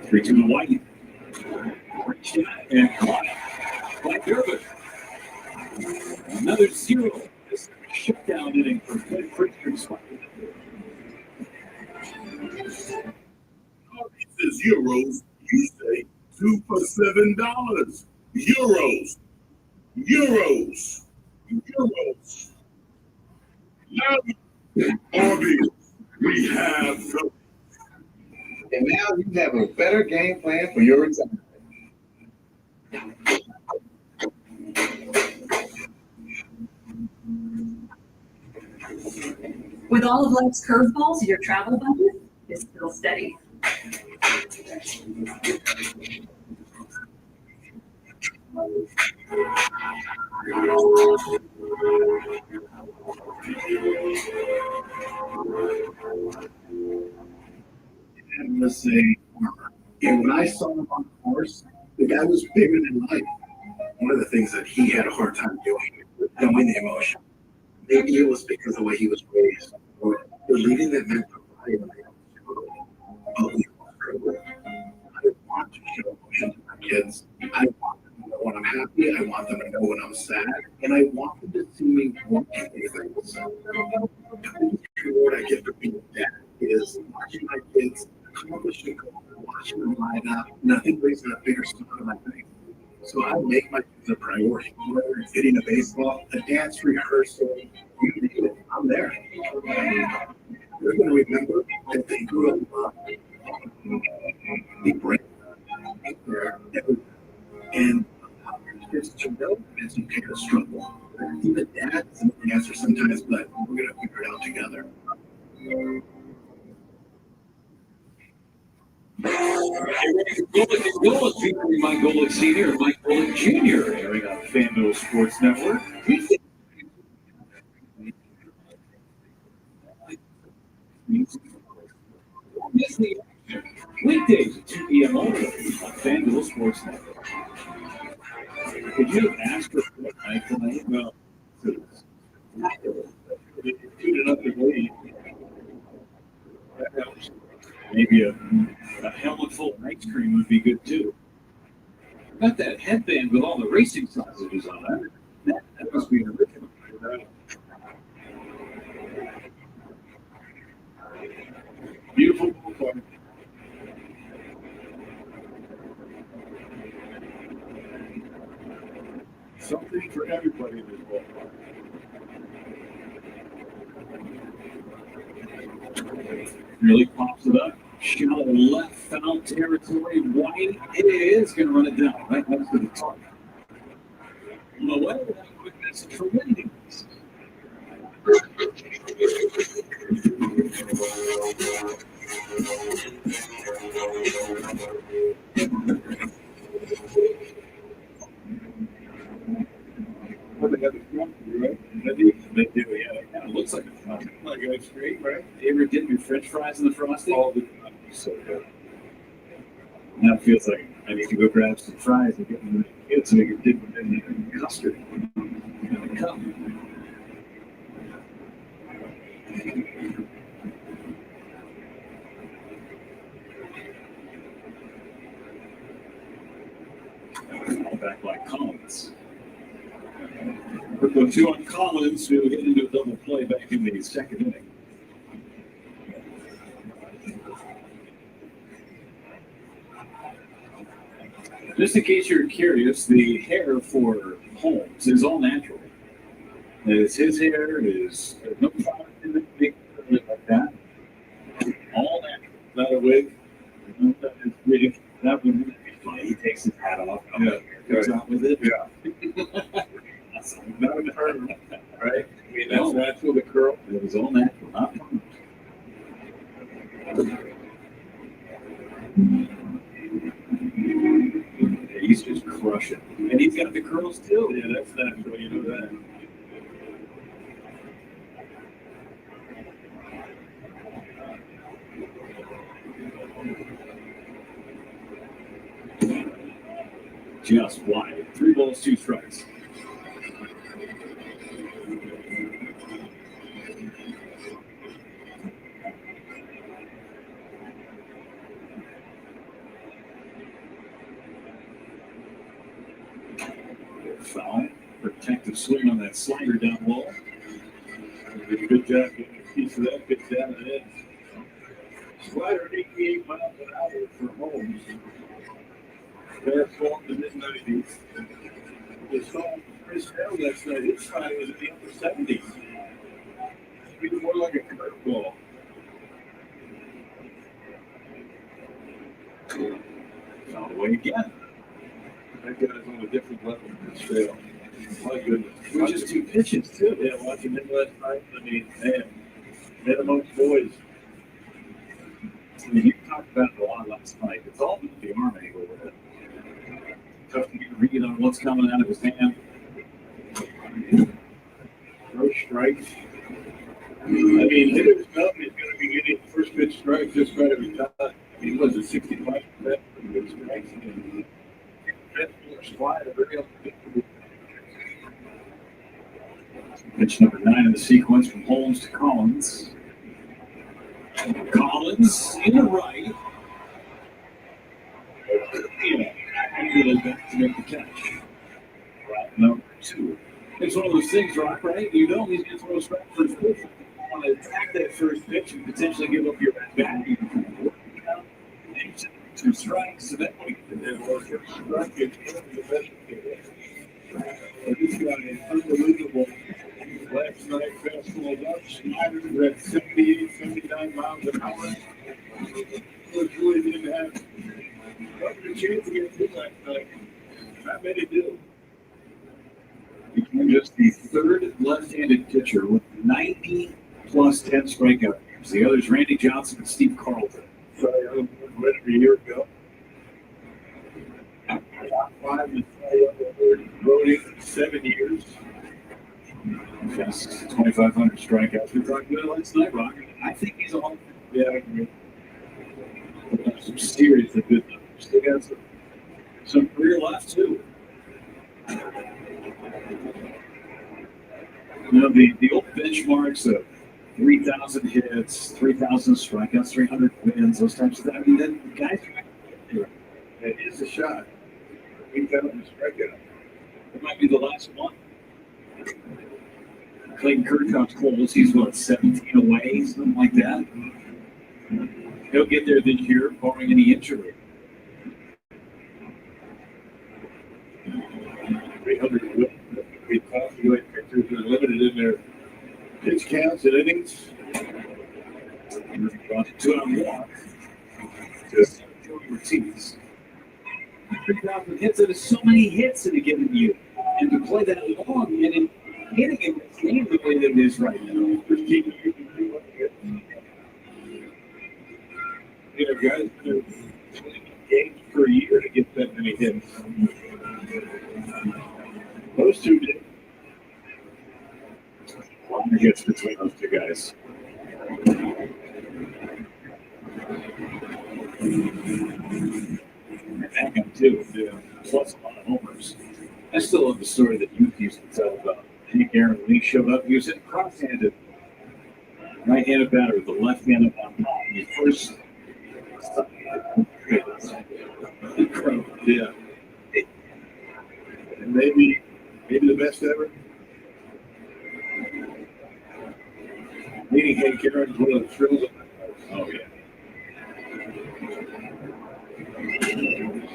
3-2 to White. Great shot and caught by Durbin. Another 0. This shutdown inning for Pritzker. He says euros. You say 2 for $7. Euros. Euros. Euros. Now, Arby's, we have the. And now you have a better game plan for your retirement. With all of life's curveballs, your travel budget is still steady. And let's say, and when I saw him on the course, the guy was bigger than life. One of the things that he had a hard time doing was showing the emotion. Maybe it was because of the way he was raised, or believing that men provide. But we I want to show emotion to my kids. I want them to know when I'm happy. I want them to know when I'm sad. And I want them to see me working these things. The reward I get for being a dad is watching my kids accomplish a goal, watching them line up. Nothing brings a bigger smile to my face. So I make my kids a priority. Whether it's hitting a baseball, a dance rehearsal, you name it, I'm there. They're going to remember that they grew up be brave, be there, and just to know it's okay to struggle. Even dad isn't the answer sometimes, but we're going to figure it out together. Golic featuring Mike Golic Sr. and Mike Golic Jr. airing on FanDuel Sports Network. Weekdays at 2 p.m. only on FanDuel Sports Network. Could you have asked for what night tonight? No. They tuned it up the way. That helps. Maybe a helmet full of ice cream would be good too. Got that headband with all the racing sausages on it. That must be an original. Beautiful ballpark. Something for everybody in this ballpark. Really pops it up. Shallow left foul territory. White is going to run it down. Right next to the target. Noel with a quick message for Wendy. Well, they got the front, right? They do, yeah. It kind of looks like a front. Like a straight, right? You ever dip your French fries in the frosting? All the time. So good. Now it feels like I need to go grab some fries and get them to the kids so they can dip them in the custard in the cup. Back by Collins. We're going 2 on Collins, who hit into a double play back in the second inning. Just in case you're curious, the hair for Holmes is all natural. It's his hair, there's no product in it, big like that. All natural. Not a wig. No, that is really, that would be funny. He takes his hat off. Goes out with it. Yeah. Not a perm, right? I mean, that's natural, the curl. It was all natural, not perm. He's just crushing. And he's got the curls too. Yeah, that's natural, you know that. just wide. 3 balls, 2 strikes. Foul. Protective swing on that slider down low. Did a good job getting a piece of that pitch down the head. Slider at 88 miles an hour for Holmes. Fastball in the mid-90s. We saw Chris Hale last night. His slider was in the upper 70s. Maybe more like a curveball. Foul away again. That guy's on a different level than Chris Hale. My goodness. With just 2 pitches, too. Yeah, watching him last night, I mean, man, amongst boys. I mean, you talked about it a lot last night. It's all about the arm angle with it. Tough to get a read on what's coming out of his hand. First strike. I mean, Hitter's Mountain is going to be getting first pitch strike just about every time. I mean, was it 65% for good strikes? And fastball slider very unpredictable. Pitch number 9 in the sequence from Holmes to Collins. Collins in the right. Yeah, really back to make the catch. Route number 2. It's one of those things, Rock, right? You know he's going to throw a strike first pitch. You want to attack that first pitch and potentially give up your bat. You can work it out. And you send 2 strikes, so that way you can then work your strike. It's one of the best you This guy is unbelievable. Last night, fastball up, slider at 78, 79 miles an hour. Really didn't have much of a chance to get through last night. Not many do. Became just the 3rd left-handed pitcher with 90 plus 10 strikeout games. The others, Randy Johnson and Steve Carlton. Sorry, I read it a year ago. Top 5 in Cy Young Award. Wrote it for 7 years. Yes, 2,500 strikeouts. We talked about it last night, Rock. I think he's on. Yeah, I agree. Some seriously good numbers. Still got some career left, too. You know, the old benchmarks of 3,000 hits, 3,000 strikeouts, 300 wins, those types of things. I mean, that guys are it is a shot. 3,000 strikeouts. It might be the last one. Clayton Kershaw close. He's what, 17 away, something like that. He'll get there this year, barring any injury. 300 evaluate pitchers are limited in their pitch counts and innings. 2 on 1. Just Joey Ortiz. 3,000 hits. That is so many hits in a given year. And to play that long and in hitting it clean the way that it is right now. You know, guys do 20 games per year to get that many hits. Those two did. Wagner gets between those 2 guys. And that guy, too. Yeah. Plus a lot of homers. I still love the story that you used to tell about Hank Aaron when he showed up. He was in cross-handed, right-handed batter with the left-handed on top. He first. Incredible. Yeah. And maybe the best ever. Meeting Hank Aaron is one of the thrills of my life. Oh, yeah.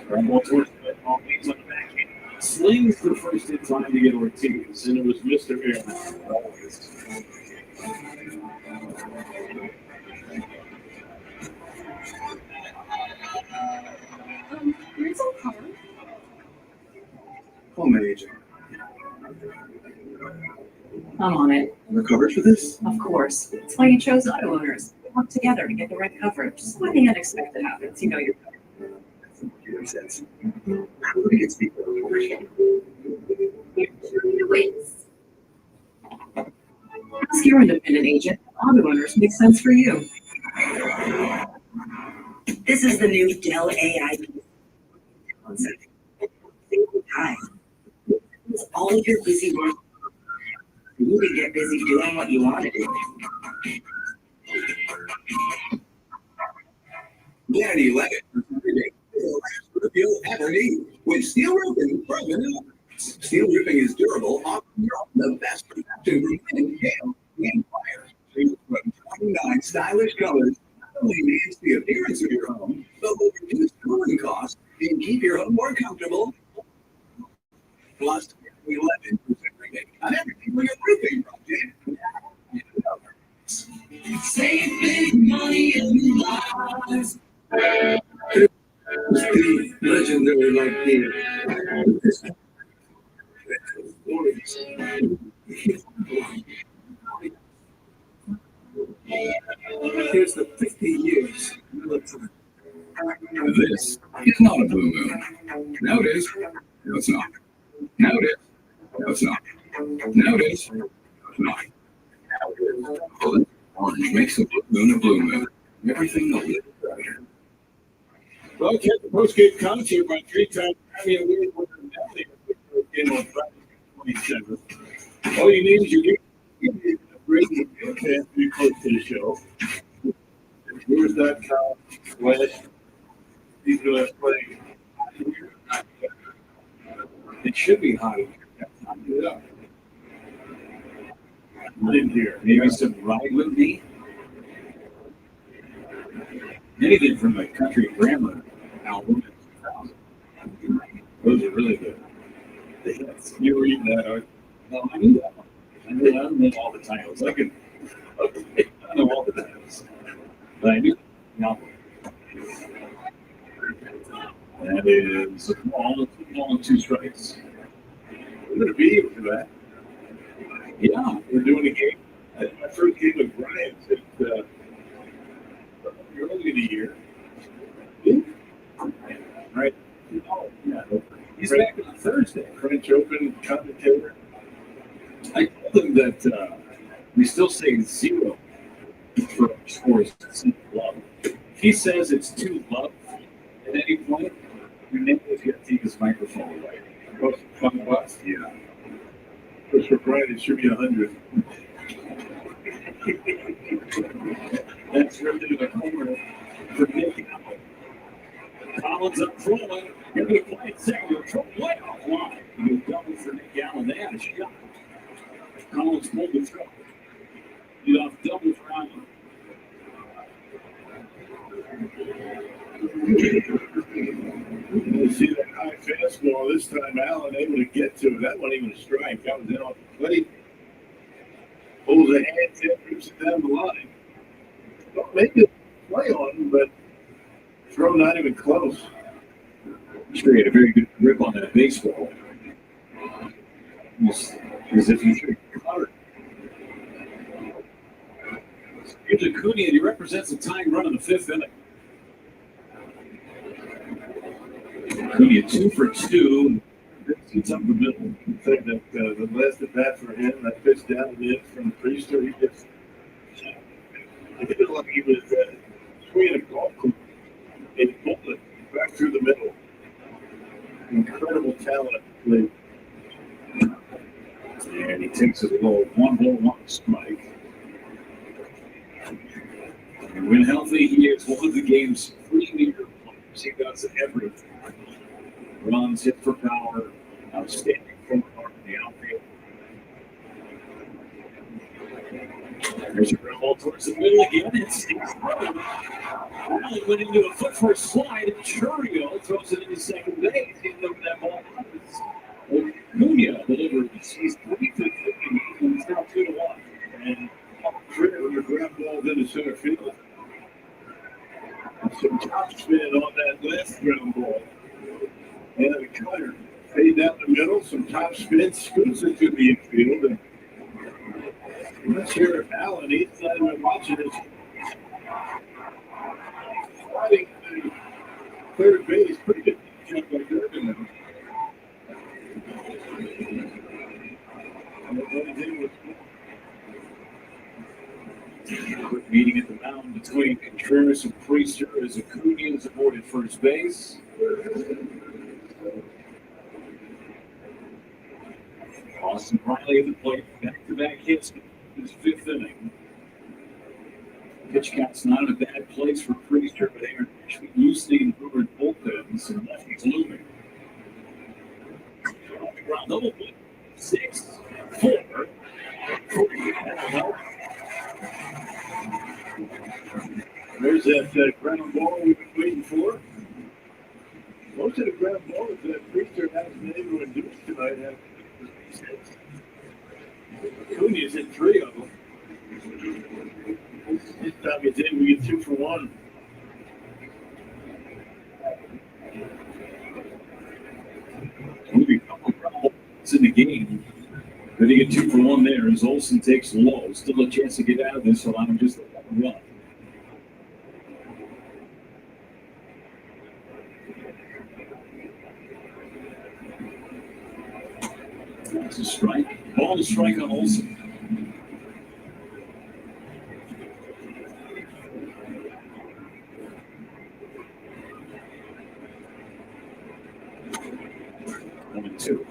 Rumble towards the ball, leads on the backhand. Slings the first in time to get Ortiz, And it was Mr. Aaron. always. Where's our car? Call my agent. I'm on it. We're covered for this? Of course. It's why you chose auto owners. We work together to get the right coverage. So when the unexpected happens, you know you're covered. That's some computer sense. How do we get speaker? Wins. Ask your independent agent. Auto owners make sense for you. This is the new Dell AI concept. Think all your busy work. You can get busy doing what you want to do. Get 11 every day. The last roof you'll ever need with steel roofing from Manila. Steel roofing is durable, offering the best protection from wind, hail, and fire. Choose from 29 stylish colors. Not only enhance the appearance of your home, but will reduce cooling costs and keep your home more comfortable. Plus, 11% rebate on everything for your roofing project. Save big money in lives. Legendary like here. Here's the 50 years. This is not a blue moon. No, it is. No, it's not. No, it is. No, it's not. No, it is. No, it's not. Well, orange makes a blue moon a blue moon. Everything a little brighter. Well, catch the post-game concert by three-time Grammy Award winner Nelly game on Friday, 27th. All you need is your breaking chance to be close to the show. Brewers.com/play. It should be hot in here. Yeah. In here. Maybe some Ride With Me. Anything from the Country Grammar album in 2000. Those are really good. The hits. You read that, Art? No, I knew that one. I don't know all the titles. I don't know all the titles. But I knew the album. That is all and two strikes. We're going to be here for that. Yeah. We're doing a game. My first game with Brian early in the year. Right? Oh, yeah. He's back on Thursday. French Open commentator. I told him that we still say 0 for our scores. It's love. If he says it's too love at any point, your name is going to take his microphone away. Cost $5. Yeah. Because for Brian, it should be 100. That's really the corner for Nick Allen. Collins up throwing. You're going to play it second. You're throwing way off line. You double for Nick Allen. They had a shot. Collins pulled the throw. You off double for Allen. You see that high fastball this time, Allen able to get to it. That wasn't even a strike. That was in off the plate. Pulls a hand tip, rips it down the line. Don't make it play on him, but throw not even close. Sure, he had a very good grip on that baseball. Almost as if he should have caught it. Here's Acuna, and he represents a tying run in the 5th inning. Acuna 2 for 2. It's up the middle. I think that the last at bat for him, that pitch down and in from Priester, he just hit it like he was swinging a golf club. It pulled it back through the middle. Incredible talent. And he takes it low. 1-1 strike. And when healthy, he is one of the game's premier players. He does everything. Runs, hit for power, outstanding from the outfield. There's a ground ball towards the middle again. It's Allen went into a foot for a slide, and Churio throws it into second base. He looked that ball up. Acuna delivers. He's 3 for 50. He's now 2-1. And Critter with a ground ball into center field. Some top spin on that last ground ball. And the cutter fade down the middle, some top spin, scoots it to the infield. And let's hear if Allen, he's not even watching this. Sliding to third base, pretty good jump by Durden. Quick meeting at the mound between Contreras and Priester as Acuna is aboard at first base. Austin Riley at the plate. Back-to-back hits in his fifth inning. Pitch count's not in a bad place for Priester, but Aaron Ashby loosening Brewer bullpens and lefties looming. Double play. 6, 4, 3. There's that ground ball we've been waiting for. Most of the ground balls that Priester hasn't been able to induce tonight have hits. Acuna's hit 3 of them. This time it's in, we get 2 for 1. Moving a couple of ground balls in the game. Then you get 2 for 1 there as Olsen takes low. Still a chance to get out of this, allow him just a run. That's a strike. Ball to strike on Olsen.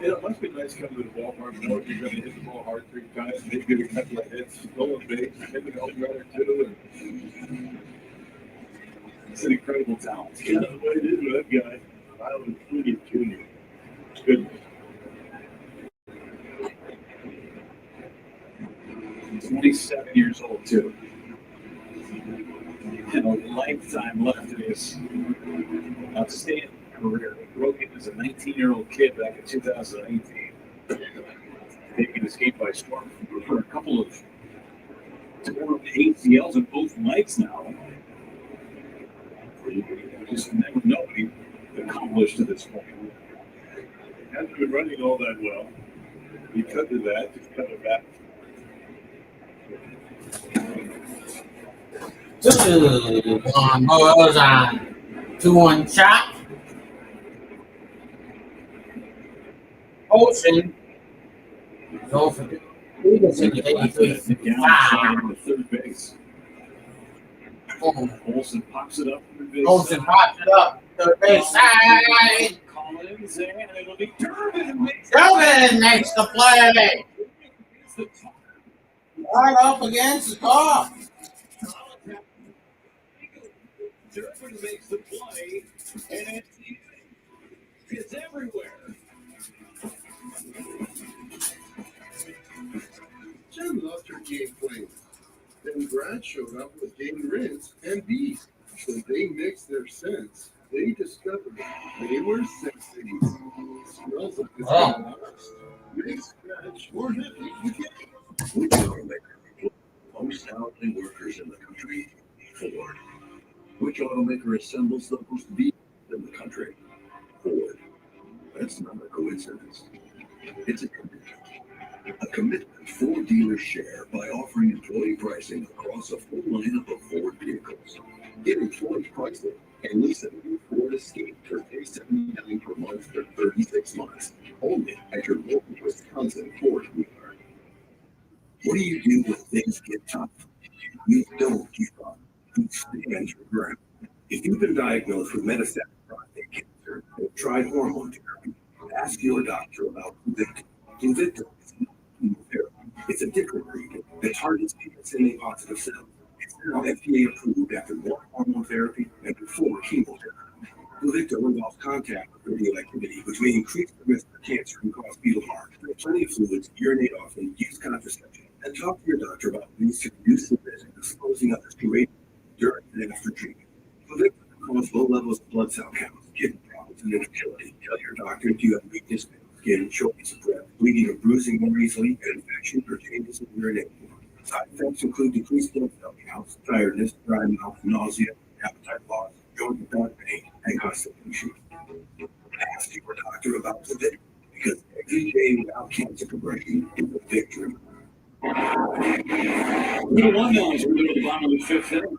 Yeah, it must be nice coming to the ballpark. Knowing you're going to hit the ball hard 3 times, maybe get a couple of hits, stolen base, maybe an home run or 2. It's an incredible talent. Yeah, the way it is with that guy. I was Clooney Jr. Good. He's 27 years old, too. And a lifetime left in his outstanding career. He broke it as a 19-year-old kid back in 2018. Taking this game by storm for a couple of torn ACLs in both legs now. You just never know what he accomplished to this point. He hasn't been running all that well. Because of that, he's coming back. One goes on 2-1 shot. Olsen. Go for the Olsen 83-55. Third base. Olsen pops it up. Olsen pops it up. Third base side. Collins, and it'll be Durbin. Durbin makes the play. Right up against the car. Durbin makes the play, and it's everywhere. Jen loved her game plan. Then Brad showed up with game rinse and beef. When they mixed their scents, they discovered they were sexy. Smells like this guy. Makes scratch or happy with you. Which automaker most hourly workers in the country? Ford. Which automaker assembles the most vehicles in the country? Ford. That's not a coincidence. It's a commitment. A commitment Ford dealers share by offering employee pricing across a full lineup of Ford vehicles. Get employee pricing and lease a new Ford Escape for $379 per month for 36 months. Only at your local Wisconsin Ford dealer. What do you do when things get tough? You don't give up. You stand your ground. If you've been diagnosed with metastatic prostate cancer or tried hormone therapy, ask your doctor about Pluvicto. Pluvicto is not chemotherapy. It's a different treatment that targets PSMA-positive cells. It's now FDA approved after more hormone therapy and before chemotherapy. Pluvicto involves contact with radioactivity, which may increase the risk for cancer and cause fetal harm. Drink plenty of fluids, urinate often, use contraception, and talk to your doctor about ways to reduce the risk of exposing others to radiation during and after treatment. Pluvicto can cause low levels of blood cell counts, kidney problems, and infertility. Tell your doctor if you have weakness, skin, shortness of breath, bleeding or bruising more easily, and infection or changes in urination. Side effects include decreased blood cell counts, tiredness, dry mouth, nausea, appetite loss, joint and back pain, and constipation. Ask your doctor about Pluvicto because every day without cancer progression is a victory. 3-1 now as we go to the bottom of the fifth inning.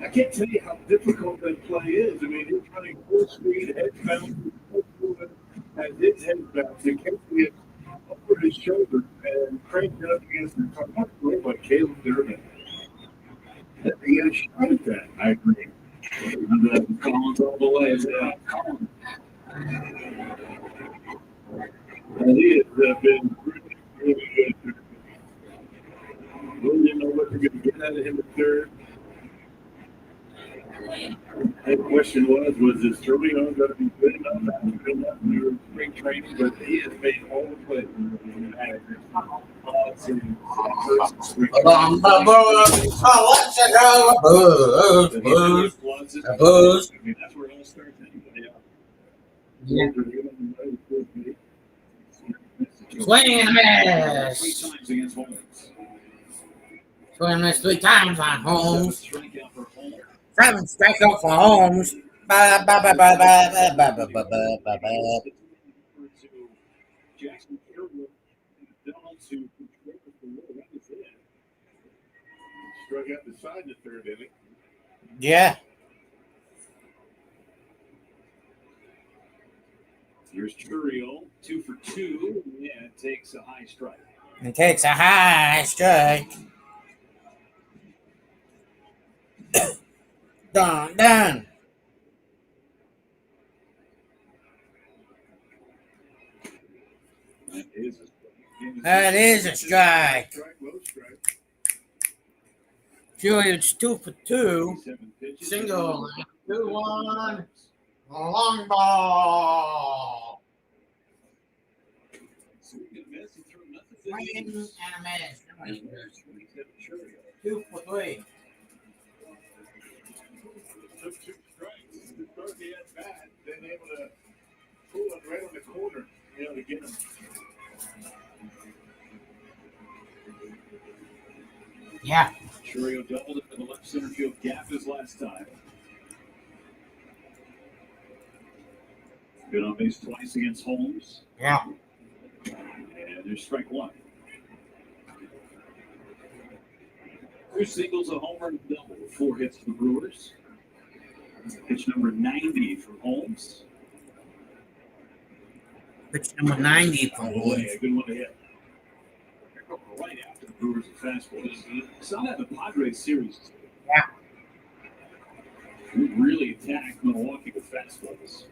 I can't tell you how difficult that play is. I mean, he's running full speed, head bounce, and his head bounce. It can't be over his shoulder, and cranked up against the car by Caleb Durbin. He got shot at that, I agree. And Collins all the way. And he has been really, really good. Really didn't know what they're going to get out of him at third. The question was this throwing on going to be good enough? That was good enough when we were in spring training, but he has made all the plays. Booze. I mean, that's where it all starts anyway. Yeah. Swing and a miss. Swing and a miss 3 times on Holmes. 7 strikeout for Holmes. Ba, ba, ba, ba, ba, ba, ba, ba, ba, ba, ba. Struck out the side in the third inning. Yeah. Here's Churio, 2 for 2. Yeah, it takes a high strike. It takes a high strike. Done. That is a strike. Julian's 2 for 2. Single. 2-1. Long ball. Swing and a miss. 2 for 3. Took 2 strikes. The start the at bat, then able to pull it right on the corner, to get him. Yeah. Churio doubled it to the left center field gap his last time. Been on base twice against Holmes. Yeah. And there's strike 1. 2 singles, a homer, and a double. 4 hits for the Brewers. Pitch number 90 from Holmes. Pitch number 90 from Holmes. A good one to hit. Right after the Brewers and fastball. Saw that in the Padres series. Yeah. We really attacked Milwaukee with fastballs.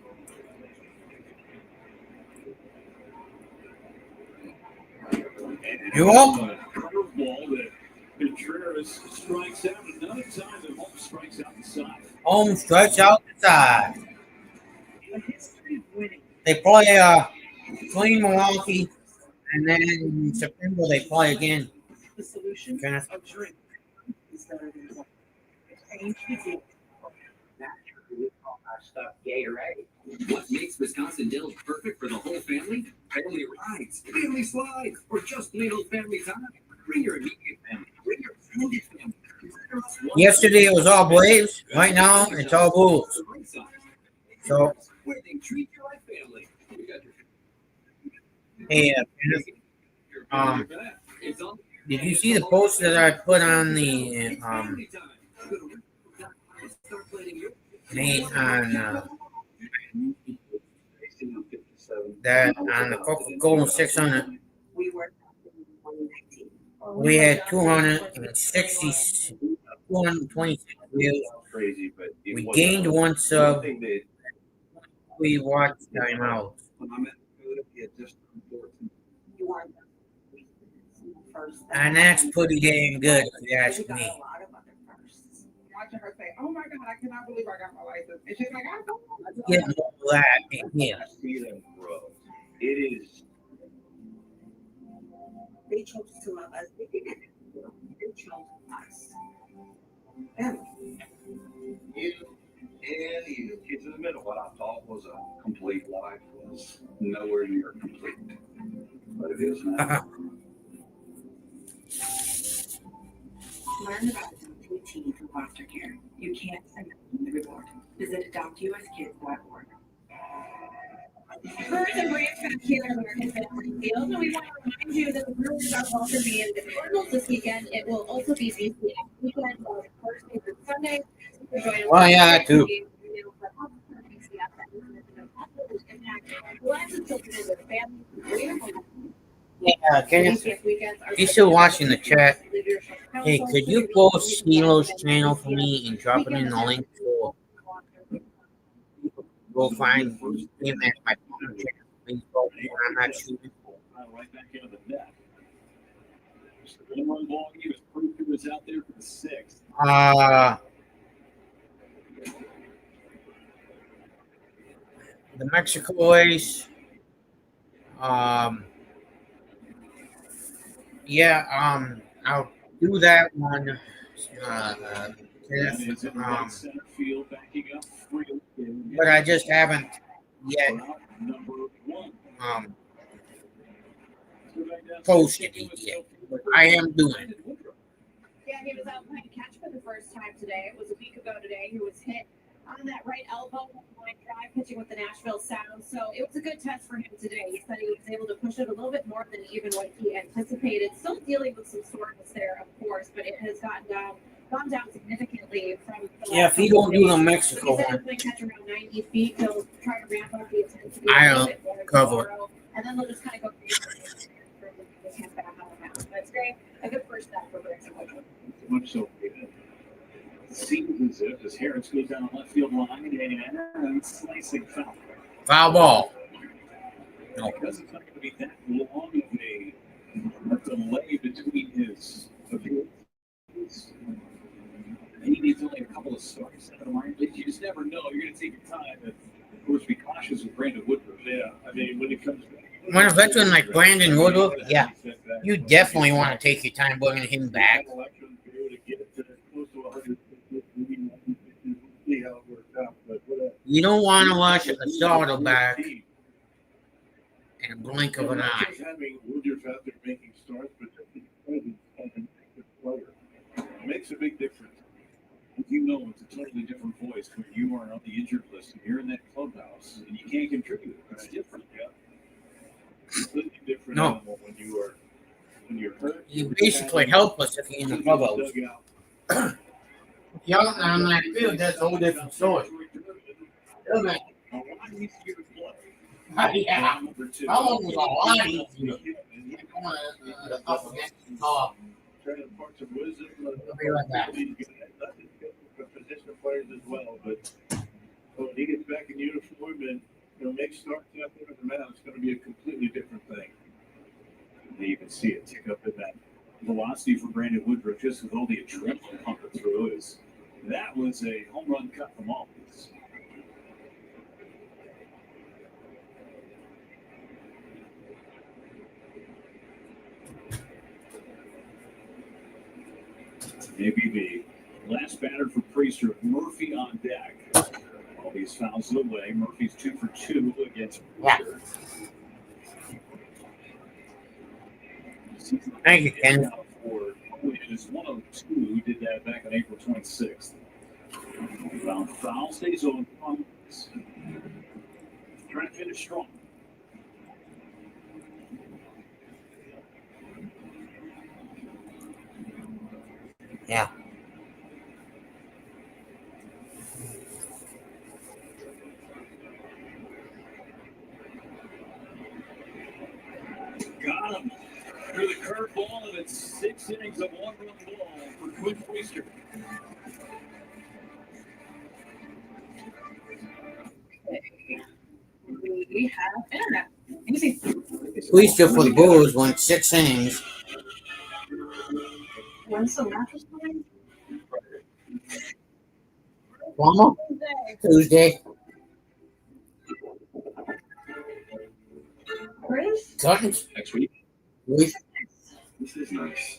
You up? A curveball that Contreras strikes out another time, and Holmes strikes out the side. Holmes strikes out the side. They play clean Milwaukee, and then in September they play again. The solution Kenneth. of drink is better than water. Change the game. Naturally, all our stuff Gatorade. What makes Wisconsin Dells perfect for the whole family? Family rides, family slides, or just plain old family time. Bring your immediate family. Bring your extended family. Consider us one Yesterday it was all Braves. Right now it's all Bulls. So, where they treat you like family. We got your hey, did you see the post that I put on the made on that on the Coca-Cola 600? We had 226 views. Crazy, but We gained 1 sub. We watched timeouts. And that's pretty damn good, if you ask me. Watching her say, "Oh my God, I cannot believe I got my license," and she's like, "I don't know." Get more of that in here. See them grow. It is. They chose to love us. They didn't. They chose us. Them. You and you, kids in the middle. What I thought was a complete life was nowhere near complete, but it is now. Learn about adopting a teen from foster care. You can't send them the reward. Visit adoptuskids.org. Brewers and Braves back here at American Family Field, and we want to remind you that the Brewers are welcoming the Cardinals this weekend. It will also be BCS weekend on Thursday through Sunday. Well, yeah, too. Yeah, can you? He's still watching the chat. Hey, could you post CeeLo's channel for me and drop it in the link so go find him at my phone channel when I'm not shooting? Right back into the net. Just a one-run ball game as Purdue was out there for the sixth. The Mexico Ace. Yeah, I'll do that one. If, Center field backing up free. but I just haven't yet posted it yet. But I am doing it. Yeah, he was out playing catch for the first time today. It was a week ago today. He was hit on that right elbow line drive, pitching with the Nashville Sound. So it was a good test for him today. He said he was able to push it a little bit more than even what he anticipated. Still dealing with some soreness there, of course, but it has gone down significantly from the Yeah, if he don't do the Mexico one. one, Playing catch around 90 feet, he'll try to ramp up the intensity I'll cover it. and then they'll just kind of go crazy from his hands back on the mound. But it's great. A good first step for Branson Woodruff. Much so. Seems as if as Harris goes down the left field line and slicing foul. Foul ball. No. Because it's not going to be that long of a delay between his appeals. He needs only a couple of starts at the line. You just never know. You're going to take your time. And of course, be cautious with Brandon Woodruff. Yeah, I mean, when it comes back. When a veteran like Brandon Woodruff, yeah, you definitely want to take your time bringing him back. You don't want to watch a starter back in a blink of an eye. Having Woodruff out there making starts, but his presence as an active player makes a big difference. You know, it's a totally different voice when you are on the injured list and you're in that clubhouse and you can't contribute. It's different. Yeah. Completely different No. when you're hurt. You basically helpless if you're in the clubhouse. Yeah, I'm like, dude, that's a whole different story. Yeah. That one was a lot easier. Up against the top. I'll be right back. Position players as well, but when he gets back in uniform and makes starts out there with the mound, it's going to be a completely different thing. You can see it tick up in that velocity for Brandon Woodruff just with all the adrenaline pumping through. That was a home run cut from Always. Maybe the last batter for Priester, Murphy on deck. All these fouls away. Murphy's 2 for 2 against Priester. Thank you, Ken. It is 102. Did that back on April 26th. Found foul, stays on. Trying to finish strong. Yeah. Got him. Through the curveball, and it's 6 innings of one-run ball for Quinn Priester. We have internet. Easy. Priester for the Brewers went 6 innings. When's the mattress coming? Cuomo? Tuesday. Chris? Curtains? Next week. Luis? This is nice.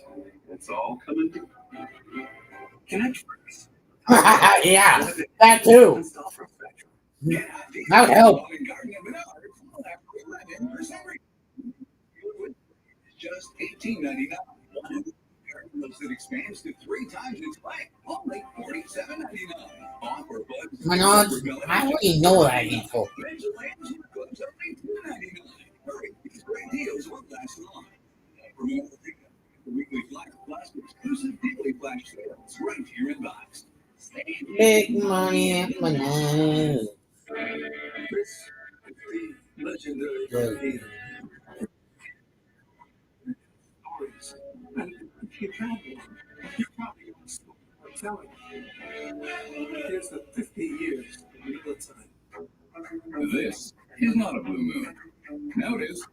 It's all coming together. Connect first. Yeah, that too. That would help. Just $18.99. That expands to 3 times its length. Only $47.99. Offer buds. Menards, I already know what I need for. Hurry, these great deals won't last long. Remember the weekly flash exclusive daily flash sales right to your inbox. Big money at my nose. This is the legendary If you've had one, you probably got a story worth telling. Here's the 50 years of vanilla time. This is not a blue moon. Now it is.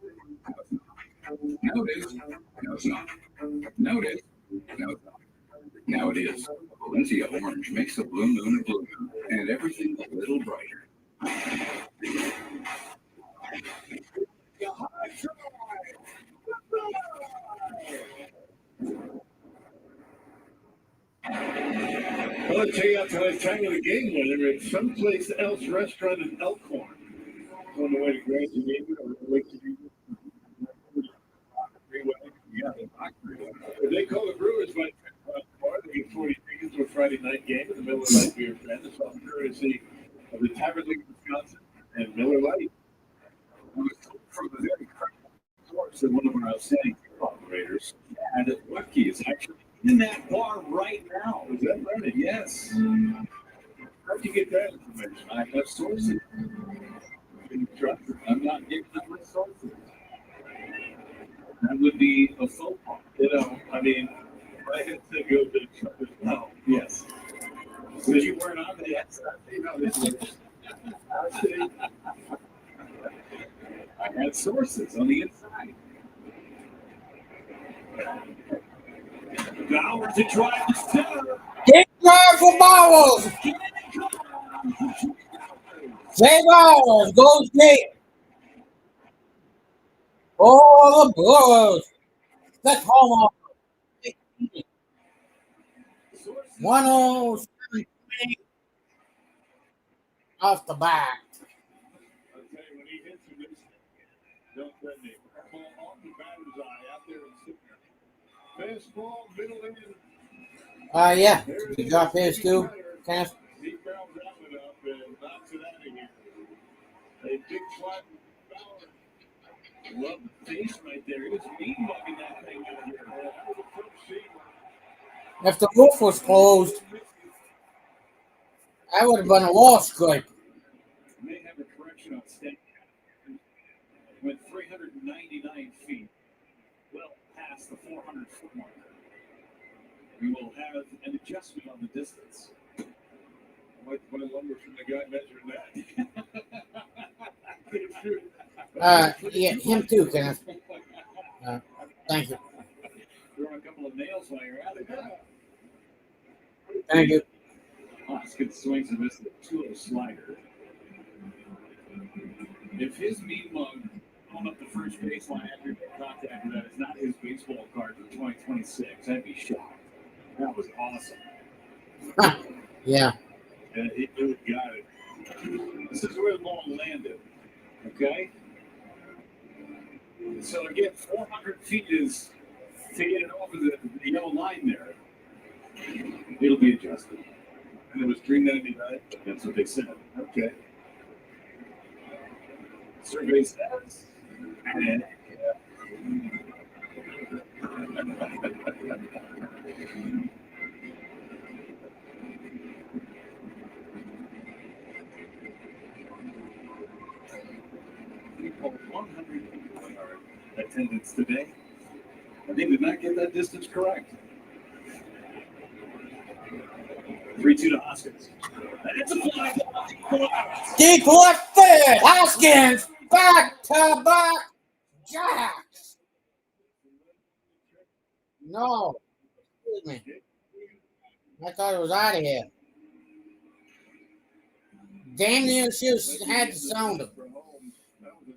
Now it is. Now it's not. Now it is. Now it's not. Now it is. Valencia orange makes the blue moon a blue moon and everything a little brighter. Well, I'll tell you after I time of the game winner at someplace else restaurant in Elkhorn. On the way to graduate or wait to do yeah. If they call the Brewers by they get 40 tickets to a Friday night game in the Miller Lite Beer Tent. It's all courtesy of the Tavern League of Wisconsin and Miller Lite. I was told from a very credible source that one of our outstanding operators, and that Lucky is actually in that bar right now. Is that right? Yes. How'd you get that information? I have sources. Can you trust it? I'm not giving up my sources. That would be a faux pas. You know, I mean, I had to go to no, yes. So you weren't on the outside. You know, this is, I had sources on the inside. Bowers to drive the center. Dick drive for Bowers. Jay Bowers goes deep. Oh, the Brewers. That's home off. 107 off the back. I'll tell you, when he hits him, don't let me. Ball on the batter's eye out there and sitting there. Fastball, middle in. Yeah. Did you drop his too, Kenneth? He grounds that one up and knocks it out of here. A big fly Bauer. Love the face right there. He was mean mugging that thing out here. That was a tough seam. If the roof was closed, I would have been a wall scrape. May have a correction on state. Went 399 feet, well past the 400-foot mark. We will have an adjustment on the distance. I like to buy lumber from the guy measuring that. Yeah, him too, Kenneth. Thank you. Throw a couple of nails while you're at it. Thank you. Hoskins swings and misses a 2-0 slider. If his meat mug on up the first baseline after contact with that is not his baseball card for 2026, I'd be shocked. That was awesome. Yeah. And he really got it. This is where the ball landed. Okay? So again, 400 feet is to get it over the yellow line there. It'll be adjusted. And it was 399. That's what they said. Okay. Survey says. And, we called 100 attendance today. And they did not get that distance correct. 3-2 to Hoskins. And it's a fly ball. Deep left field. Hoskins back to back jacks. No. Excuse me. I thought it was out of here. Damn near should have had the sound of it. That was a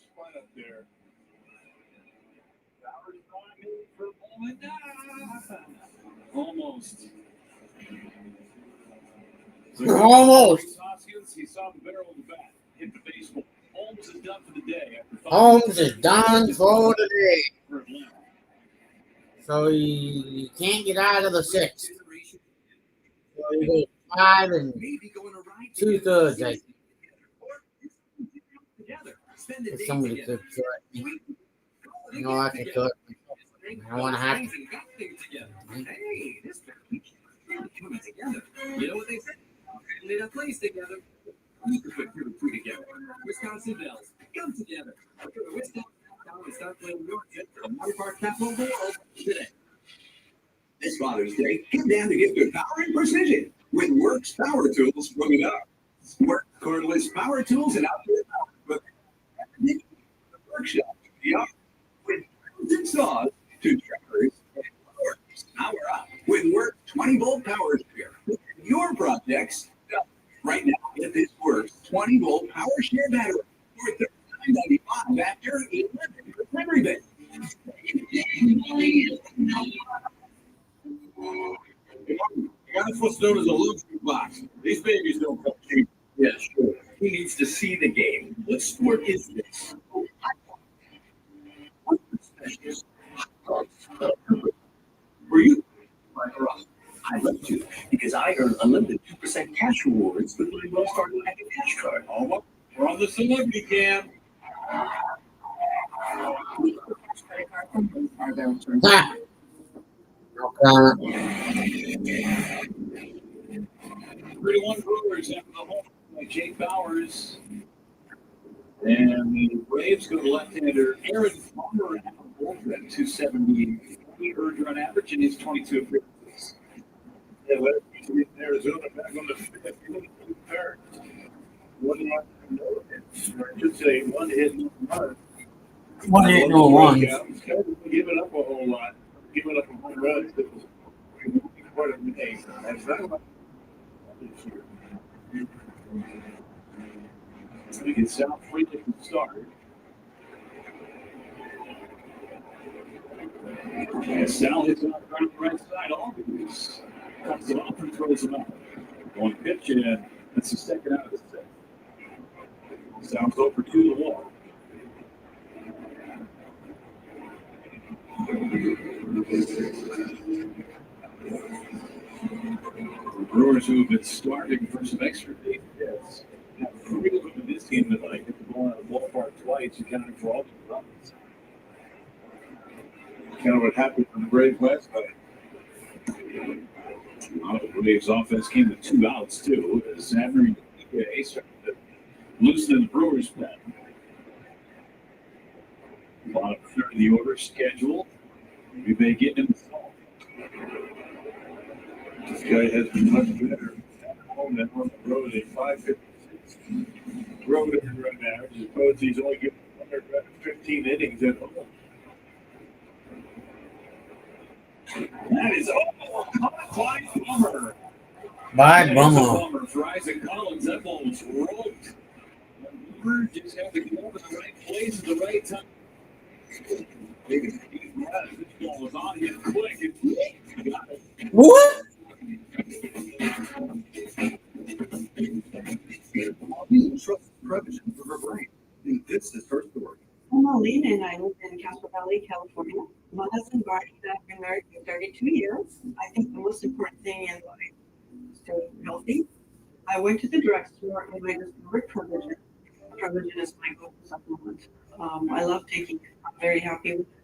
spot up there. Almost. Almost. Hoskins, he saw the barrel of the bat, hit the baseball. Holmes is done for the day. Holmes is done for the day. So he can't get out of the sixth. So he goes 5 2/3, I think. If somebody could correct me. No, I can correct me. I want to have to. Hey, this coming together. You know what they say? Family that plays together. You can put 2 and 3 together. Wisconsin Dells, come together. Go to Wisconsin and start playing York for the Money Park capital of the world today. Father's Day, give Dad the gift of power and precision with Works Power Tools from Menards. Works cordless power tools and outdoor power equipment. Everything from the workshop to the yard. With drills and saws to trimmers and blowers. Power up with Works 20-volt power share. Your projects done. Right now, get this Works 20-volt power share battery for $39.95 after 11% rebate. That's what's known as a luxury box. These babies don't come cheap. Yeah, sure. He needs to see the game. What sport is this? What's the specialist? For you? I love to because I earn unlimited 2% cash rewards with my Wells Fargo Active Cash Card. Oh, we're on the celebrity cam. Ah. 31 Brewers after the home by Jake Bowers. And the Braves go to left-hander Aaron Farmer at 270 earned run average in his 22 appearances. Yeah, well, in Arizona back on the third. One run, no hit. Or I should say one hit, no run. One hit, no runs. Giving up a whole lot. Giving up a home runs. That was part of May. That's not like this year. We get South Freely from start. And Sal hits on the right side. Always cuts it off and throws him out. One pitch, and that's the second out of the set. Sal's over 2 to 1. The Brewers, who have been starting for some extra base hits, have 3 of them in this game tonight. Hit the ball out of the ballpark twice, accounting for all the runs. Kind of what happened from the Braves last night. The Braves offense came with 2 outs, too, as Abner and PK started to loosen the Brewers' pen. Bottom third of the order schedule. We may get him. This guy has been much better at home than on the road. A 556 road run average. As opposed to he's only given 115 innings at home. That is Clyde Bummer. Bye, Bummer. Bummer for Isaac Collins. That ball was roped. Bummer just had to go to the right place at the right time. This ball was on him quick. And got it. What? Trust Prevision for her brain. This is her story. I'm Marlene and I live in Castro Valley, California. My husband Barney and I have been married for 32 years. I think the most important thing in life is to be healthy. I went to the drugstore and I discovered Prevision. Prevision is my go-to supplement. I love taking it. I'm very happy with it.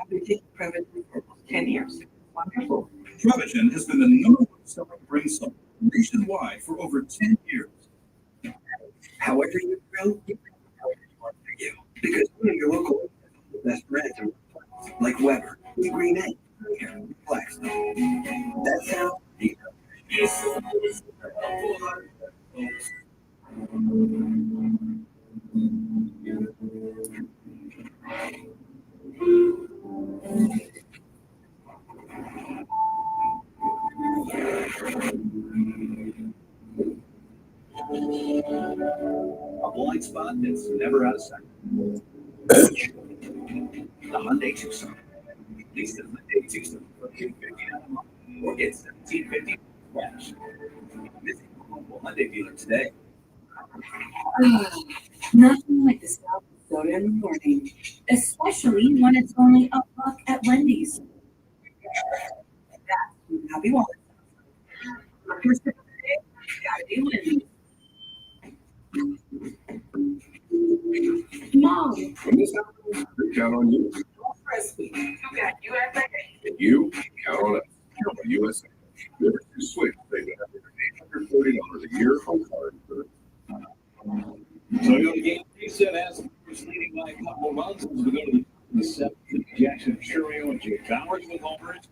I've been taking Prevision for almost 10 years. Wonderful. Prevision has been the #1 selling brain supplement nationwide for over 10 years. However you feel, you want for you. Because one of your local best brands are like Weber, Green Egg, Blackstone. That's how you A blind spot that's never out of sight. The Hyundai Tucson. Lease the Hyundai Tucson for $250 a month or get $1,750 cash. Visit your local Hyundai dealer today. Nothing like the smell of soda in the morning, especially when it's only $1 at Wendy's. That's happy wallet. First of the day, gotta be Wendy's. Mom. When this happens, we count on you. Crispy. You got USA. And you can count on us. Count on USA. Never too sweet. They have $840 a year home card insurance. So we go to game 3 set as the Brewers leading by a couple of runs. As we go to the 7th, Jackson Churio and Jake Bowers with homers.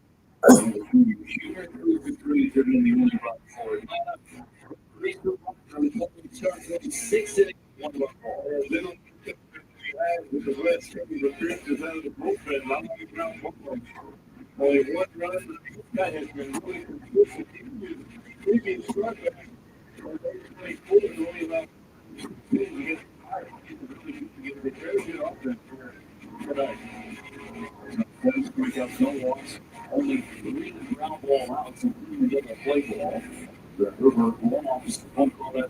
been the only run for Atlanta. Starts with 6 innings, 1 run ball. They don't with the West taking the appearances out of the bullpen, not on the ground ball. Only 1 run. That has been really consistent. Previous strikeback. Only about 2 against Fire. Get a very good offense for tonight. 7 strikeouts, no walks. Only 3 ground ball outs, including the other play ball. The River off one call that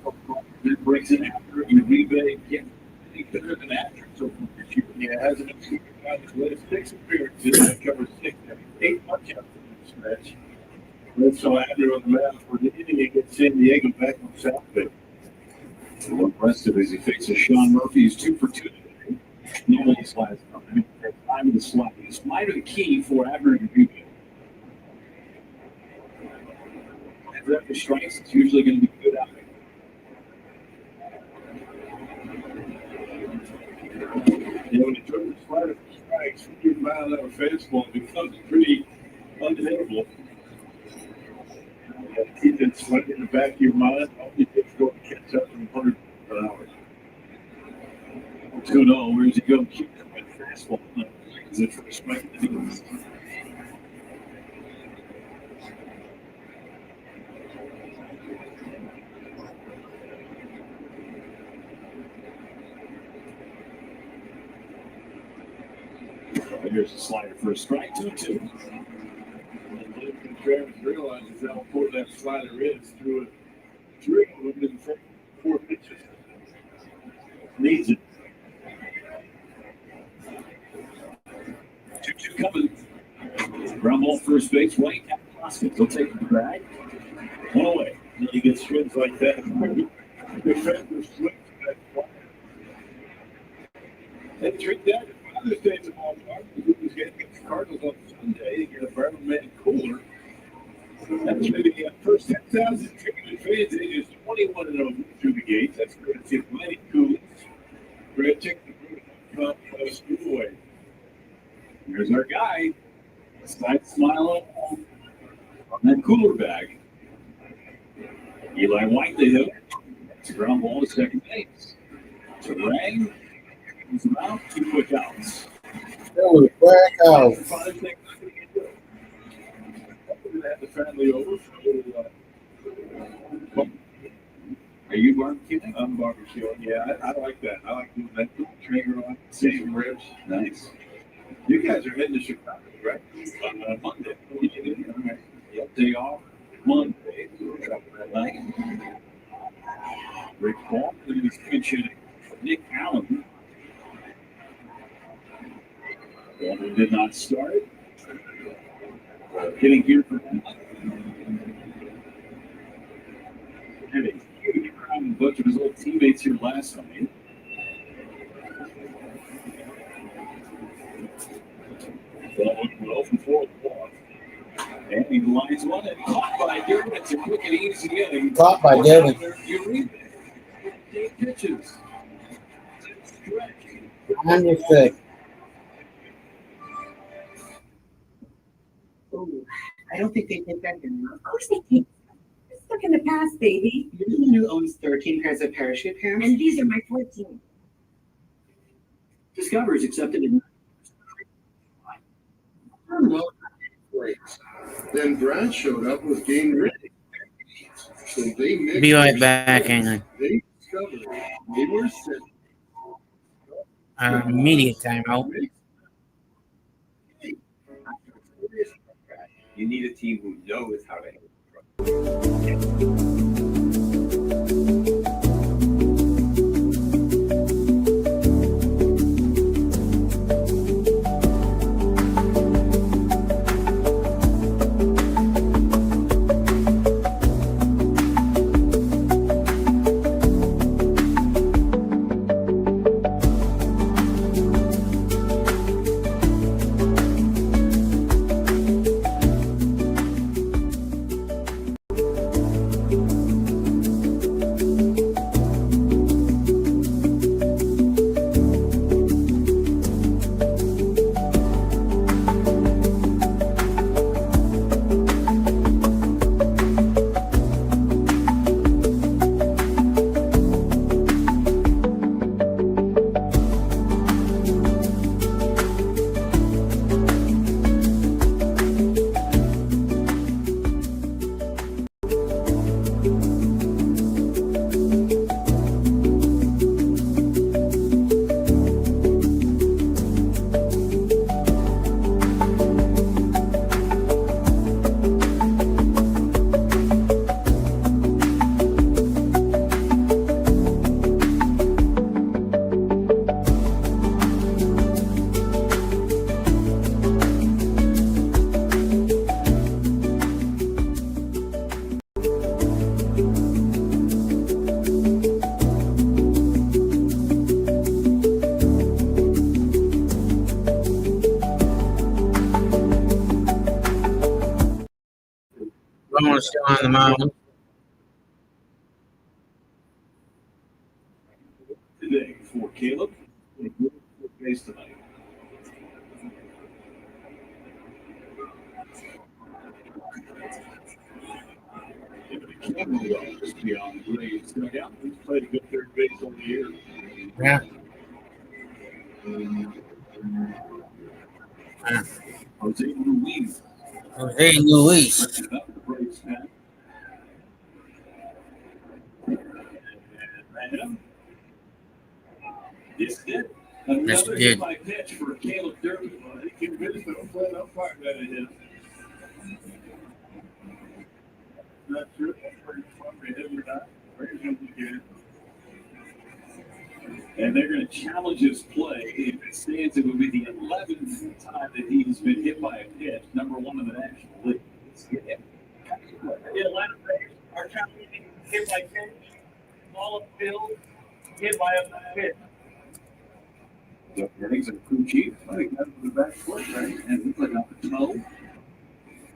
then breaks it after. Uribe can't any better than after. So this year, Yeah, hasn't been scooping out his last 6 appearances. That covers 8 punch outs in this stretch. That's so Andrew on the mound for the inning against San Diego back on South Bay. So impressive as he fixes Sean Murphy. He's 2 for 2 today. Normally his last time. Time of the slide. The slider the key for Abner Uribe. After strikes, it's usually going to be good out there. You know, when you throw the slider for strikes, when you mile out a fastball, it becomes pretty unhittable. Keep that sweat in the back of your mind. All you do is go and catch up from 100 per hour. 2-0. Where's he going? Keep that fastball. Is it for strike? Here's a slider for a strike, 2-2. And Luke Contreras realizes how important that slider is through it. 3 of them in the first 4 pitches. Needs it. 2-2 coming. Ground ball first base. White at Hoskins. He'll take the bag. 1 away. Then you get swings like that. Defenders swings that slider. They treat that as Father's Day at the ballpark. The Brewers get against the Cardinals on Sunday. They get a Barrel-Man cooler. That's maybe the first 10,000 ticketed fans ages 21 and over through the gates. That's great. It's Atlantic Coolers. Brad Tick, the Brewers school away. Here's our guy. Side smile on that cooler bag. Eli White, they hit. It's a ground ball to second base. Terang comes about 2 quick outs. Oh, back out. Have the family over for a little Are you barbecuing? I'm barbecuing. Yeah, I like that. I like doing that. Put the trigger on, see some ribs. Nice. You guys are heading to Chicago, right? On Monday. Yep, day off. Monday. That night. Rick Paul, he's pitching Nick Allen. Baldwin did not start it. Getting here for had a huge crowd and a bunch of his old teammates here last night. Baldwin went 0 for 4 with the ball. And he lines one and caught by Durham. It's a quick and easy inning. Caught by Devin. Uribe. 8 pitches. Understood. Ooh, I don't think they take that anymore. Of course they take. It's stuck in the past, baby. You're the one who owns 13 pairs of parachute pants. And these are my 14. Discover is accepted in. Great. Then Brad showed up with game ready. So they mixed. Be right back, hang on. They discovered they were set. Immediate timeout. You need a team who knows how to handle Bowen's still on the mound. Today for Caleb, base tonight. Campbell just beyond the Braves dugout. He's played a good third base all year. Yeah. Jose Luis. Jose Luis. Yes, it did. Yes, Another it did. hit by pitch for Caleb Derby. He convinced him flat out fire that it hit. Not sure if they hit or not. Braves going to get it. And they're going to challenge his play. If it stands, it will be the 11th time that he's been hit by a pitch, number one in the National League. The Atlanta Braves are challenging hit by pitch, ball of field, hit by a pitch. The earnings are crew chief. I think that's the back foot, right? And looks like off the toe.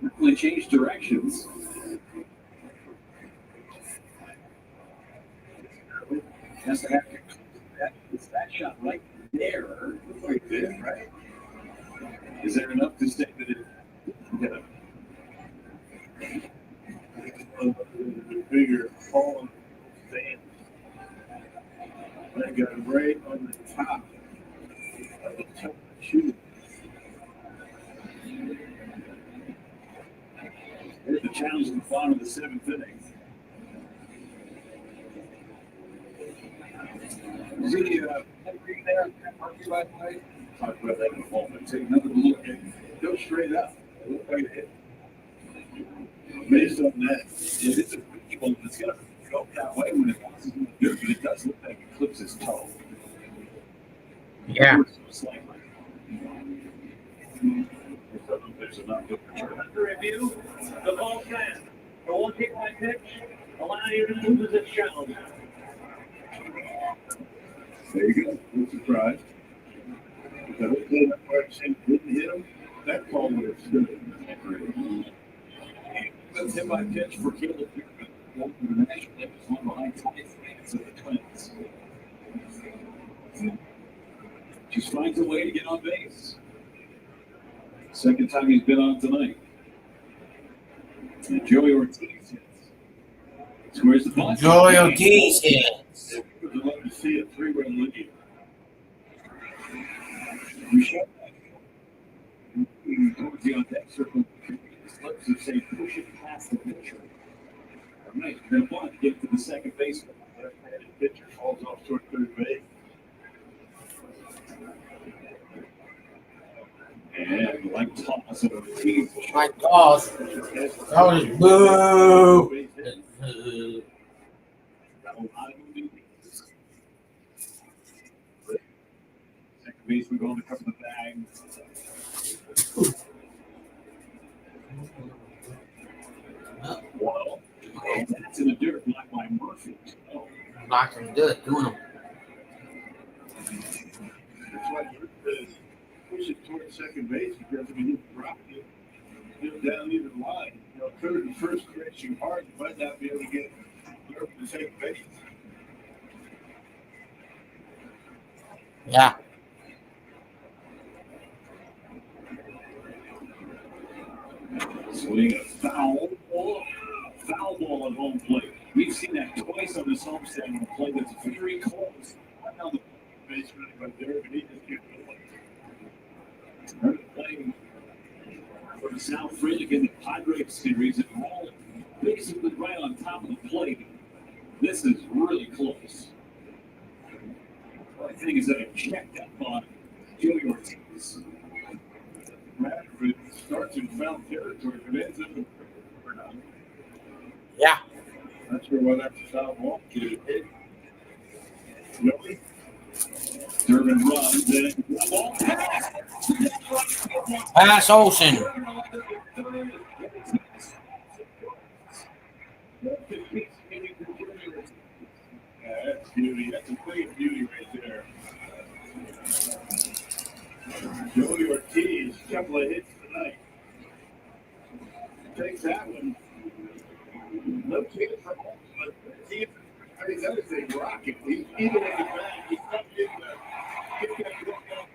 Definitely changed directions. Has to have to. It's that shot right there. Right there, right? Is there enough to say that it? Bigger falling stand. They got right on the top of the shoe. Here's the challenge in the bottom of the seventh inning. Talk about that in a moment. Take another look and go straight up. Look right ahead. Based on that, it is a tricky one. It's going to go that way when it passes in the dirt, but it does look like it clips his toe. Yeah. There's enough to Under review, the ball stands. The one kick by pitch, allowing you to lose its challenge. There you go. No surprise. If the whole cleanup part didn't hit him, that call would have stood. That's hit by pitch for Caleb Derby. One from the National League is one behind Ty France of the Twins. Just finds a way to get on base. Second time he's been on tonight. And Joey Ortiz hits. Squares the ball. Joey Ortiz hits. Would love to see a three-way lead. We shut that. Towards the on deck circle. Let's just say push it past the pitcher. All right, then want to get to the second baseman. Left-handed pitcher falls off toward third base. And like toss of Ortiz. My gosh. That was boo. Second baseman going to cover the bag. Whoa. That's in the dirt, blocked by Murphy. Oh. Blocked him good, doing him. That's why you push it toward second base because if you drop it down either line, third and first crashing hard, you might not be able to get up to second base. Yeah. Swing a foul ball on home plate. We've seen that twice on this homestand on a play that's very close. Right now the base running right there, but he just can't do it. Playing for the South Freeling in the Padres series and rolling basically right on top of the plate. This is really close. What I think is that I checked up on Joey Ortiz. Radford starts in foul territory, but ends up in Yeah. Not sure why that's a foul ball. Joey. Durbin runs and ball Pass Olsen. That's beauty. That's a clean beauty right there. Joey Ortiz, couple of hits tonight. Takes that one. No chance for home, but he, I mean, that is a rocket. He, even in the back, he's not getting get that ball out.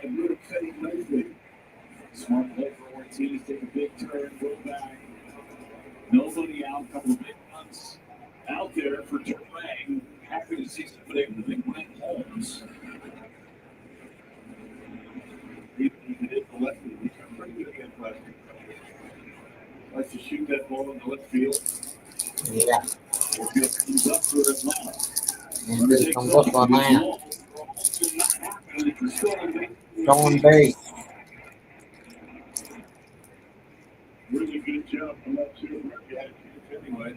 And Wood cutting nicely. Smart play for Ortiz. Take a big turn, go back. Nobody out. Couple of big runs out there for Turang. Happy to see somebody with the big win Holmes. He hit the lefty. He's pretty good against lefty. Likes to shoot that ball in the left field. Yeah. Ortiz comes up for Atlanta. And this comes up on Atlanta. Going base. Really good job from that two. He had a anyway.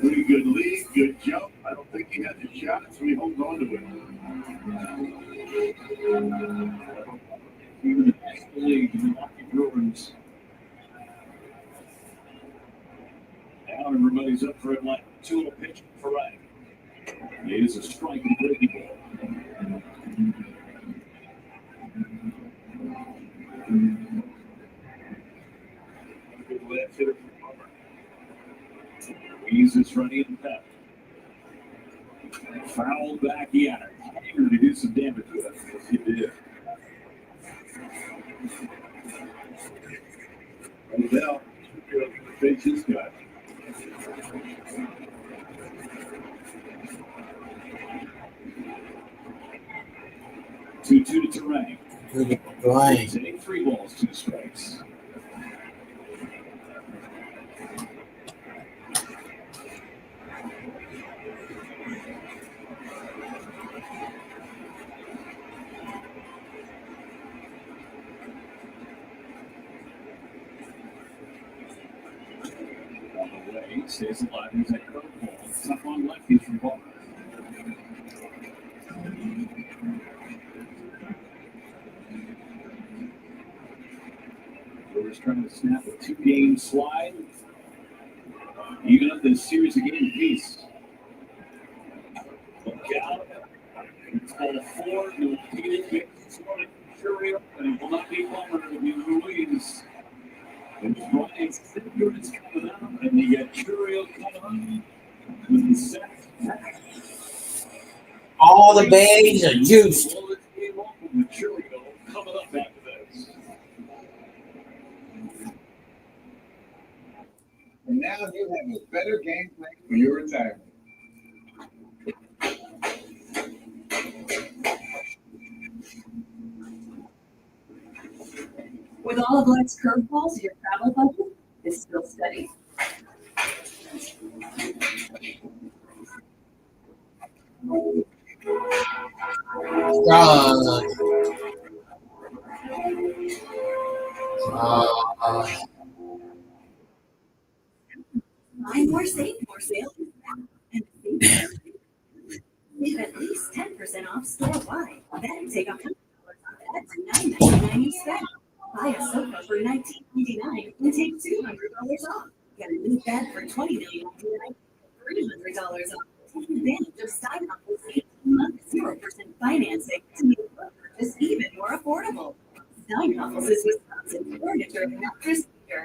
Pretty good lead, good jump. I don't think he had the shot, so he holds on to it. Even the National League, the Milwaukee Brewers. Now everybody's up for Atlanta. 2-0 pitch for right. It is a strike and breaking ball. Good left hitter for Palmer. Ruiz is running in the path. Foul back, yeah. Eager to do some damage with it. Yes, he did. Now, face this guy. Two to Turang. Right. Hitting 3 balls, 2 strikes. On the way, stays alive. He's at curveball. Tough on lefties from Palmer. Brewers trying to snap a 2-game slide. Even up this series of game apiece. Look out. It's called 4. He will take it big. And it will not be Palmer. It will be Ruiz. And Brian Sidger is coming out. And you got Churio coming up with the set. All the bags are juiced. Well, this game off with Churio coming up after this. And now you have a better game plan for your retirement. With all of life's curveballs, your travel budget is still steady. Buy more, save more sale. And save at least 10% off store-wide. Then take $100 off that to $9.99 instead. Buy a sofa for $19.99 and take $200 off. Get a new bed for $20.99, $300 off. Take advantage of Steinhoff's 18-month 0% financing to make your purchase even more affordable. Steinhoff's is Wisconsin furniture and mattress leader.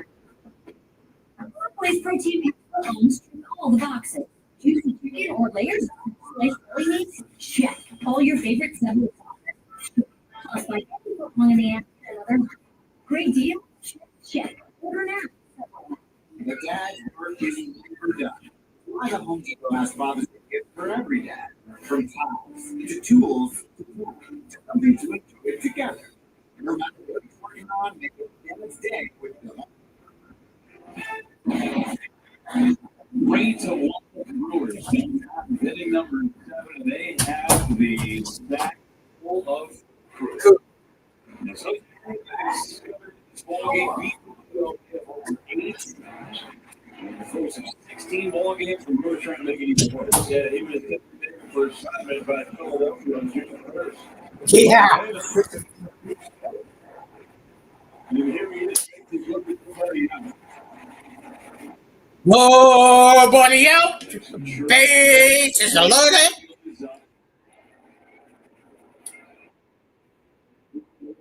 Place Pro TV homes check all the boxes. Juicy chicken or layers of sliced deli meats? Check. All your favorite Subway sauces. Plus, like one in the app and another. Great deal? Check. Order now. The dad's work is never done. Why the Home Depot has Father's Day gift for every dad? From towels to tools to something to enjoy it together. No matter what he's working on, make it Dad's Day with them. Great to watch the Brewers. Hitting number 7, they have the stack full of crew. So, ball game beat 8. In the course of 16 ball games, the Brewers trying to make it even worse. Yeah, he was hit for a shot made by Philadelphia on June 1st. Yeah. You hear me? He's looking for somebody out. Nobody out. Bases are loaded.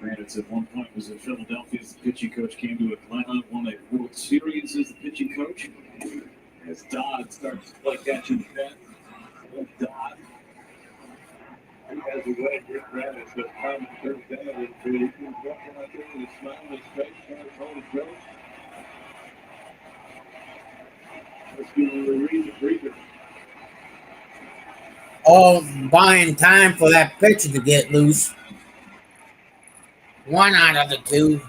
Kravitz at one point was in Philadelphia as the pitching coach, came to Atlanta, won a World Series as the pitching coach. As Dodd starts to play catch in the bat. Dodd. He has a way, Rick Kravitz, but common third down, and he can walk out there with a smile on his face, trying to hold his nose. Let's give him a breather. All buying time for that pitcher to get loose. One out of the two.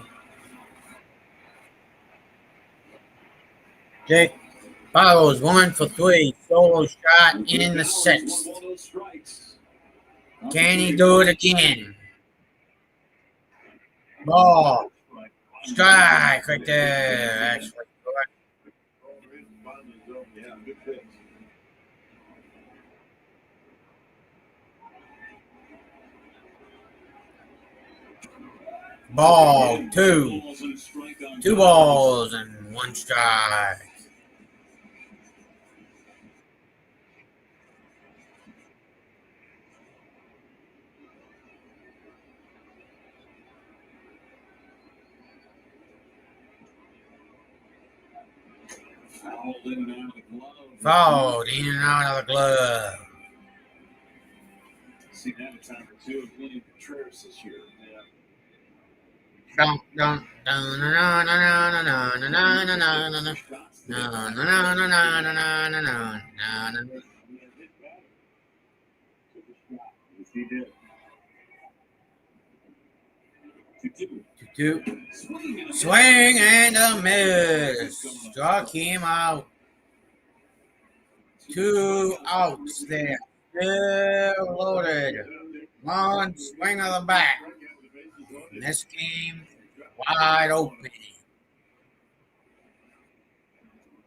Jake follows 1 for 3. Solo shot in the 6th. Can he do it again? Ball. Strike right there. Actually, Yeah, good pitch. ball 2. 2 balls and 1 strike. Fouled in and out of the glove. See that a time or two of William Contreras this year. Yeah. Dun, dun, dun, na, na, na, na, na, na, na, na, na, na, na, na, na, na, na, na, na, na, na. Yes, he did. 2-2. Swing and a miss. Struck him out. 2 outs there. Still loaded. One swing of the bat. This game wide open.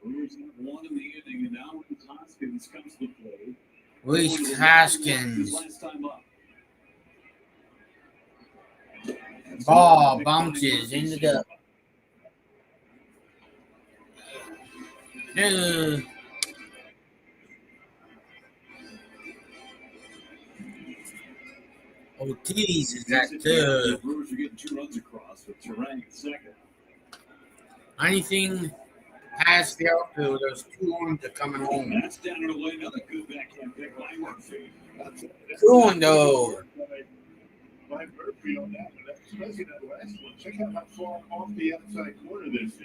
Brewers have won in the inning, and now Reese Hoskins comes to play. Reese Hoskins. Last time up. Ball bounces in the duck. Ortiz is at The 2. Brewers are getting 2 runs across with Terang at second. Anything past the outfield, those 2 runs are coming home. That's down and away. Another good backhand pick by Murphy. 2-0. By Murphy on that one, especially that last one. Check out how far off the outside corner this is.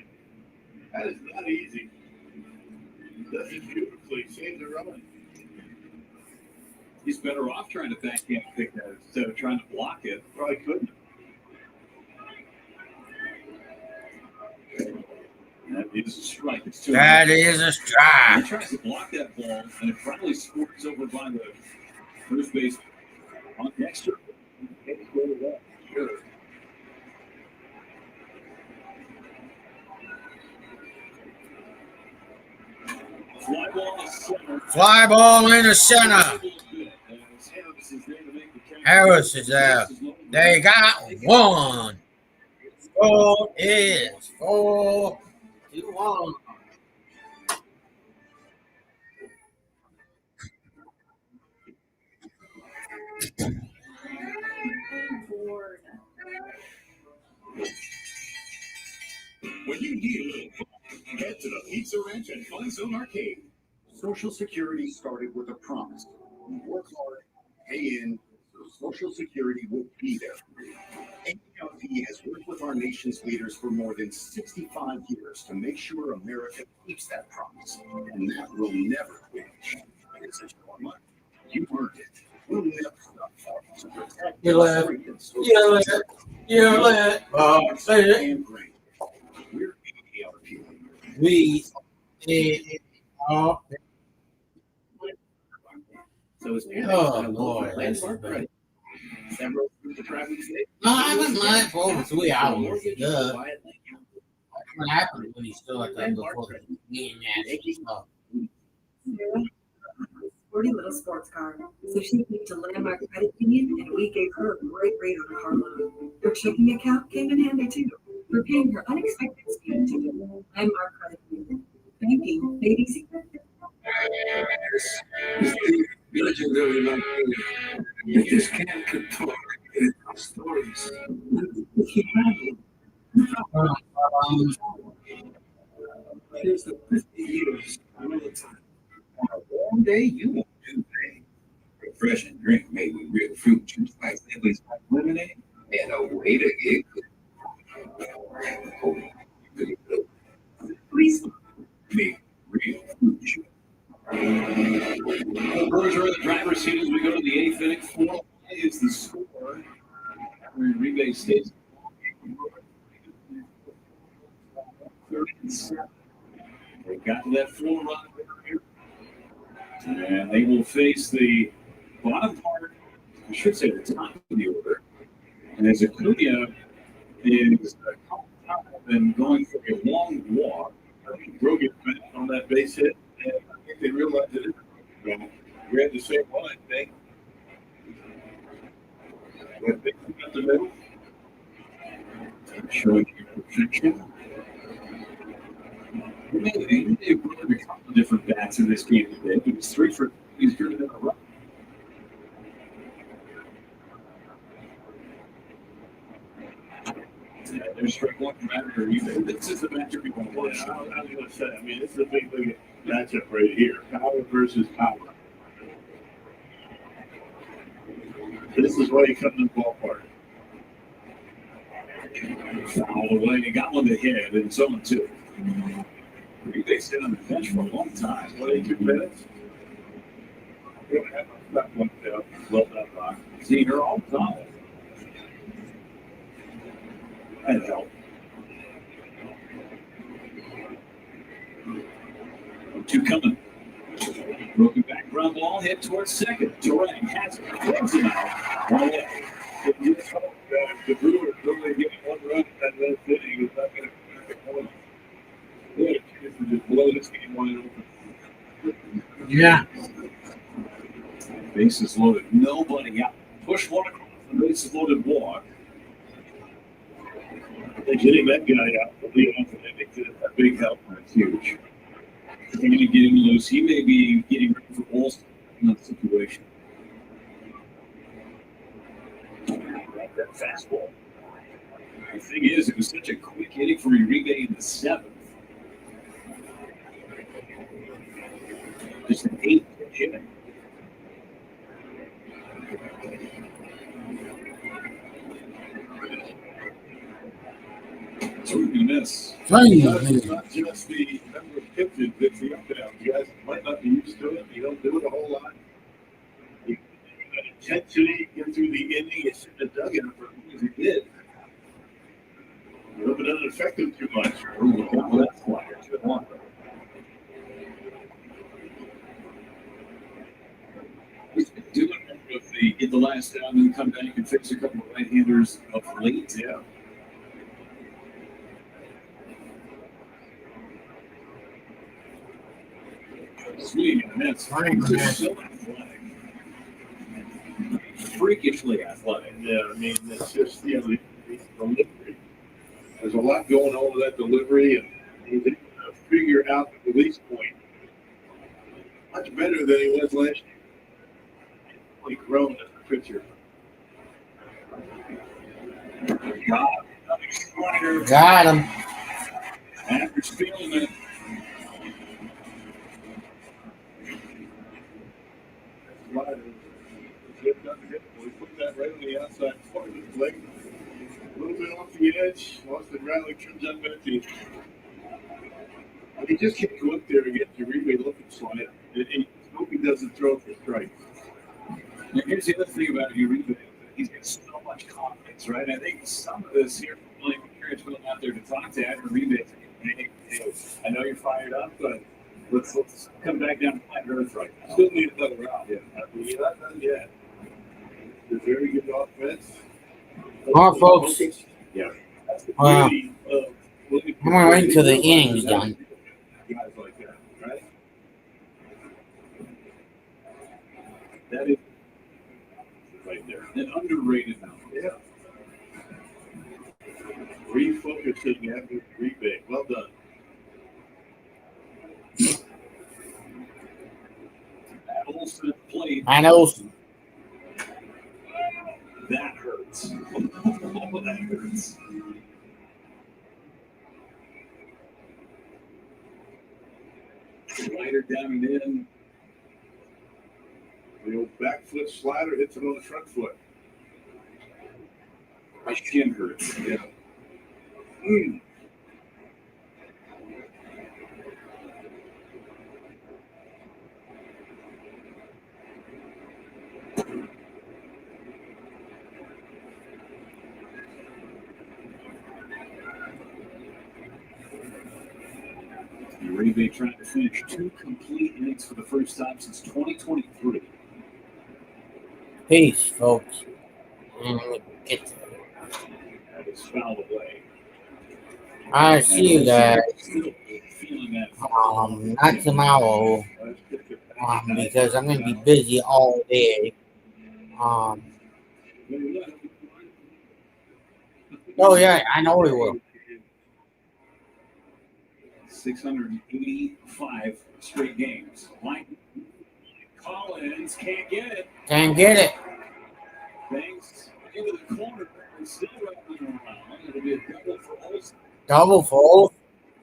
That is not easy. Does it beautifully. Saves the run. He's better off trying to backhand pick that instead of trying to block it. Probably couldn't. That is a strike. It's That is a He strike. tries to block that ball, and it finally squirts over by the first base on Dexter. Sure. Fly ball to center. Fly ball in the center. Harris is there. They got 1. Score is 4-1. When you need a little fun, head to the Pizza Ranch and Fun Zone Arcade. Social Security started with a promise. You work hard, pay in, so Social Security will be there for you. AARP has worked with our nation's leaders for more than 65 years to make sure America keeps that promise. And that will never change. It's your money. You earned it. We'll never stop fighting to protect You let say it. and grain. We're AARP. We are. So it's Oh boy, that's bad. Several through the traffic state. No, I was lying for over 3 hours. Duh. What happened when he still at that before the game match stuff? Sporty little sports car. So she went to Landmark Credit Union and we gave her a great rate on a car loan. Her checking account came in handy too. For paying her unexpected speeding ticket. Landmark Credit Union. Banking made easy. Legendary like you. If this cat could talk, it'd tell stories. if you have here's the 50 years all the time. On a warm day, you won't do things. Refreshing drink made with real fruit juice like Lily's Hot Lemonade, and a way to get good. Please. Make real fruit juice. The Brewers are in the driver's seat as we go to the eighth inning. 4 is the score. Rebate stays. They got to that 4 run here. And they will face the bottom part, I should say the top of the order. And as Acuna is and going for a long walk, I think Grogan finished on that base hit, and I think they realized that we had the same one, I think. That big thing up the middle. Showing you perfection. They brought a couple of different bats in this game today. It was 3 for he's good in a row. There's strike one matter. This is the matchup you want to watch. Yeah, I was going to say, I mean, this is a big league matchup right here. Power versus power. This is why you come to the ballpark. Foul away. He got one to hit, and so on too. They stayed on the bench for a long time. 22 minutes. We don't have that one down. Well done, Rock. See, you're all done. That helped. 2 coming. Broken back ground ball, hit towards second. Durang has it. Close him out. One away. You just hope that if the Brewers really get 1 run in that last inning, it's not going to crack a corner. They had a chance to just blow this game wide open. Yeah. Bases loaded. Nobody out. Push one across the bases loaded walk. They're getting that guy out to lead off, and I think that's a big help. That's huge. They're going to get him loose. He may be getting ready for Olsen in that situation. That fastball. The thing is, it was such a quick inning for Uribe in the 7th. Just an 8-pitch inning. Swing and miss. It's not just the number of pitches, it's the up and down. You guys might not be used to it. You don't do it a whole lot. You got intensity, get through the inning, you sit in the dugout for as long as he did. You hope it doesn't affect him too much. Ooh, well, that's flyer. 2-1. He's been doing it with the get the last down, then come back and fix a couple of right-handers of late. Yeah. Swing and miss. So athletic. Freakishly athletic. Yeah, I mean, it's just, you know, the delivery. There's a lot going on with that delivery, and he's able to figure out the release point much better than he was last year. He's grown as a pitcher. Got him. After stealing it. We put that right on the outside part of his leg. A little bit off the edge. Austin Riley comes up empty. He just can't go up there and get Uribe looking slide. And hope he doesn't throw for strike. And here's the other thing about Uribe. He's got so much confidence, right? I think some of this here from William Pierce going out there to talk to Adam Uribe. Hey, I know you're fired up, but let's come back down to planet Earth right now. Still need another round. Yeah. I mean, you're not done yet. It's a very good offense. All right, folks. Yeah. That's the Wow. beauty of William I'm going to wait Pierce. until the inning's done. Guys like that, right? That is right there. An underrated now. Yeah. Refocusing after Uribe. Well done. Olsen played. I know. That hurts. Oh, that hurts. Slider down and in. The old back foot slider hits it on the front foot. My shin hurts. Yeah. Uribe trying to finish 2 complete innings for the first time since 2023. Peace, folks. Get That is fouled away. I see you guys. Still feeling that. Not tomorrow. Because I'm gonna be busy all day. Oh yeah, I know we will. 685 straight games. Mike Collins can't get it. Can't get it. Thanks into the corner. Still wrapping around. It'll be a double for Olsen. Double for Olsen.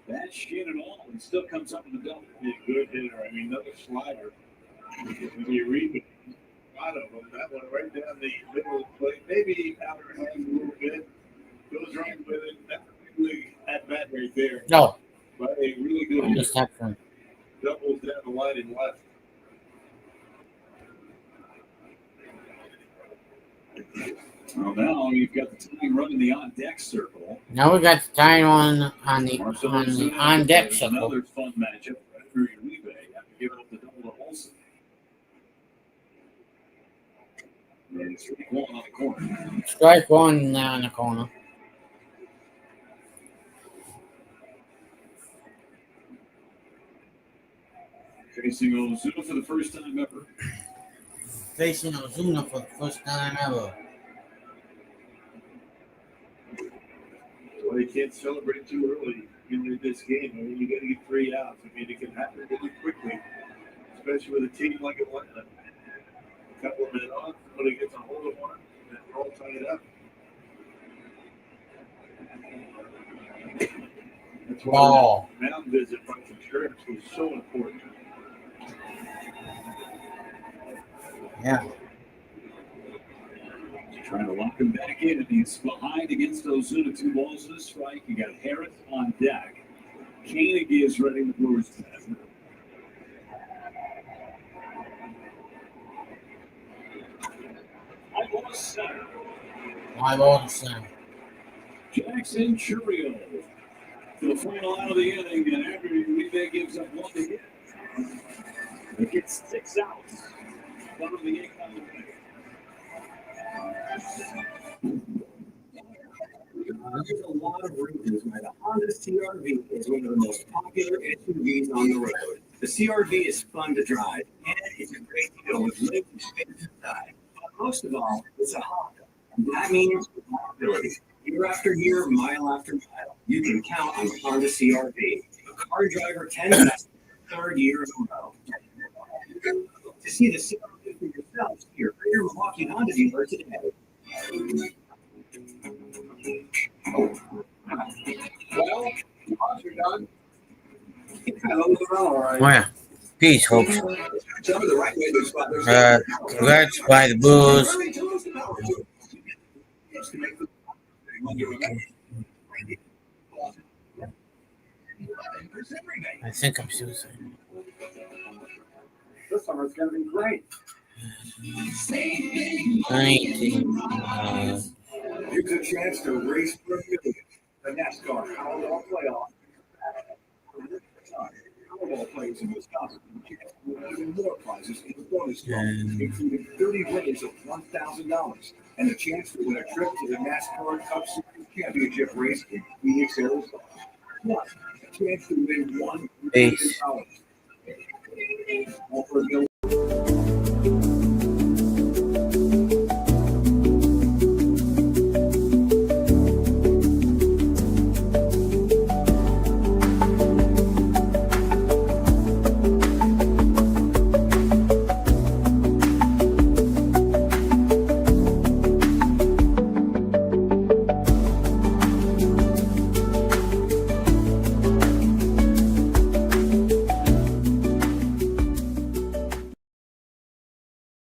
That shit at all. It still comes up with a double. Be a good hitter. I mean, another slider. Uribe. A lot of them. That one right down the middle of the plate. Maybe outer hand a little bit. Goes right with it. That's a big league at bat right there. No. But a really good Just have fun. doubles down the line and left. Well, now you've got the team running the on-deck circle. Now we got the time on the on deck circle. Another fun matchup for Uribe after giving up the double to Olsen. And strike one on the corner. Strike one now in the corner. Facing Ozuna for the first time ever. Facing Ozuna for the first time ever. Well, you can't celebrate too early in this game. I mean, you got to get 3 outs. I mean, it can happen really quickly, especially with a team like Atlanta. A couple of minutes on, somebody gets a hold of one, and they're all tied up. That's why that mound visit from insurance was so important. Yeah. Trying to lock him back in, and he's behind against Ozuna. 2 balls and a strike. You got Harris on deck. Koenig is ready the Brewers to have. My ball to center. Jackson Churio to the final out of the inning, and after Uribe gives up 1 to hit, it gets 6 outs. One of the 8 on the way. There's a lot of reasons why the Honda CR-V is one of the most popular SUVs on the road. The CR-V is fun to drive, and it's a great deal with limited space inside. But most of all, it's a Honda. And that means reliability. Year after year, mile after mile, you can count on the Honda CR-V. A car driver 10 best, 3rd year in a row. To see the CR-V for yourself, see your Greater Milwaukee Honda dealer today. Well, you're done. Oh yeah. Peace, folks. Congrats by the Brewers. I think I'm suicide. This summer's going to be great. 19. Here's a chance to race for a million. The NASCAR Powerball Playoff. Powerball players in Wisconsin get even more prizes in the bonus draw, including 30 winners of $1,000 and a chance to win a trip to the NASCAR Cup Series Championship race in Phoenix, Arizona. Plus, a chance to win $1 million. All for $1 million.